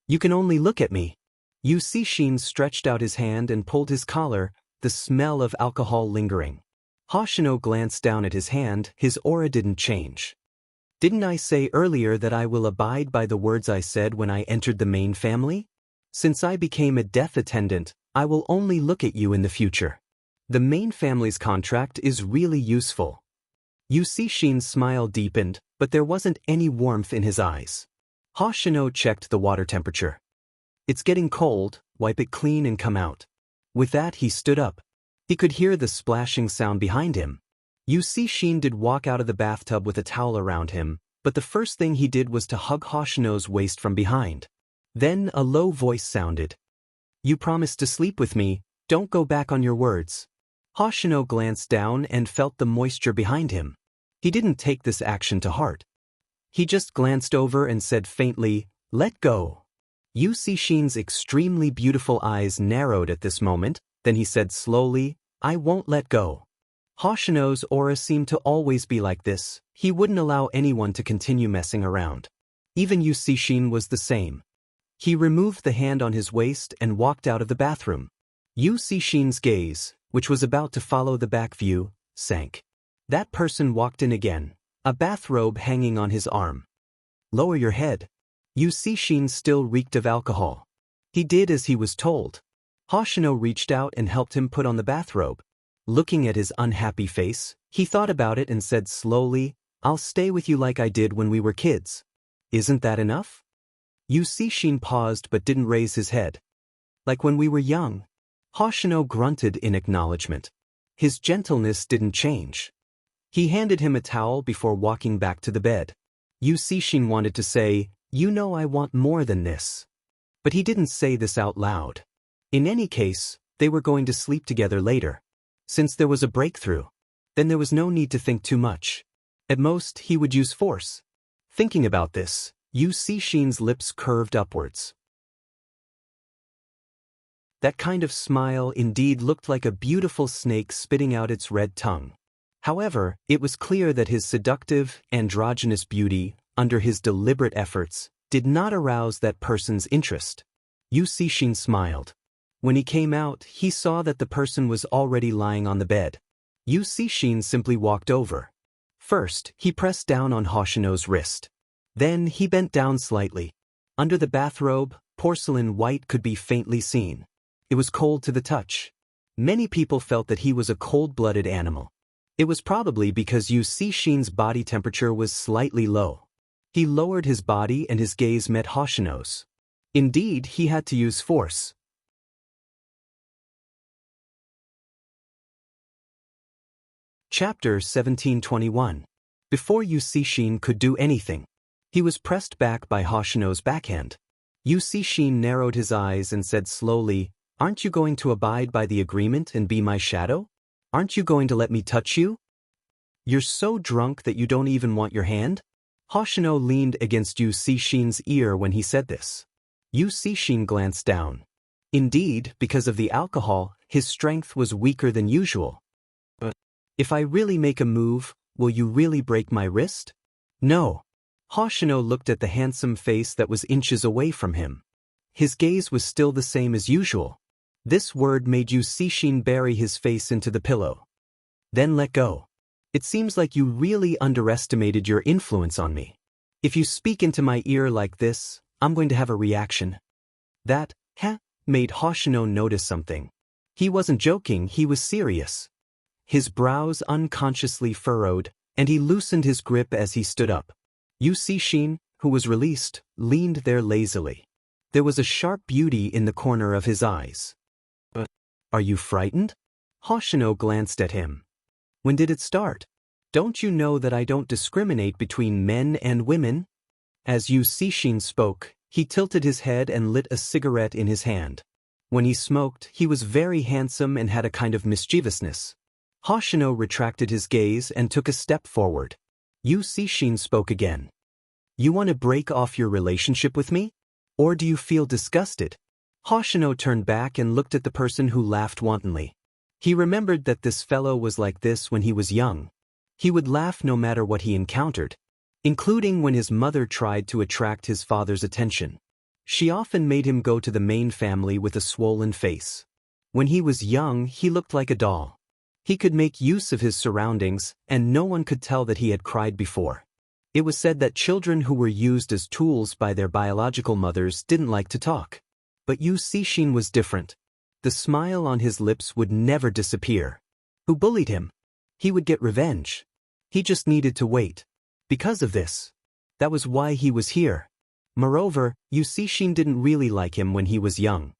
You can only look at me. Yusishin stretched out his hand and pulled his collar, the smell of alcohol lingering. Hoshino glanced down at his hand, his aura didn't change. Didn't I say earlier that I will abide by the words I said when I entered the main family? Since I became a death attendant, I will only look at you in the future. The main family's contract is really useful. Yusishin's smile deepened, but there wasn't any warmth in his eyes. Hoshino checked the water temperature. It's getting cold, wipe it clean and come out. With that he stood up. He could hear the splashing sound behind him. Yusishin did walk out of the bathtub with a towel around him, but the first thing he did was to hug Hoshino's waist from behind. Then a low voice sounded. You promised to sleep with me, don't go back on your words. Hoshino glanced down and felt the moisture behind him. He didn't take this action to heart. He just glanced over and said faintly, let go. Yusishin's extremely beautiful eyes narrowed at this moment, then he said slowly, I won't let go. Hoshino's aura seemed to always be like this. He wouldn't allow anyone to continue messing around. Even Yusishin was the same. He removed the hand on his waist and walked out of the bathroom. Yusishin's gaze, which was about to follow the back view, sank. That person walked in again, a bathrobe hanging on his arm. Lower your head. Yusishin still reeked of alcohol. He did as he was told. Hoshino reached out and helped him put on the bathrobe. Looking at his unhappy face, he thought about it and said slowly, I'll stay with you like I did when we were kids. Isn't that enough? Yusishin paused but didn't raise his head. Like when we were young. Hoshino grunted in acknowledgement. His gentleness didn't change. He handed him a towel before walking back to the bed. Yusishin wanted to say, you know I want more than this. But he didn't say this out loud. In any case, they were going to sleep together later. Since there was a breakthrough. Then there was no need to think too much. At most, he would use force. Thinking about this, Yu Cixin's lips curved upwards. That kind of smile indeed looked like a beautiful snake spitting out its red tongue. However, it was clear that his seductive, androgynous beauty, under his deliberate efforts, did not arouse that person's interest. Yu Cixin smiled. When he came out, he saw that the person was already lying on the bed. Yu Cixin simply walked over. First, he pressed down on Hoshino's wrist. Then he bent down slightly. Under the bathrobe, porcelain white could be faintly seen. It was cold to the touch. Many people felt that he was a cold-blooded animal. It was probably because Yu Cixin's body temperature was slightly low. He lowered his body and his gaze met Hoshino's. Indeed, he had to use force. Chapter 1721. Before Yu Cixin could do anything, he was pressed back by Hoshino's backhand. Yu Cixin narrowed his eyes and said slowly, "Aren't you going to abide by the agreement and be my shadow? Aren't you going to let me touch you? You're so drunk that you don't even want your hand?" Hoshino leaned against Yu Cixin's ear when he said this. Yu Cixin glanced down. Indeed, because of the alcohol, his strength was weaker than usual. "But if I really make a move, will you really break my wrist?" "No." Hoshino looked at the handsome face that was inches away from him. His gaze was still the same as usual. This word made Yu Cixin bury his face into the pillow. "Then let go. It seems like you really underestimated your influence on me. If you speak into my ear like this, I'm going to have a reaction." That, made Hoshino notice something. He wasn't joking, he was serious. His brows unconsciously furrowed, and he loosened his grip as he stood up. Yu Cixin, who was released, leaned there lazily. There was a sharp beauty in the corner of his eyes. "But, are you frightened?" Hoshino glanced at him. "When did it start? Don't you know that I don't discriminate between men and women?" As Yu Cixin spoke, he tilted his head and lit a cigarette in his hand. When he smoked, he was very handsome and had a kind of mischievousness. Hoshino retracted his gaze and took a step forward. Yu Cixin spoke again. "You want to break off your relationship with me? Or do you feel disgusted?" Hoshino turned back and looked at the person who laughed wantonly. He remembered that this fellow was like this when he was young. He would laugh no matter what he encountered, including when his mother tried to attract his father's attention. She often made him go to the main family with a swollen face. When he was young, he looked like a doll. He could make use of his surroundings, and no one could tell that he had cried before. It was said that children who were used as tools by their biological mothers didn't like to talk. But Yu Cixin was different. The smile on his lips would never disappear. Who bullied him? He would get revenge. He just needed to wait. Because of this. That was why he was here. Moreover, Yu Cixin didn't really like him when he was young.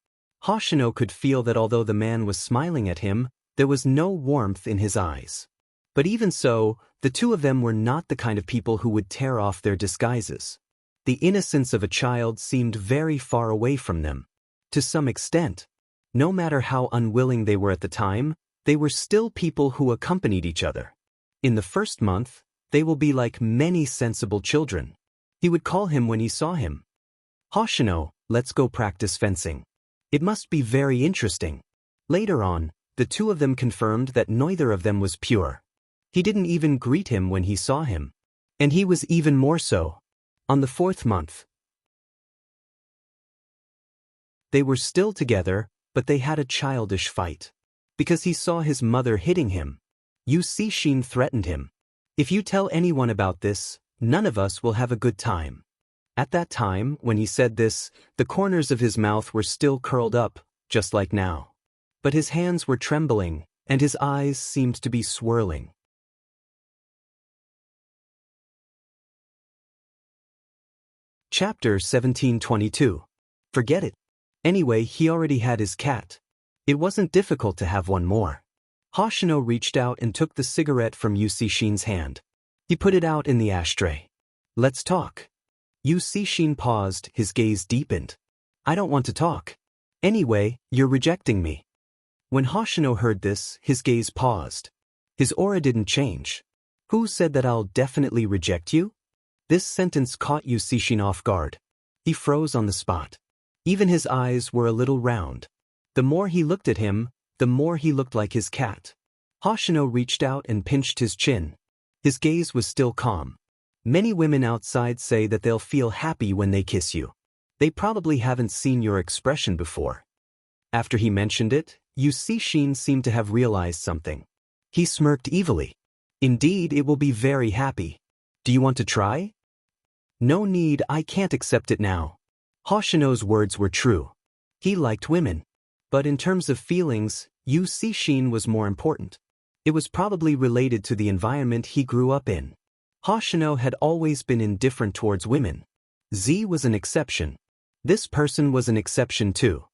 Hoshino could feel that although the man was smiling at him, there was no warmth in his eyes. But even so, the two of them were not the kind of people who would tear off their disguises. The innocence of a child seemed very far away from them. To some extent. No matter how unwilling they were at the time, they were still people who accompanied each other. In the first month, they will be like many sensible children. He would call him when he saw him. "Hoshino, let's go practice fencing. It must be very interesting." Later on, the two of them confirmed that neither of them was pure. He didn't even greet him when he saw him. And he was even more so. On the 4th month, they were still together, but they had a childish fight. Because he saw his mother hitting him. Yu Cixin threatened him. "If you tell anyone about this, none of us will have a good time." At that time, when he said this, the corners of his mouth were still curled up, just like now. But his hands were trembling, and his eyes seemed to be swirling. Chapter 1722. Forget it. Anyway, he already had his cat. It wasn't difficult to have one more. Hoshino reached out and took the cigarette from Yu Cixin's hand. He put it out in the ashtray. "Let's talk." Yu Cixin paused, his gaze deepened. "I don't want to talk. Anyway, you're rejecting me." When Hoshino heard this, his gaze paused. His aura didn't change. Who said that I'll definitely reject you? This sentence caught Yu Cixin off guard. He froze on the spot. Even his eyes were a little round. The more he looked at him, the more he looked like his cat. Hoshino reached out and pinched his chin. His gaze was still calm. Many women outside say that they'll feel happy when they kiss you. They probably haven't seen your expression before. After he mentioned it, Yu Cixin seemed to have realized something. He smirked evilly. Indeed, it will be very happy. Do you want to try? No need, I can't accept it now. Hoshino's words were true. He liked women. But in terms of feelings, Yu Cixin was more important. It was probably related to the environment he grew up in. Hoshino had always been indifferent towards women. Z was an exception. This person was an exception too.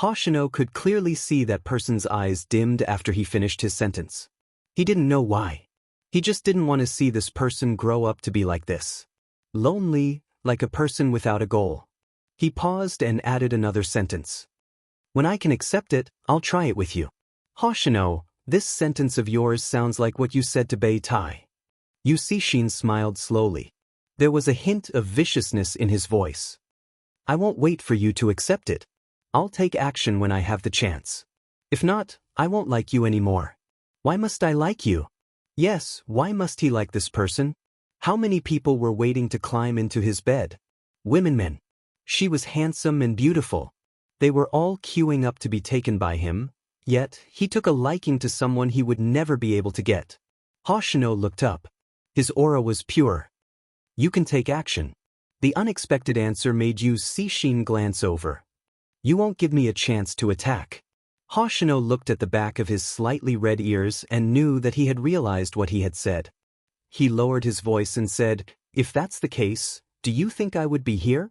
Hoshino could clearly see that person's eyes dimmed after he finished his sentence. He didn't know why. He just didn't want to see this person grow up to be like this. Lonely, like a person without a goal. He paused and added another sentence. When I can accept it, I'll try it with you. Hoshino, this sentence of yours sounds like what you said to Bei Tai. Yu Cixin smiled slowly. There was a hint of viciousness in his voice. I won't wait for you to accept it. I'll take action when I have the chance. If not, I won't like you anymore. Why must I like you? Yes, why must he like this person? How many people were waiting to climb into his bed? Men. She was handsome and beautiful. They were all queuing up to be taken by him, yet he took a liking to someone he would never be able to get. Hoshino looked up. His aura was pure. You can take action. The unexpected answer made Yu Cixin glance over. You won't give me a chance to attack. Hoshino looked at the back of his slightly red ears and knew that he had realized what he had said. He lowered his voice and said, If that's the case, do you think I would be here?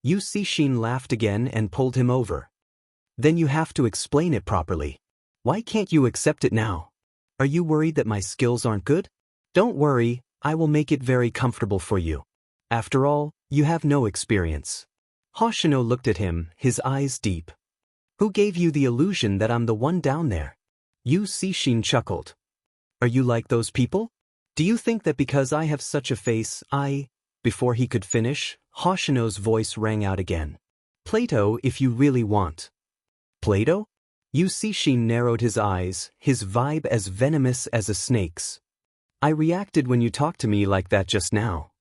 Yu Cixin laughed again and pulled him over. Then you have to explain it properly. Why can't you accept it now? Are you worried that my skills aren't good? Don't worry, I will make it very comfortable for you. After all, you have no experience. Hoshino looked at him, his eyes deep. Who gave you the illusion that I'm the one down there? Yu Cixin chuckled. Are you like those people? Do you think that because I have such a face, Before he could finish, Hoshino's voice rang out again. Plato, if you really want. Plato? Yu Cixin narrowed his eyes, his vibe as venomous as a snake's. I reacted when you talked to me like that just now.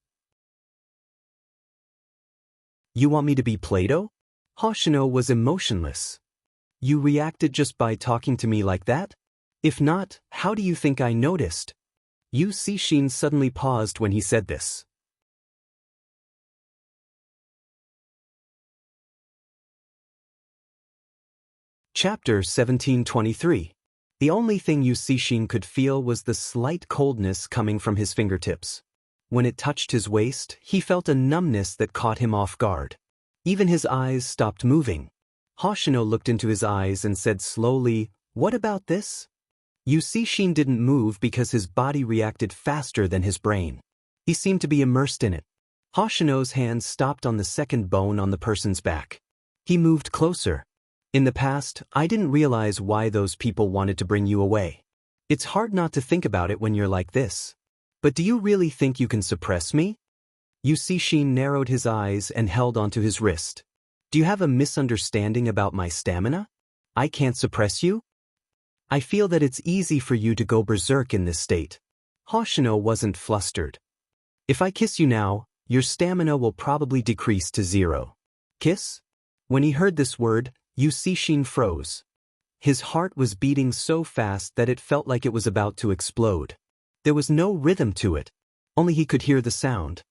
You want me to be Plato? Hoshino was emotionless. You reacted just by talking to me like that? If not, how do you think I noticed? Yu Cixin suddenly paused when he said this. Chapter 1723. The only thing Yu Cixin could feel was the slight coldness coming from his fingertips. When it touched his waist, he felt a numbness that caught him off guard. Even his eyes stopped moving. Hoshino looked into his eyes and said slowly, What about this? Yu Cixin didn't move because his body reacted faster than his brain. He seemed to be immersed in it. Hoshino's hand stopped on the second bone on the person's back. He moved closer. In the past, I didn't realize why those people wanted to bring you away. It's hard not to think about it when you're like this. But do you really think you can suppress me? Yu Cixin narrowed his eyes and held onto his wrist. Do you have a misunderstanding about my stamina? I can't suppress you? I feel that it's easy for you to go berserk in this state. Hoshino wasn't flustered. If I kiss you now, your stamina will probably decrease to 0. Kiss? When he heard this word, Yu Cixin froze. His heart was beating so fast that it felt like it was about to explode. There was no rhythm to it. Only he could hear the sound.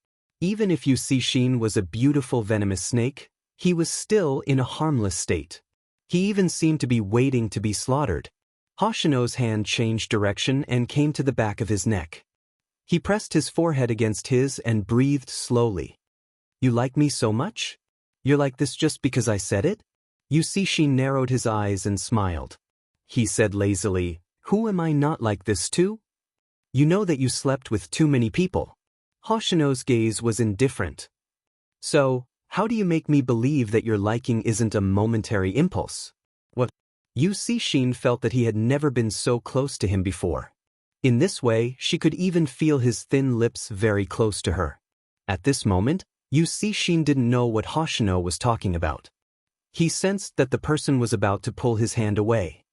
Even if Yu Cixin was a beautiful venomous snake, he was still in a harmless state. He even seemed to be waiting to be slaughtered. Hoshino's hand changed direction and came to the back of his neck. He pressed his forehead against his and breathed slowly. You like me so much? You're like this just because I said it? Yu Cixin narrowed his eyes and smiled. He said lazily, Who am I not like this to? You know that you slept with too many people. Hoshino's gaze was indifferent. So, how do you make me believe that your liking isn't a momentary impulse? What? Yu Cixin felt that he had never been so close to him before. In this way, she could even feel his thin lips very close to her. At this moment, Yusishin didn't know what Hoshino was talking about. He sensed that the person was about to pull his hand away.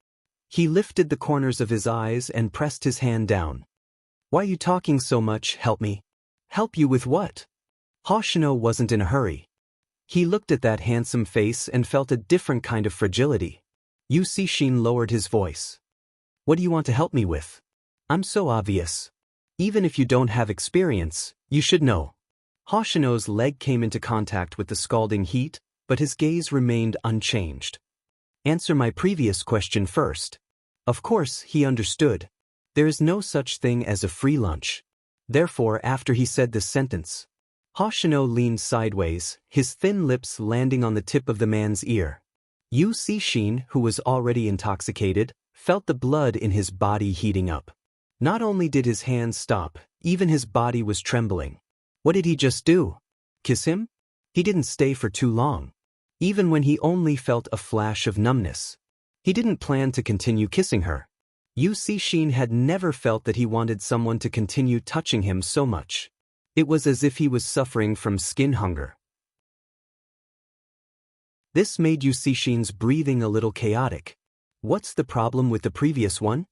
He lifted the corners of his eyes and pressed his hand down. "Why are you talking so much? Help me." "Help you with what?" Hoshino wasn't in a hurry. He looked at that handsome face and felt a different kind of fragility. Yusishin lowered his voice. "What do you want to help me with? I'm so obvious. Even if you don't have experience, you should know." Hoshino's leg came into contact with the scalding heat, but his gaze remained unchanged. "Answer my previous question first." Of course, he understood. There is no such thing as a free lunch. Therefore, after he said this sentence, Hoshino leaned sideways, his thin lips landing on the tip of the man's ear. Yusishin, who was already intoxicated, felt the blood in his body heating up. Not only did his hands stop, even his body was trembling. What did he just do? Kiss him? He didn't stay for too long. Even when he only felt a flash of numbness. He didn't plan to continue kissing her. Yusishin had never felt that he wanted someone to continue touching him so much. It was as if he was suffering from skin hunger. This made Yusishin's breathing a little chaotic. What's the problem with the previous one?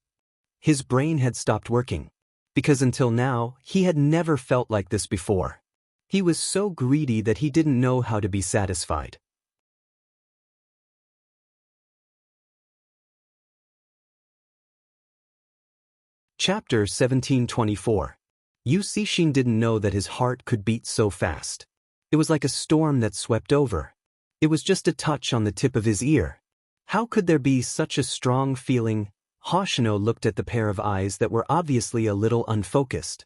His brain had stopped working. Because until now, he had never felt like this before. He was so greedy that he didn't know how to be satisfied. Chapter 1724. Yusishin didn't know that his heart could beat so fast. It was like a storm that swept over. It was just a touch on the tip of his ear. How could there be such a strong feeling? Hoshino looked at the pair of eyes that were obviously a little unfocused.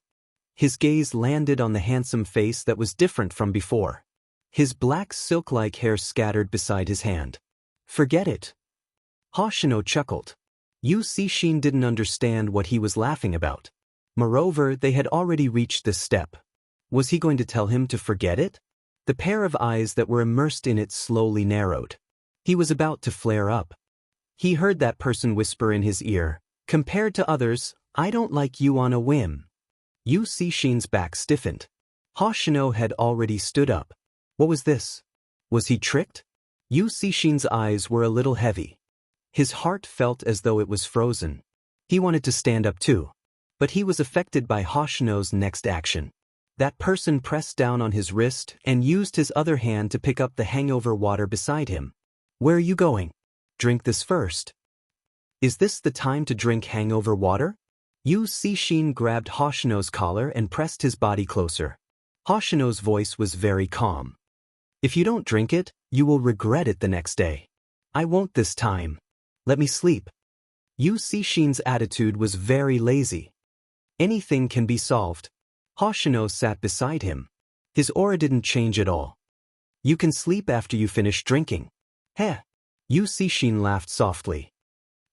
His gaze landed on the handsome face that was different from before. His black silk-like hair scattered beside his hand. "Forget it." Hoshino chuckled. Yusishin didn't understand what he was laughing about. Moreover, they had already reached this step. Was he going to tell him to forget it? The pair of eyes that were immersed in it slowly narrowed. He was about to flare up. He heard that person whisper in his ear, "Compared to others, I don't like you on a whim." Yusishin's back stiffened. Hoshino had already stood up. What was this? Was he tricked? Yusishin's eyes were a little heavy. His heart felt as though it was frozen. He wanted to stand up too. But he was affected by Hoshino's next action. That person pressed down on his wrist and used his other hand to pick up the hangover water beside him. "Where are you going? Drink this first." "Is this the time to drink hangover water?" Yusishin grabbed Hoshino's collar and pressed his body closer. Hoshino's voice was very calm. "If you don't drink it, you will regret it the next day. I won't this time. Let me sleep." Yusishin's attitude was very lazy. Anything can be solved. Hoshino sat beside him. His aura didn't change at all. "You can sleep after you finish drinking." "Heh." Yusishin laughed softly.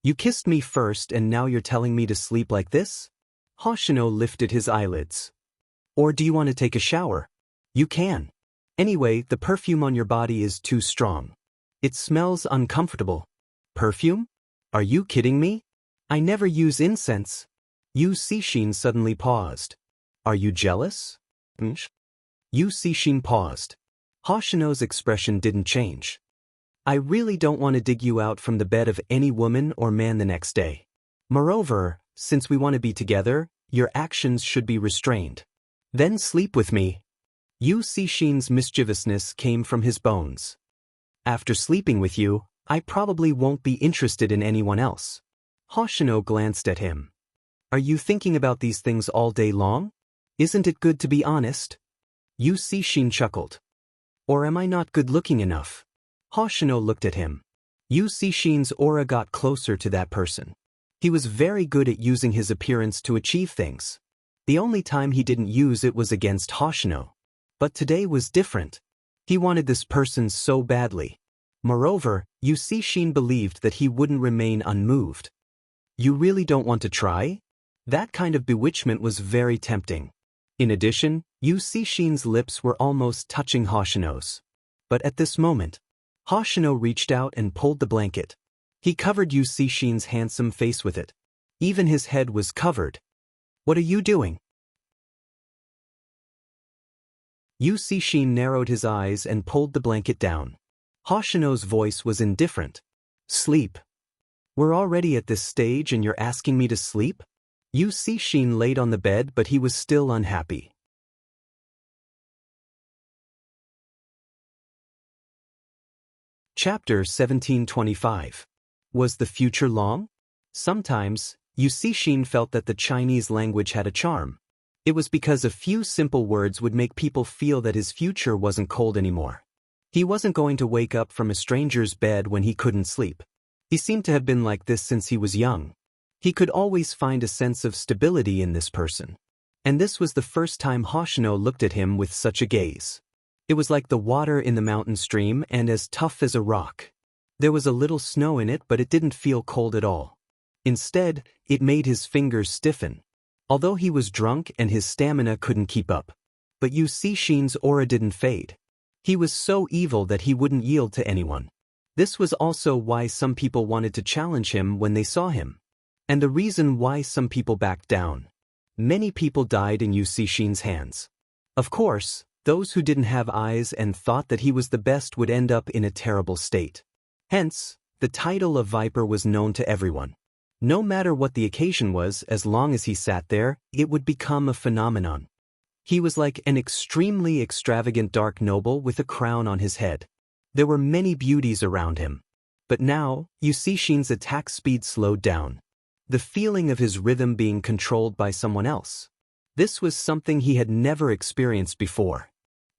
"You kissed me first and now you're telling me to sleep like this?" Hoshino lifted his eyelids. "Or do you want to take a shower? You can. Anyway, the perfume on your body is too strong. It smells uncomfortable." "Perfume? Are you kidding me? I never use incense." Yusishin suddenly paused. "Are you jealous?" Yusishin paused. Hoshino's expression didn't change. "I really don't want to dig you out from the bed of any woman or man the next day. Moreover, since we want to be together, your actions should be restrained. Then sleep with me." Yusishin's mischievousness came from his bones. "After sleeping with you, I probably won't be interested in anyone else." Hoshino glanced at him. "Are you thinking about these things all day long? Isn't it good to be honest?" Yusishin chuckled. "Or am I not good-looking enough?" Hoshino looked at him. Yusishin's aura got closer to that person. He was very good at using his appearance to achieve things. The only time he didn't use it was against Hoshino. But today was different. He wanted this person so badly. Moreover, Yusishin believed that he wouldn't remain unmoved. "You really don't want to try?" That kind of bewitchment was very tempting. In addition, Yusishin's lips were almost touching Hoshino's. But at this moment, Hoshino reached out and pulled the blanket. He covered Yusishin's handsome face with it. Even his head was covered. What are you doing? Yu Cixin narrowed his eyes and pulled the blanket down. Hoshino's voice was indifferent. Sleep. We're already at this stage and you're asking me to sleep? Yu Cixin laid on the bed, but he was still unhappy. Chapter 1725. Was the future long? Sometimes, Yu Cixin felt that the Chinese language had a charm. It was because a few simple words would make people feel that his future wasn't cold anymore. He wasn't going to wake up from a stranger's bed when he couldn't sleep. He seemed to have been like this since he was young. He could always find a sense of stability in this person. And this was the first time Hoshino looked at him with such a gaze. It was like the water in the mountain stream and as tough as a rock. There was a little snow in it, but it didn't feel cold at all. Instead, it made his fingers stiffen. Although he was drunk and his stamina couldn't keep up. But Yu Cixin's aura didn't fade. He was so evil that he wouldn't yield to anyone. This was also why some people wanted to challenge him when they saw him. And the reason why some people backed down. Many people died in Yu Cixin's hands. Of course, those who didn't have eyes and thought that he was the best would end up in a terrible state. Hence, the title of Viper was known to everyone. No matter what the occasion was, as long as he sat there, it would become a phenomenon. He was like an extremely extravagant dark noble with a crown on his head. There were many beauties around him. But now, Yu Cixin's attack speed slowed down. The feeling of his rhythm being controlled by someone else. This was something he had never experienced before.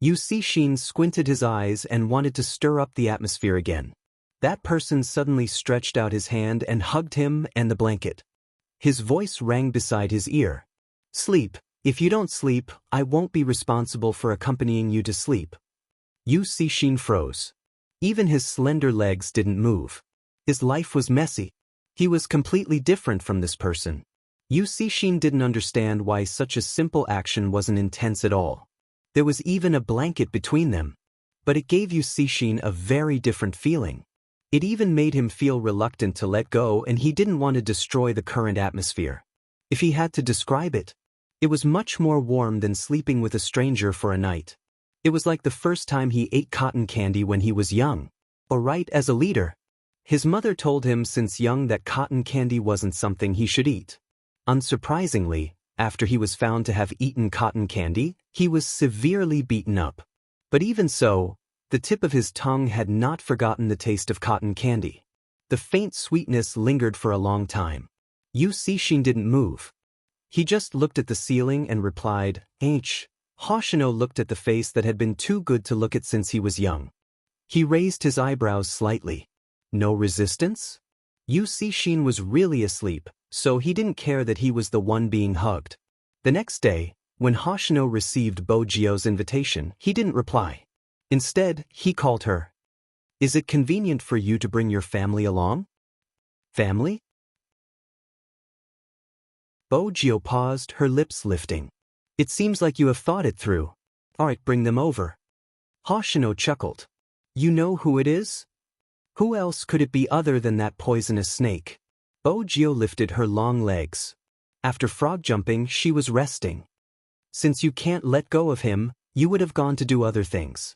Yu Cixin squinted his eyes and wanted to stir up the atmosphere again. That person suddenly stretched out his hand and hugged him and the blanket. His voice rang beside his ear. Sleep. If you don't sleep, I won't be responsible for accompanying you to sleep. Yu Cixin froze. Even his slender legs didn't move. His life was messy. He was completely different from this person. Yu Cixin didn't understand why such a simple action wasn't intense at all. There was even a blanket between them. But it gave Yu Cixin a very different feeling. It even made him feel reluctant to let go, and he didn't want to destroy the current atmosphere. If he had to describe it, it was much more warm than sleeping with a stranger for a night. It was like the first time he ate cotton candy when he was young. Or right as a leader. His mother told him since young that cotton candy wasn't something he should eat. Unsurprisingly, after he was found to have eaten cotton candy, he was severely beaten up. But even so, the tip of his tongue had not forgotten the taste of cotton candy. The faint sweetness lingered for a long time. Yu Cixin didn't move. He just looked at the ceiling and replied, H. Hoshino looked at the face that had been too good to look at since he was young. He raised his eyebrows slightly. No resistance? Yu Cixin was really asleep, so he didn't care that he was the one being hugged. The next day, when Hoshino received Bojio's invitation, he didn't reply. Instead, he called her. Is it convenient for you to bring your family along? Family? Bojio paused, her lips lifting. It seems like you have thought it through. Alright, bring them over. Hoshino chuckled. You know who it is? Who else could it be other than that poisonous snake? Bojio lifted her long legs. After frog jumping, she was resting. Since you can't let go of him, you would have gone to do other things.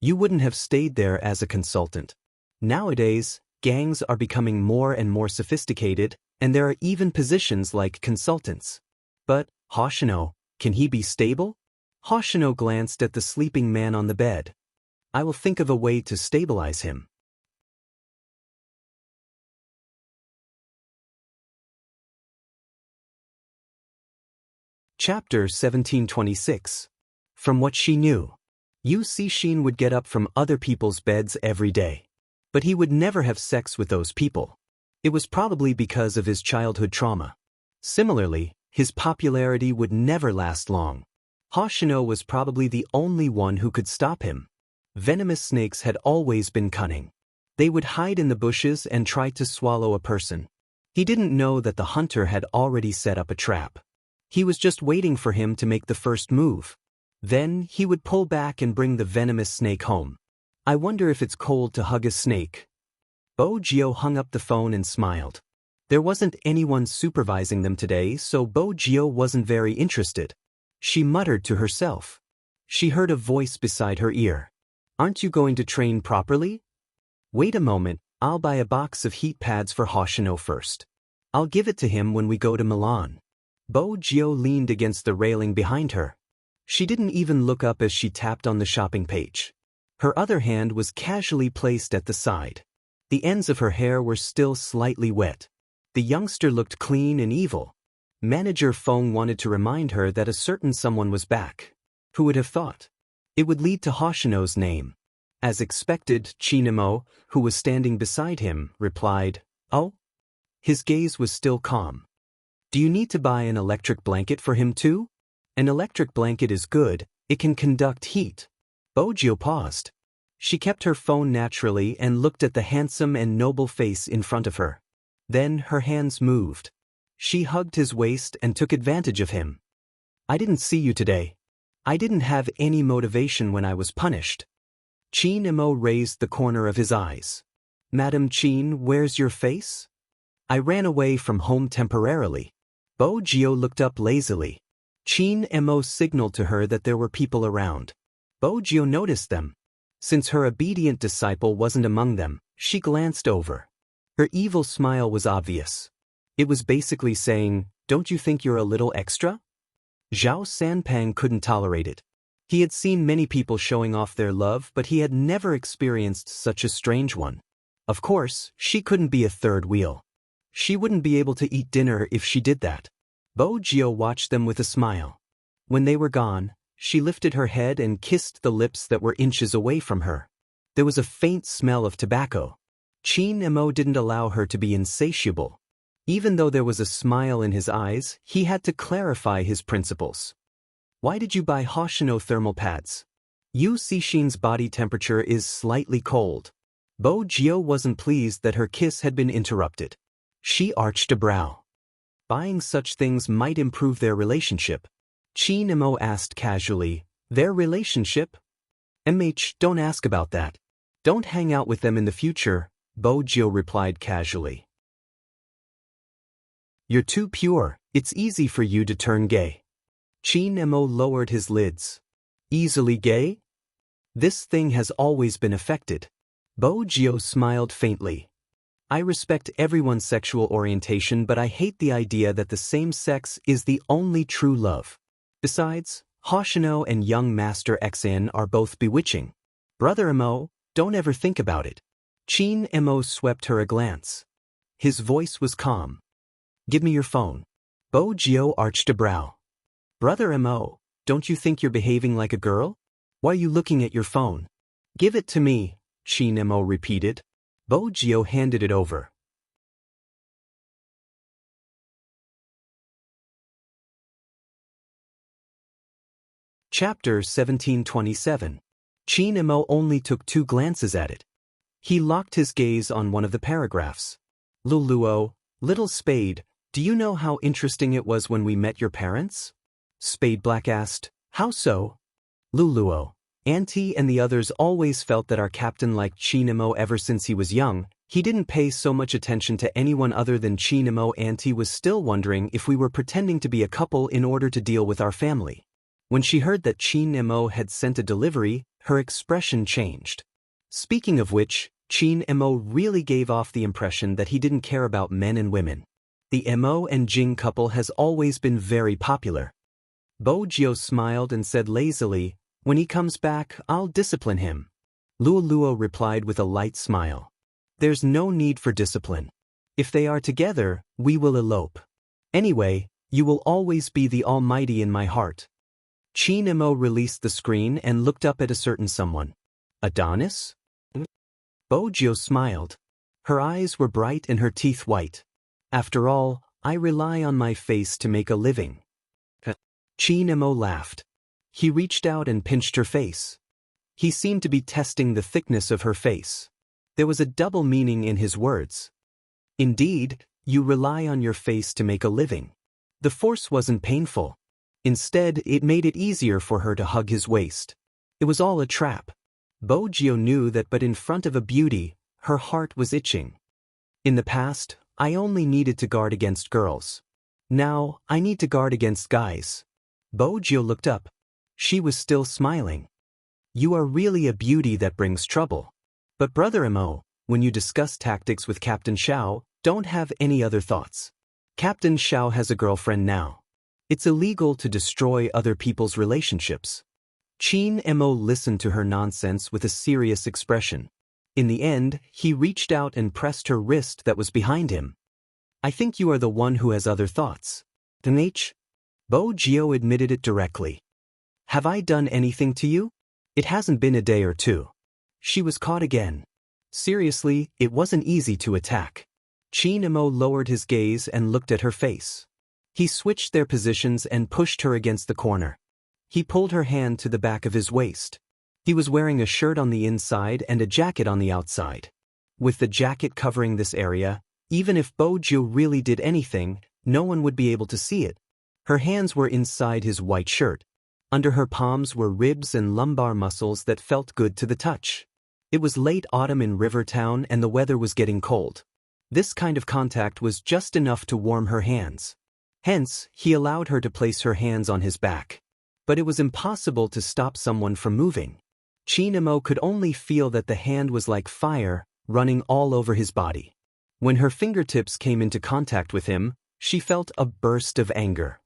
You wouldn't have stayed there as a consultant. Nowadays, gangs are becoming more and more sophisticated, and there are even positions like consultants. But, Hoshino, can he be stable? Hoshino glanced at the sleeping man on the bed. I will think of a way to stabilize him. Chapter 1726. From what she knew. Yu Cixin would get up from other people's beds every day. But he would never have sex with those people. It was probably because of his childhood trauma. Similarly, his popularity would never last long. Hoshino was probably the only one who could stop him. Venomous snakes had always been cunning. They would hide in the bushes and try to swallow a person. He didn't know that the hunter had already set up a trap. He was just waiting for him to make the first move. Then, he would pull back and bring the venomous snake home. I wonder if it's cold to hug a snake. Bojio hung up the phone and smiled. There wasn't anyone supervising them today, so Bo Gio wasn't very interested. She muttered to herself. She heard a voice beside her ear. Aren't you going to train properly? Wait a moment, I'll buy a box of heat pads for Hoshino first. I'll give it to him when we go to Milan. Bo Gio leaned against the railing behind her. She didn't even look up as she tapped on the shopping page. Her other hand was casually placed at the side. The ends of her hair were still slightly wet. The youngster looked clean and evil. Manager Feng wanted to remind her that a certain someone was back. Who would have thought? It would lead to Hoshino's name. As expected, Chinamo, who was standing beside him, replied, "Oh?" His gaze was still calm. "Do you need to buy an electric blanket for him too? An electric blanket is good, it can conduct heat." Bogio paused. She kept her phone naturally and looked at the handsome and noble face in front of her. Then her hands moved. She hugged his waist and took advantage of him. "I didn't see you today. I didn't have any motivation when I was punished." Chin Imo raised the corner of his eyes. "Madam Chin, where's your face?" "I ran away from home temporarily." Bo Gio looked up lazily. Chin Imo signaled to her that there were people around. Bo Gio noticed them. Since her obedient disciple wasn't among them, she glanced over. Her evil smile was obvious. It was basically saying, "Don't you think you're a little extra?" Zhao Sanpang couldn't tolerate it. He had seen many people showing off their love, but he had never experienced such a strange one. Of course, she couldn't be a third wheel. She wouldn't be able to eat dinner if she did that. Bo Gio watched them with a smile. When they were gone, she lifted her head and kissed the lips that were inches away from her. There was a faint smell of tobacco. Chin Imo didn't allow her to be insatiable. Even though there was a smile in his eyes, he had to clarify his principles. "Why did you buy Hoshino thermal pads? Yu Cixin's body temperature is slightly cold." Bo Gio wasn't pleased that her kiss had been interrupted. She arched a brow. Buying such things might improve their relationship. Chin Imo asked casually, "Their relationship?" Don't ask about that. Don't hang out with them in the future," Bo Gio replied casually. "You're too pure, it's easy for you to turn gay." Chin Imo lowered his lids. "Easily gay? This thing has always been affected." Bo Gio smiled faintly. "I respect everyone's sexual orientation, but I hate the idea that the same sex is the only true love. Besides, Hoshino and young Master Xin are both bewitching. Brother Imo, don't ever think about it." Chin Imo swept her a glance. His voice was calm. "Give me your phone." Bo Gio arched a brow. "Brother Imo, don't you think you're behaving like a girl? Why are you looking at your phone?" "Give it to me," Chin Imo repeated. Bo Gio handed it over. Chapter 1727. Chin Imo only took 2 glances at it. He locked his gaze on one of the paragraphs. "Luluo, little Spade, do you know how interesting it was when we met your parents?" Spade Black asked, "How so?" Luluo, "Auntie and the others always felt that our captain liked Chin Imo ever since he was young. He didn't pay so much attention to anyone other than Chin Imo. Auntie was still wondering if we were pretending to be a couple in order to deal with our family. When she heard that Chin Imo had sent a delivery, her expression changed. Speaking of which, Chin Imo really gave off the impression that he didn't care about men and women. The Imo and Jing couple has always been very popular." Bo Gio smiled and said lazily, "When he comes back, I'll discipline him." Luo replied with a light smile. "There's no need for discipline. If they are together, we will elope. Anyway, you will always be the almighty in my heart." Chin Imo released the screen and looked up at a certain someone. "Adonis?" Bo Gio smiled. Her eyes were bright and her teeth white. "After all, I rely on my face to make a living." Chin Imo laughed. He reached out and pinched her face. He seemed to be testing the thickness of her face. There was a double meaning in his words. "Indeed, you rely on your face to make a living." The force wasn't painful. Instead, it made it easier for her to hug his waist. It was all a trap. Bo Gio knew that, but in front of a beauty, her heart was itching. In the past, I only needed to guard against girls. Now, I need to guard against guys. Bojo looked up. She was still smiling. You are really a beauty that brings trouble. But Brother Mo, when you discuss tactics with Captain Xiao, don't have any other thoughts. Captain Xiao has a girlfriend now. It's illegal to destroy other people's relationships. Qin Mo listened to her nonsense with a serious expression. In the end, he reached out and pressed her wrist that was behind him. I think you are the one who has other thoughts. Th. Bojo admitted it directly. Have I done anything to you? It hasn't been a day or two. She was caught again. Seriously, it wasn't easy to attack. Qin Mo lowered his gaze and looked at her face. He switched their positions and pushed her against the corner. He pulled her hand to the back of his waist. He was wearing a shirt on the inside and a jacket on the outside. With the jacket covering this area, even if Bojo really did anything, no one would be able to see it. Her hands were inside his white shirt. Under her palms were ribs and lumbar muscles that felt good to the touch. It was late autumn in Rivertown and the weather was getting cold. This kind of contact was just enough to warm her hands. Hence, he allowed her to place her hands on his back. But it was impossible to stop someone from moving. Qin Mo could only feel that the hand was like fire, running all over his body. When her fingertips came into contact with him, she felt a burst of anger.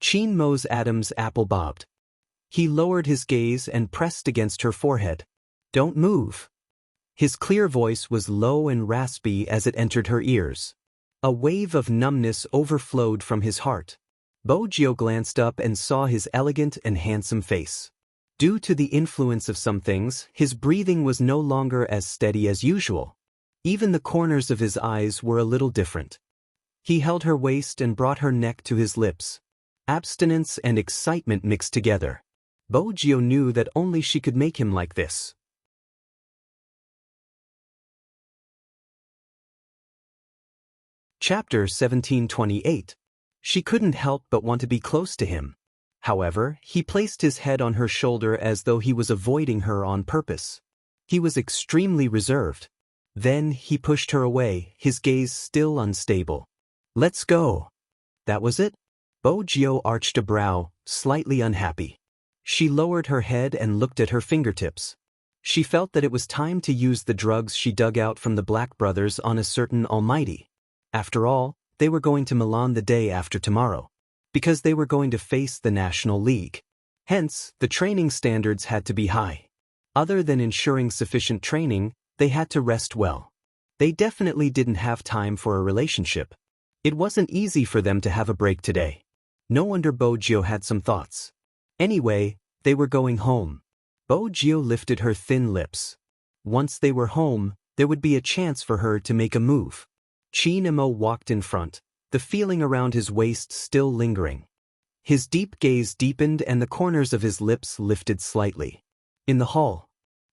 Qin Mo's Adam's apple bobbed. He lowered his gaze and pressed against her forehead. Don't move. His clear voice was low and raspy as it entered her ears. A wave of numbness overflowed from his heart. Bojo glanced up and saw his elegant and handsome face. Due to the influence of some things, his breathing was no longer as steady as usual. Even the corners of his eyes were a little different. He held her waist and brought her neck to his lips. Abstinence and excitement mixed together. Bojo knew that only she could make him like this. Chapter 1728. She couldn't help but want to be close to him. However, he placed his head on her shoulder as though he was avoiding her on purpose. He was extremely reserved. Then he pushed her away, his gaze still unstable. Let's go. That was it? Bojo arched a brow, slightly unhappy. She lowered her head and looked at her fingertips. She felt that it was time to use the drugs she dug out from the Black brothers on a certain Almighty. After all, they were going to Milan the day after tomorrow, because they were going to face the National League. Hence, the training standards had to be high. Other than ensuring sufficient training, they had to rest well. They definitely didn't have time for a relationship. It wasn't easy for them to have a break today. No wonder Bojo had some thoughts. Anyway, they were going home. Bojo lifted her thin lips. Once they were home, there would be a chance for her to make a move. Qin Mo walked in front, the feeling around his waist still lingering. His deep gaze deepened and the corners of his lips lifted slightly. In the hall.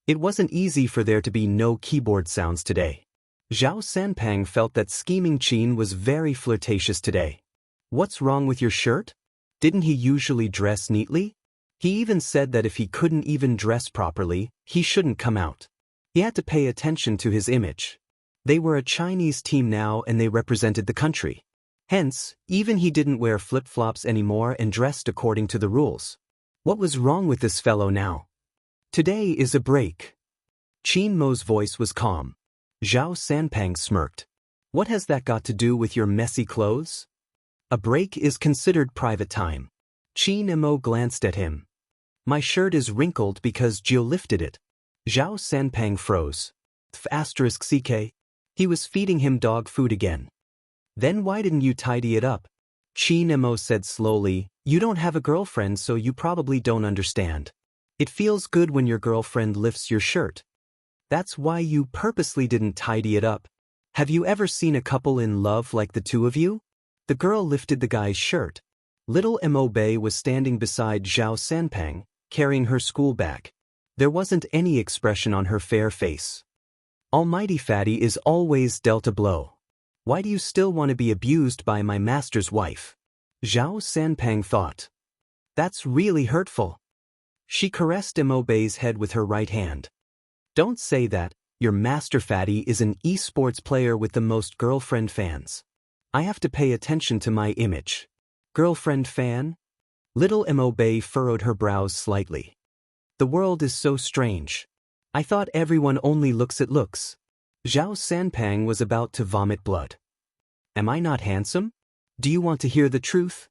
It wasn't easy for there to be no keyboard sounds today. Zhao Sanpang felt that scheming Qin was very flirtatious today. What's wrong with your shirt? Didn't he usually dress neatly? He even said that if he couldn't even dress properly, he shouldn't come out. He had to pay attention to his image. They were a Chinese team now and they represented the country. Hence, even he didn't wear flip-flops anymore and dressed according to the rules. What was wrong with this fellow now? Today is a break. Qin Mo's voice was calm. Zhao Sanpang smirked. What has that got to do with your messy clothes? A break is considered private time. Qin Mo glanced at him. My shirt is wrinkled because Jill lifted it. Zhao Sanpang froze. *CK. He was feeding him dog food again. Then why didn't you tidy it up? Qin Mo said slowly, you don't have a girlfriend so you probably don't understand. It feels good when your girlfriend lifts your shirt. That's why you purposely didn't tidy it up. Have you ever seen a couple in love like the two of you? The girl lifted the guy's shirt. Little Mo Bei was standing beside Zhao Sanpang, carrying her school bag. There wasn't any expression on her fair face. Almighty Fatty is always dealt a blow. Why do you still want to be abused by my master's wife? Zhao Sanpang thought. That's really hurtful. She caressed Mo Bei's head with her right hand. Don't say that, Your master fatty is an esports player with the most girlfriend fans. I have to pay attention to my image. Girlfriend fan? Little Mo Bei furrowed her brows slightly. The world is so strange. I thought everyone only looks at looks. Zhao Sanpang was about to vomit blood. Am I not handsome? Do you want to hear the truth?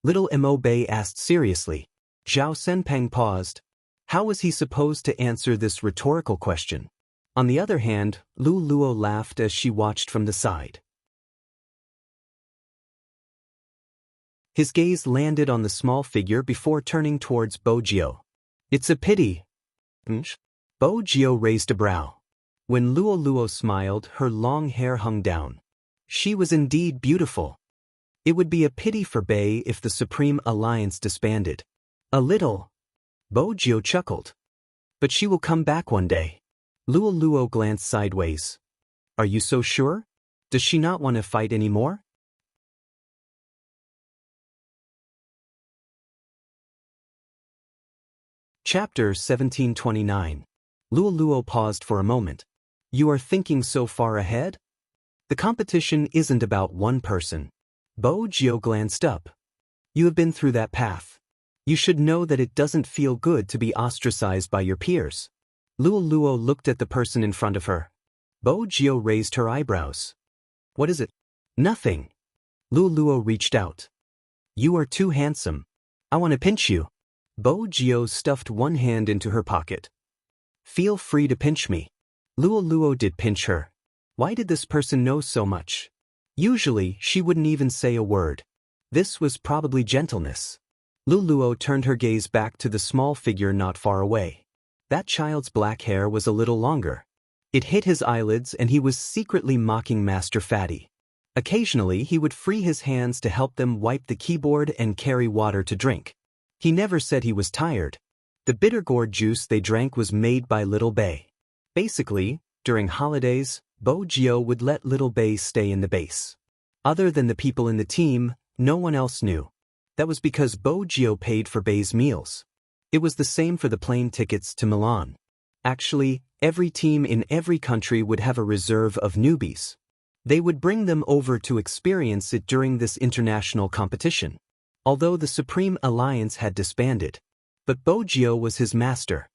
Little Mo Bei asked seriously. Zhao Sanpang paused. How was he supposed to answer this rhetorical question? On the other hand, Lu Luo laughed as she watched from the side. His gaze landed on the small figure before turning towards Bo Jio. It's a pity. Bo Jio raised a brow. When Luo Luo smiled, her long hair hung down. She was indeed beautiful. It would be a pity for Bei if the Supreme Alliance disbanded. A little. Bo Jio chuckled. But she will come back one day. Luo Luo glanced sideways. Are you so sure? Does she not want to fight anymore? Chapter 1729. Luo Luo paused for a moment. You are thinking so far ahead? The competition isn't about one person. Bo Jio glanced up. You have been through that path. You should know that it doesn't feel good to be ostracized by your peers. Luo Luo looked at the person in front of her. Bo Jio raised her eyebrows. What is it? Nothing. Luo Luo reached out. You are too handsome. I want to pinch you. Bo Jio stuffed one hand into her pocket. Feel free to pinch me. Luo Luo did pinch her. Why did this person know so much? Usually, she wouldn't even say a word. This was probably gentleness. Luo Luo turned her gaze back to the small figure not far away. That child's black hair was a little longer. It hit his eyelids and he was secretly mocking Master Fatty. Occasionally, he would free his hands to help them wipe the keyboard and carry water to drink. He never said he was tired. The bitter gourd juice they drank was made by Little Bei. Basically, during holidays, Bo Jio would let Little Bei stay in the base. Other than the people in the team, no one else knew. That was because Bo Jio paid for Bei's meals. It was the same for the plane tickets to Milan. Actually, every team in every country would have a reserve of newbies. They would bring them over to experience it during this international competition. Although the Supreme Alliance had disbanded. But Bo Jio was his master.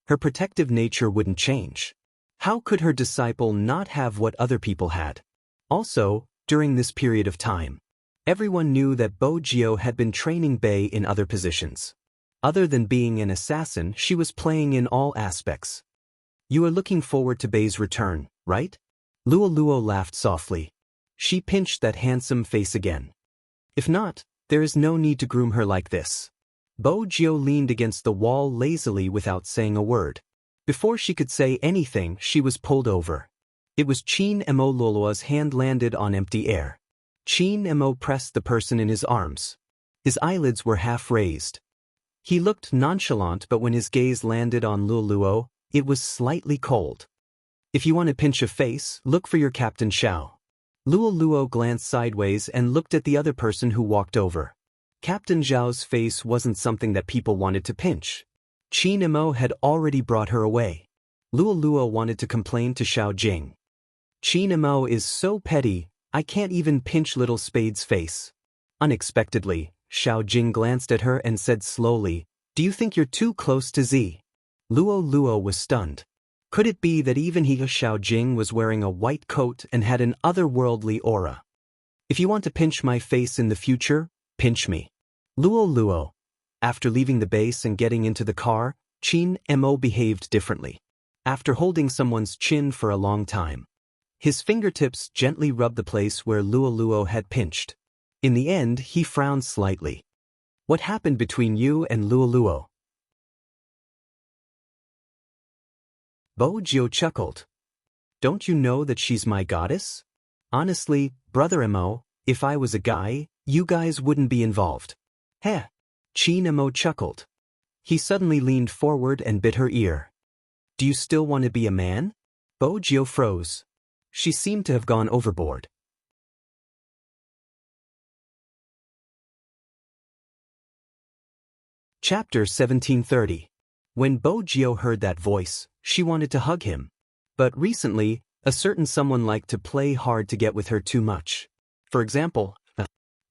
Her protective nature wouldn't change. How could her disciple not have what other people had? Also, during this period of time, everyone knew that Bo Jio had been training Bei in other positions. Other than being an assassin, she was playing in all aspects. You are looking forward to Bei's return, right? Luo Luo laughed softly. She pinched that handsome face again. If not, there is no need to groom her like this. Bo Jio leaned against the wall lazily without saying a word. Before she could say anything, she was pulled over. It was Chin Mo. Lolua's hand landed on empty air. Chin Mo pressed the person in his arms. His eyelids were half raised. He looked nonchalant, but when his gaze landed on Luo Luo, it was slightly cold. If you want to pinch a face, look for your Captain Xiao. Luo Luo glanced sideways and looked at the other person who walked over. Captain Zhao's face wasn't something that people wanted to pinch. Qin Mo had already brought her away. Luo Luo wanted to complain to Xiao Jing. Qin Mo is so petty, I can't even pinch little Spade's face. Unexpectedly, Xiao Jing glanced at her and said slowly, Do you think you're too close to Z? Luo Luo was stunned. Could it be that even Xiao Jing was wearing a white coat and had an otherworldly aura? If you want to pinch my face in the future, pinch me. Luo Luo. After leaving the base and getting into the car, Qin Mo behaved differently. After holding someone's chin for a long time, his fingertips gently rubbed the place where Luo Luo had pinched. In the end, he frowned slightly. What happened between you and Luo Luo? Bo Jio chuckled. Don't you know that she's my goddess? Honestly, Brother Mo, if I was a guy, you guys wouldn't be involved. Heh. Qin Mo chuckled. He suddenly leaned forward and bit her ear. Do you still want to be a man? Bo Jio froze. She seemed to have gone overboard. Chapter 1730. When Bo Jio heard that voice, she wanted to hug him. But recently, a certain someone liked to play hard to get with her too much. For example,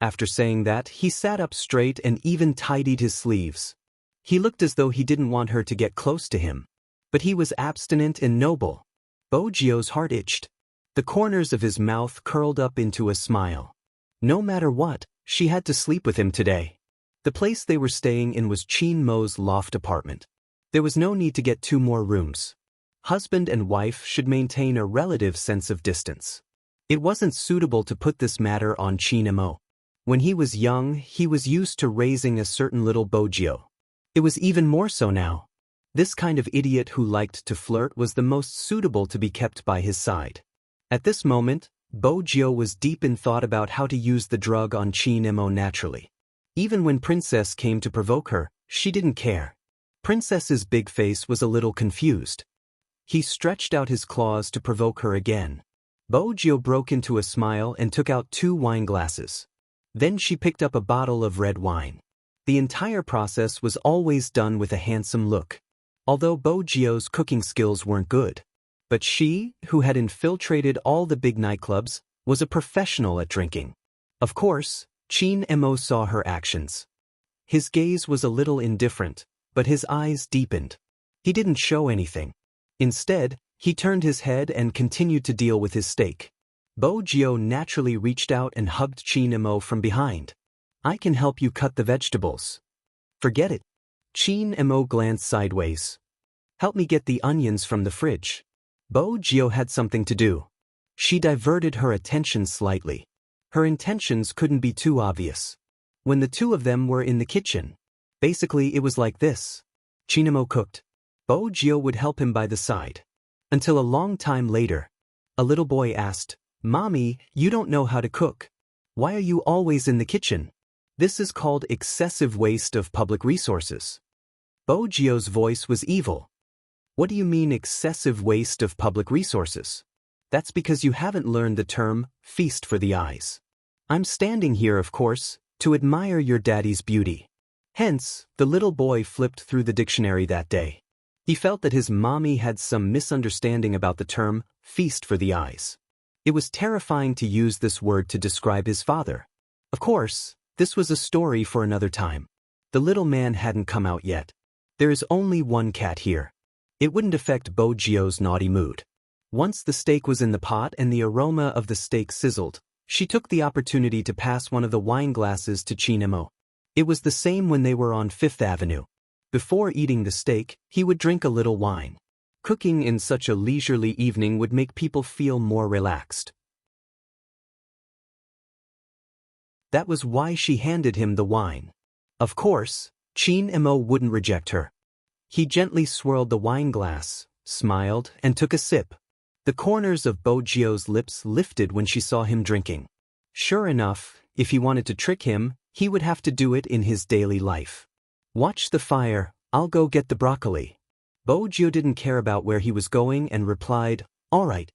after saying that, he sat up straight and even tidied his sleeves. He looked as though he didn't want her to get close to him. But he was abstinent and noble. Bojio's heart itched. The corners of his mouth curled up into a smile. No matter what, she had to sleep with him today. The place they were staying in was Chin Mo's loft apartment. There was no need to get 2 more rooms. Husband and wife should maintain a relative sense of distance. It wasn't suitable to put this matter on Chin Mo. When he was young, he was used to raising a certain little Bojio. It was even more so now. This kind of idiot who liked to flirt was the most suitable to be kept by his side. At this moment, Bojio was deep in thought about how to use the drug on Chin Mo naturally. Even when Princess came to provoke her, she didn't care. Princess's big face was a little confused. He stretched out his claws to provoke her again. Bojio broke into a smile and took out 2 wine glasses. Then she picked up a bottle of red wine. The entire process was always done with a handsome look. Although Bojio's cooking skills weren't good. But she, who had infiltrated all the big nightclubs, was a professional at drinking. Of course, Chin Mo saw her actions. His gaze was a little indifferent, but his eyes deepened. He didn't show anything. Instead, he turned his head and continued to deal with his steak. Bojio naturally reached out and hugged Chin Mo from behind. "I can help you cut the vegetables." "Forget it." Chin Mo glanced sideways. "Help me get the onions from the fridge." Bojio had something to do. She diverted her attention slightly. Her intentions couldn't be too obvious. When the 2 of them were in the kitchen, basically it was like this. Chin Mo cooked. Bojio would help him by the side. Until a long time later, a little boy asked, "Mommy, you don't know how to cook. Why are you always in the kitchen?" This is called excessive waste of public resources. Bojio's voice was evil. "What do you mean excessive waste of public resources?" "That's because you haven't learned the term, feast for the eyes. I'm standing here, of course, to admire your daddy's beauty." Hence, the little boy flipped through the dictionary that day. He felt that his mommy had some misunderstanding about the term, feast for the eyes. It was terrifying to use this word to describe his father. Of course, this was a story for another time. The little man hadn't come out yet. There is only one cat here. It wouldn't affect Bojio's naughty mood. Once the steak was in the pot and the aroma of the steak sizzled, she took the opportunity to pass one of the wine glasses to Chin Mo. It was the same when they were on 5th Avenue. Before eating the steak, he would drink a little wine. Cooking in such a leisurely evening would make people feel more relaxed. That was why she handed him the wine. Of course, Chin Mo wouldn't reject her. He gently swirled the wine glass, smiled, and took a sip. The corners of Bojio's lips lifted when she saw him drinking. Sure enough, if he wanted to trick him, he would have to do it in his daily life. "Watch the fire, I'll go get the broccoli." Bojio didn't care about where he was going and replied, "All right."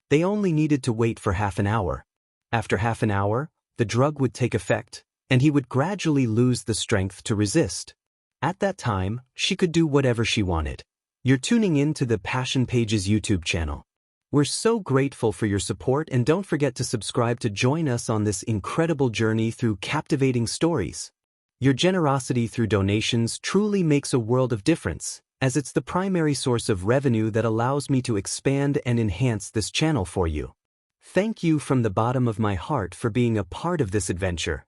They only needed to wait for half an hour. After half an hour, the drug would take effect, and he would gradually lose the strength to resist. At that time, she could do whatever she wanted. You're tuning in to the Passion Pages YouTube channel. We're so grateful for your support, and don't forget to subscribe to join us on this incredible journey through captivating stories. Your generosity through donations truly makes a world of difference, as it's the primary source of revenue that allows me to expand and enhance this channel for you. Thank you from the bottom of my heart for being a part of this adventure.